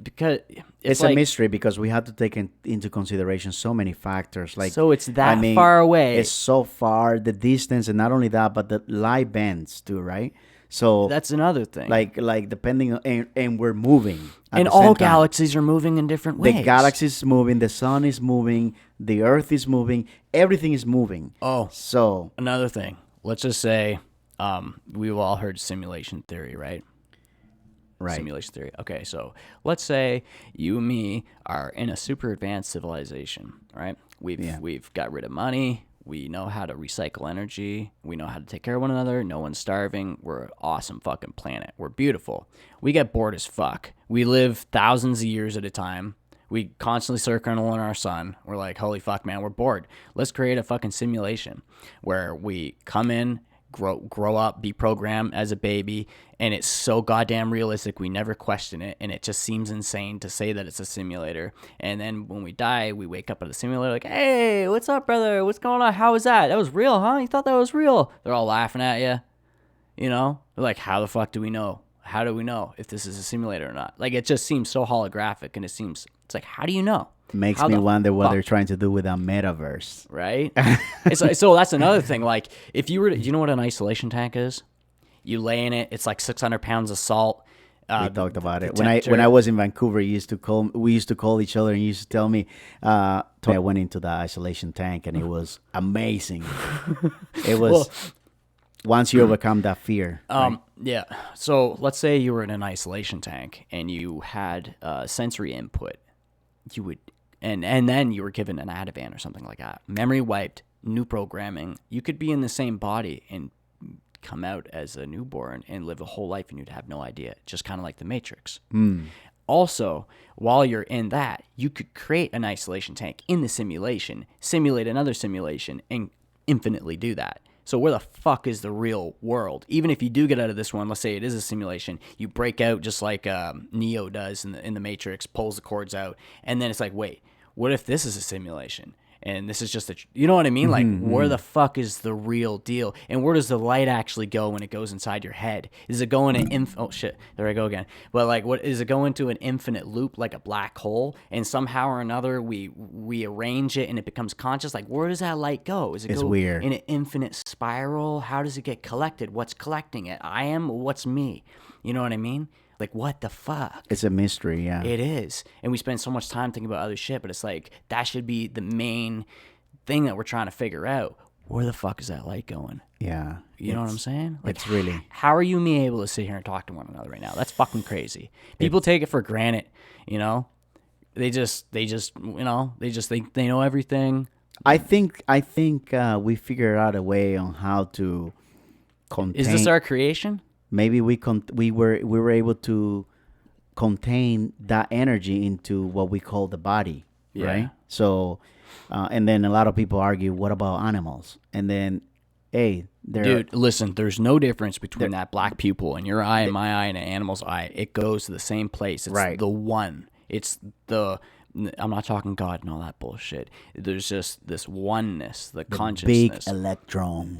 because it's like, a mystery because we have to take into consideration so many factors. Like, so it's that far away. It's so far, the distance, and not only that, but the light bends too, right? So that's another thing. Like depending on, and we're moving. And all galaxies are moving in different ways. The galaxy is moving, the sun is moving, the earth is moving, everything is moving. Oh, so another thing. Let's just say, we've all heard simulation theory, right? Right. Simulation theory. Okay, so let's say you and me are in a super advanced civilization, right? We've got rid of money. We know how to recycle energy. We know how to take care of one another. No one's starving. We're an awesome fucking planet. We're beautiful. We get bored as fuck. We live thousands of years at a time. We constantly circle on our sun. We're like, holy fuck, man, we're bored. Let's create a fucking simulation where we come in, grow up, be programmed as a baby, and it's so goddamn realistic we never question it, and it just seems insane to say that it's a simulator. And then when we die, we wake up at the simulator like, hey, what's up, brother? What's going on? How was that? That was real, huh? You thought that was real? They're all laughing at you. You know? They're like, how the fuck do we know? How do we know if this is a simulator or not? Like, it just seems so holographic, and it's like, how do you know? Makes me wonder what they're trying to do with a metaverse. Right? It's like, so that's another thing. Like, if you were to, you know what an isolation tank is? You lay in it. It's like 600 pounds of salt. We talked about it. When I was in Vancouver, we used to call each other and you used to tell me, I went into the isolation tank and it was amazing. It was, once you overcome that fear. Right? Yeah. So let's say you were in an isolation tank and you had sensory input. You would, and then you were given an Ativan or something like that. Memory wiped, new programming. You could be in the same body and come out as a newborn and live a whole life and you'd have no idea. Just kind of like the Matrix. Also, while you're in that, you could create an isolation tank in the simulation, simulate another simulation, and infinitely do that. So where the fuck is the real world? Even if you do get out of this one, let's say it is a simulation, you break out just like Neo does in the Matrix, pulls the cords out, and then it's like, wait, what if this is a simulation? And this is just you know what I mean? Like, where the fuck is the real deal? And where does the light actually go when it goes inside your head? Is it going to oh shit, there I go again. But like, what is it going to an infinite loop like a black hole? And somehow or another we arrange it and it becomes conscious. Like, where does that light go? Is it it's go weird. In an infinite spiral? How does it get collected? What's collecting it? I am. What's me? You know what I mean? Like, what the fuck? It's a mystery, yeah. It is. And we spend so much time thinking about other shit, but it's like, that should be the main thing that we're trying to figure out. Where the fuck is that light going? Yeah. You know what I'm saying? Like, it's really... How are you and me able to sit here and talk to one another right now? That's fucking crazy. People take it for granted, you know? They just, you know, they just think they know everything. I think we figured out a way on how to contain... Is this our creation? Maybe we were able to contain that energy into what we call the body, right? So, and then a lot of people argue, what about animals? And then, hey, dude, listen, there's no difference between that black pupil in your eye and my eye and an animal's eye. It goes to the same place. It's the one. It's the... I'm not talking God and all that bullshit. There's just this oneness, the consciousness. Big electron.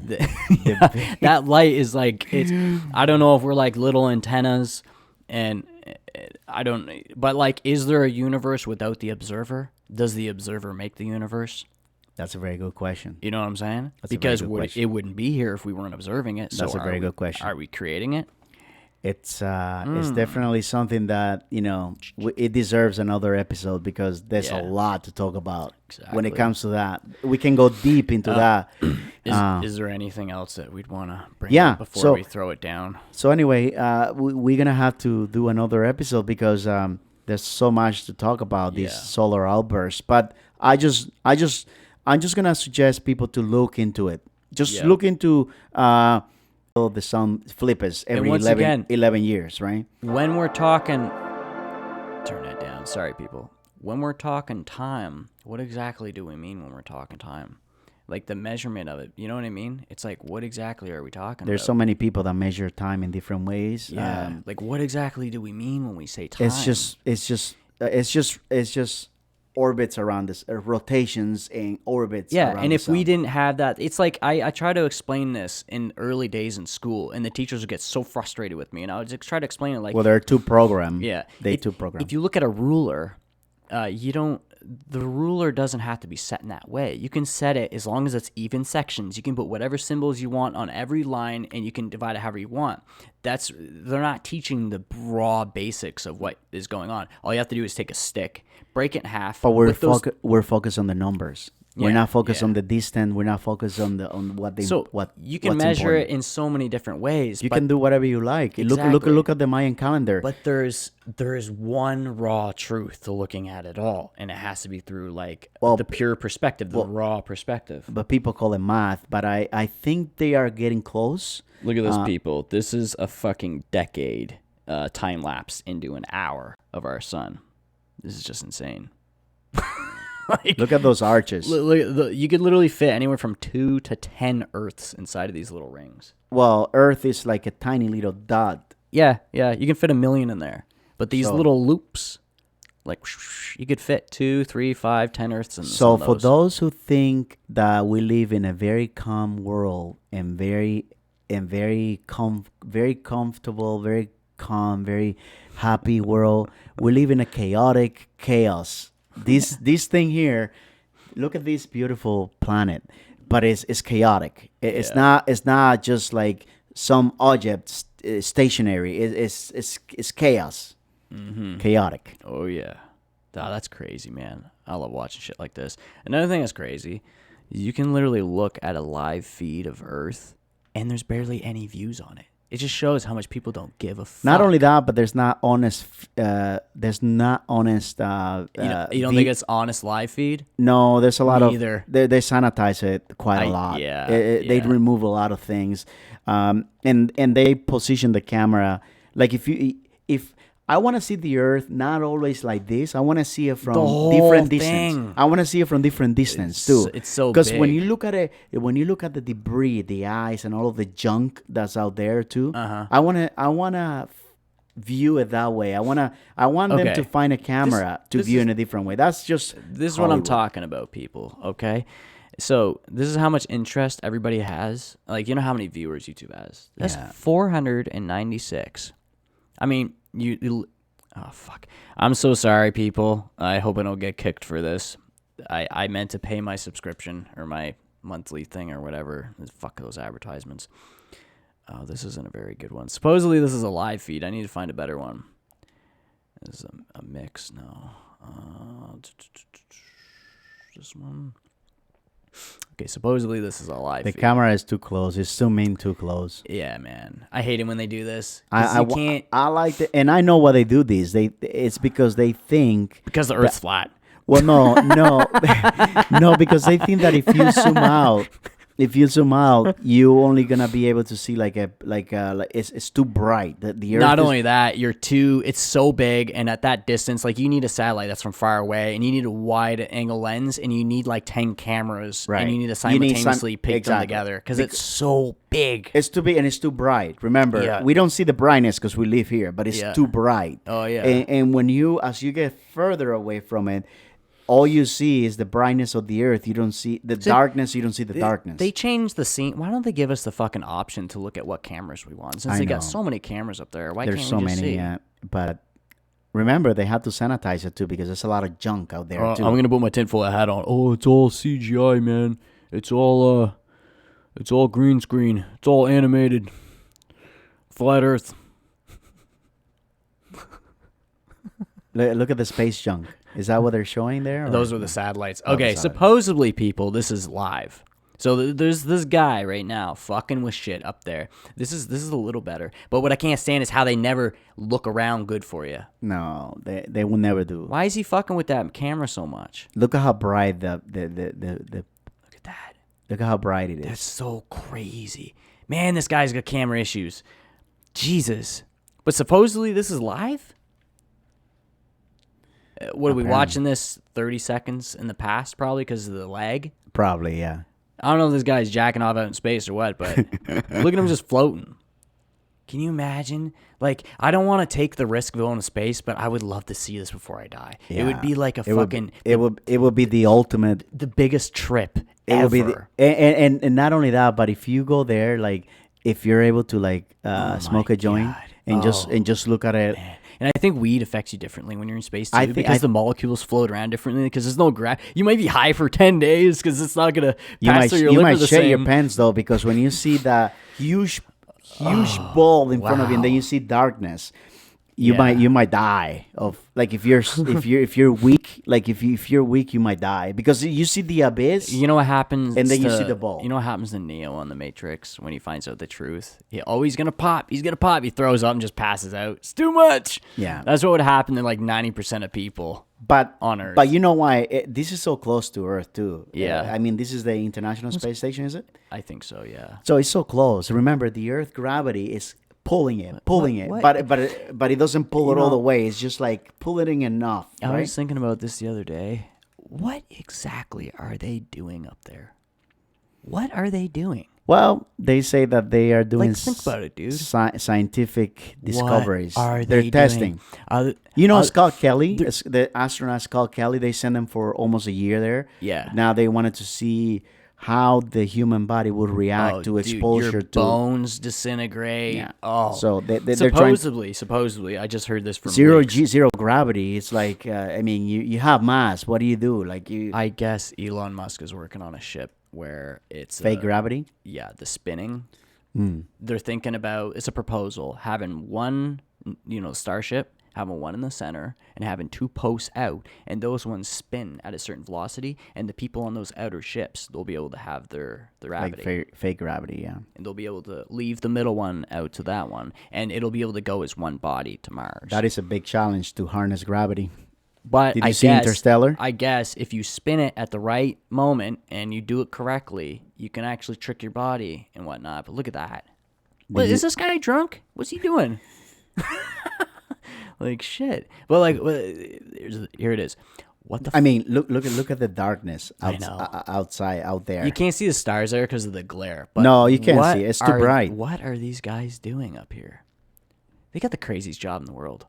That light is like, it's, I don't know if we're like little antennas, and I don't, but like, is there a universe without the observer? Does the observer make the universe? That's a very good question. You know what I'm saying? That's because it wouldn't be here if we weren't observing it. That's a very good question. Are we creating it? It's definitely something that, you know, it deserves another episode because there's a lot to talk about when it comes to that. We can go deep into that. Is there anything else that we'd want to bring up before we throw it down? So anyway, we're going to have to do another episode because there's so much to talk about these solar outbursts. But I'm just going to suggest people to look into it. Just look into... the sun flippers every 11 years, right? When we're talking... Turn that down. Sorry, people. when we're talking time, what exactly do we mean when we're talking time? Like the measurement of it, you know what I mean? It's like, what exactly are we talking There's about? so many people that measure time in different ways. Yeah. Like, what exactly do we mean when we say time? It's just orbits around this, rotations and orbits. Yeah, around and the if we sun. didn't have that, it's like I try to explain this in early days in school, and the teachers would get so frustrated with me, and I would just try to explain it like, Well, there are two programs. yeah, They two programs. If you look at a ruler, the ruler doesn't have to be set in that way. You can set it as long as it's even sections. You can put whatever symbols you want on every line, and you can divide it however you want. They're not teaching the raw basics of what is going on. All you have to do is take a stick, break it in half. But we're with we're focused on the numbers. We're Yeah, not focused yeah. on the distance. We're not focused on what they So what you can what's measure important. it in so many different ways. You but, can do whatever you like. Exactly. Look at the Mayan calendar. but there's one raw truth to looking at it all, and it has to be through the pure perspective, the raw perspective. But people call it math. But I think they are getting close. Look at this, people. This is a fucking decade time lapse into an hour of our sun. This is just insane. Look at those arches. You could literally fit anywhere from 2 to 10 Earths inside of these little rings. Well, Earth is like a tiny little dot. Yeah, you can fit 1 million in there. But these So- little loops, like you could fit 2, 3, 5, 10 Earths in. So some of for those who think that we live in a very calm world and very comfortable, very calm, very happy world, we live in a chaotic chaos. This thing here, look at this beautiful planet, but it's chaotic. It's not just like some object stationary. It's chaos. Chaotic. Oh yeah, that's crazy, man. I love watching shit like this. Another thing that's crazy, you can literally look at a live feed of Earth, and there's barely any views on it. It just shows how much people don't give a fuck. Not only that, but there's not honest. There's not honest. You don't think it's honest live feed? No, there's a lot of. Neither. They sanitize it quite a lot. Yeah, They yeah. remove a lot of things, and they position the camera like if I want to see the Earth not always like this. I want to see it from whole different thing. distance. I want to see it from different distance too. It's so because when big. you look at it, when you look at the debris, the ice, and all of the junk that's out there too, Uh-huh. I wanna view it that way. I want them Okay. to find a camera to this view is- in a different way. That's just This is what I'm Hollywood. talking about, people. Okay, so this is how much interest everybody has. Like, you know how many viewers YouTube has? That's Yeah. 496. I mean, oh fuck. I'm so sorry, people. I hope I don't get kicked for this. I meant to pay my subscription or my monthly thing or whatever. Fuck those advertisements. Oh, this isn't a very good one. Supposedly this is a live feed. I need to find a better one. This is a mix. No. This one. Okay, supposedly this is a live The feed. camera is too close. It's zooming too close. Yeah, man. I hate it when they do this. 'Cause you can't I like it, and I know why they do this. It's because they think. because the Earth's flat. Well, no, no, because they think that if you zoom out, you only gonna be able to see like it's too bright. The Earth. Not is- only that, it's so big, and at that distance, like, you need a satellite that's from far away, and you need a wide angle lens, and you need like 10 cameras, Right. and you need to You need simultaneously pick them exactly. together because it's so big. It's too big and it's too bright. Remember, Yeah. we don't see the brightness because we live here, but it's Yeah. too bright. Oh, yeah. And as you get further away from it, all you see is the brightness of the Earth. You don't see the darkness. You don't see the darkness. They changed the scene. Why don't they give us the fucking option to look at what cameras we want? Since I they know. got so many cameras up there, why There's can't so we just many, see? yeah. But remember, they have to sanitize it too because there's a lot of junk out there too. I'm gonna put my tinfoil hat on. Oh, it's all CGI, man. It's all green screen. It's all animated. Flat Earth. Look at the space junk. Is that what they're showing there? or- Those are the satellites. Oh, the Okay, satellites. supposedly, people, this is live. So there's this guy right now fucking with shit up there. This is a little better. But what I can't stand is how they never look around good for you. No, they will never do. Why is he fucking with that camera so much? Look at how bright the Look at that. look at how bright it is. That's so crazy. Man, this guy's got camera issues. Jesus. But supposedly this is live? What are we Apparently. watching this 30 seconds in the past? Probably because of the lag. Probably, yeah. I don't know if this guy's jacking off out in space or what, but look at him just floating. Can you imagine? Like, I don't want to take the risk of going to space, but I would love to see this before I die. It would be like a fucking It would be the ultimate. the biggest trip It ever. would be and not only that, but if you go there, like if you're able to like smoke a joint God. and just look at it. And I think weed affects you differently when you're in space too, I think- because the molecules float around differently. Because there's no You might be high for 10 days because it's not gonna pass through your liver the shit same. your pants though, because when you see that huge ball in front of you, and then you see darkness, you might die of like if you're weak, like if you're weak, you might die because you see the abyss. You know what happens? And then you see the ball. You know what happens to Neo on the Matrix when he finds out the truth? He's gonna pop. He's gonna pop. He throws up and just passes out. It's too much. Yeah. That's what would happen to like 90% of people. But on Earth. But you know why this is so close to Earth too? Yeah. I mean, this is the International Space Station, is it? I think so. Yeah. So it's so close. Remember, the Earth gravity is pulling it, what? but it doesn't pull it all the way. It's just like pulling enough. I right? was thinking about this the other day. What exactly are they doing up there? What are they doing? Well, they say that they are doing Like, think about it, dude. Scientific discoveries. What are They're they testing. doing? You know, Scott Kelly, the astronaut Scott Kelly, they sent them for almost a year there. Yeah. Now they wanted to see how the human body would react to dude, exposure your to bones disintegrate. Yeah. Oh, So they're trying supposedly, I just heard this from zero leaks. zero gravity. It's like I mean, you have mass. What do you do? Like you I guess Elon Musk is working on a ship where it's fake gravity. Yeah, the spinning. They're thinking about, it's a proposal, having one, starship, having one in the center and having two posts out, and those ones spin at a certain velocity, and the people on those outer ships, they'll be able to have their gravity. Like fake gravity, yeah. And they'll be able to leave the middle one out to that one, and it'll be able to go as one body to Mars. That is a big challenge to harness gravity. But Did you see Interstellar? I guess if you spin it at the right moment and you do it correctly, you can actually trick your body and whatnot. But look at that. What, is this guy drunk? What's he doing? Like shit. But like, here it is. What the? I mean, look at the darkness I know. outside out there. You can't see the stars there because of the glare. But No, you can't what see it. It's too bright. What are these guys doing up here? They got the craziest job in the world.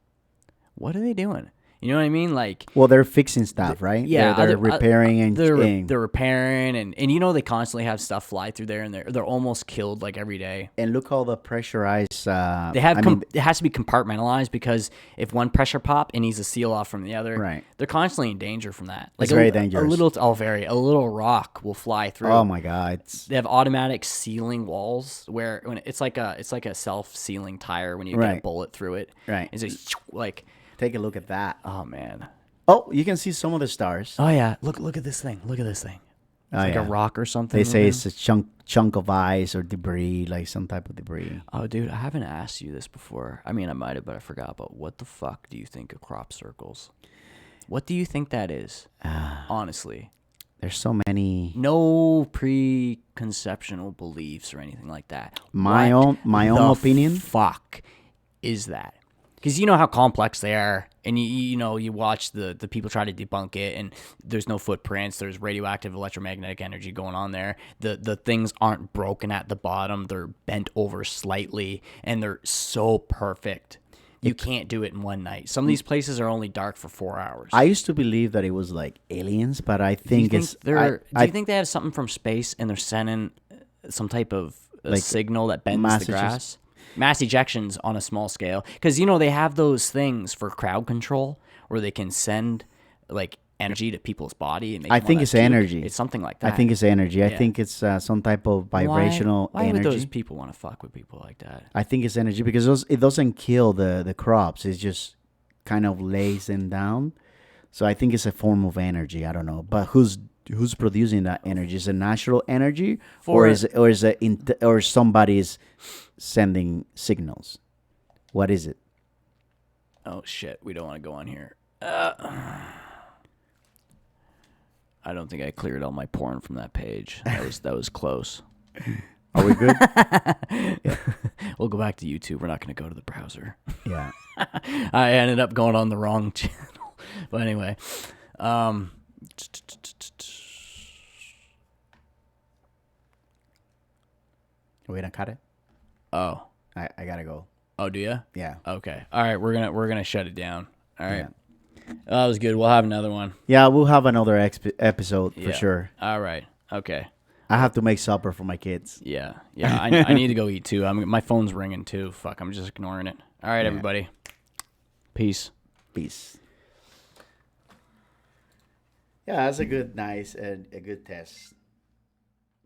What are they doing? You know what I mean? Like, Well, they're fixing stuff, right? yeah, they're repairing and they're repairing and they constantly have stuff fly through there, and they're almost killed like every day. and look all the pressurized. They have it has to be compartmentalized because if one pressure pop, it needs to seal off from the other. Right. They're constantly in danger from that. Like It's very dangerous. A little rock will fly through. Oh my God! They have automatic sealing walls where it's like a self-sealing tire when you get a Right. bullet through it. Right. It's just like, Take a look at that. oh man. Oh, you can see some of the stars. Oh yeah. Look at this thing. Look at this thing. It's like a rock or something. They say over it's a chunk of ice or debris, like some type of debris. Oh, dude, I haven't asked you this before. I mean, I might have, but I forgot. But what the fuck do you think of crop circles? What do you think that is? Honestly. There's so many. No preconceptional beliefs or anything like that. My What own opinion? Fuck is that? Because you know how complex they are, and you watch the people try to debunk it, and there's no footprints. There's radioactive electromagnetic energy going on there. The things aren't broken at the bottom. They're bent over slightly, and they're so perfect. You can't do it in one night. Some of these places are only dark for 4 hours. I used to believe that it was like aliens, but I Do you think it's. do you think they have something from space and they're sending some type of Like signal that bends mass the grass? Mass ejections on a small scale. Because, they have those things for crowd control where they can send, like, energy to people's body. And I think it's energy. It's something like that. I think it's energy. I Yeah. think it's some type of vibrational Why energy. would those people want to fuck with people like that? I think it's energy because it doesn't kill the crops. It just kind of lays them down. So I think it's a form of energy. I don't know, but who's producing that energy? Is it natural energy, or somebody's sending signals? What is it? Oh, shit. We don't want to go on here. I don't think I cleared all my porn from that page. That was close. Are we good? We'll go back to YouTube. We're not going to go to the browser. Yeah. I ended up going on the wrong channel. But anyway, Wait, I cut it. oh, I gotta go. oh, do you? Yeah. Okay. All right, we're gonna shut it down. All right. Yeah. That was good. We'll have another one. Yeah, we'll have another episode for Yeah. sure. All right. Okay. I have to make supper for my kids. Yeah. Yeah. I need to go eat too. My phone's ringing too. Fuck. I'm just ignoring it. All right, everybody. Peace. Peace. Yeah, that's a good, nice, and a good test.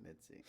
Let's see.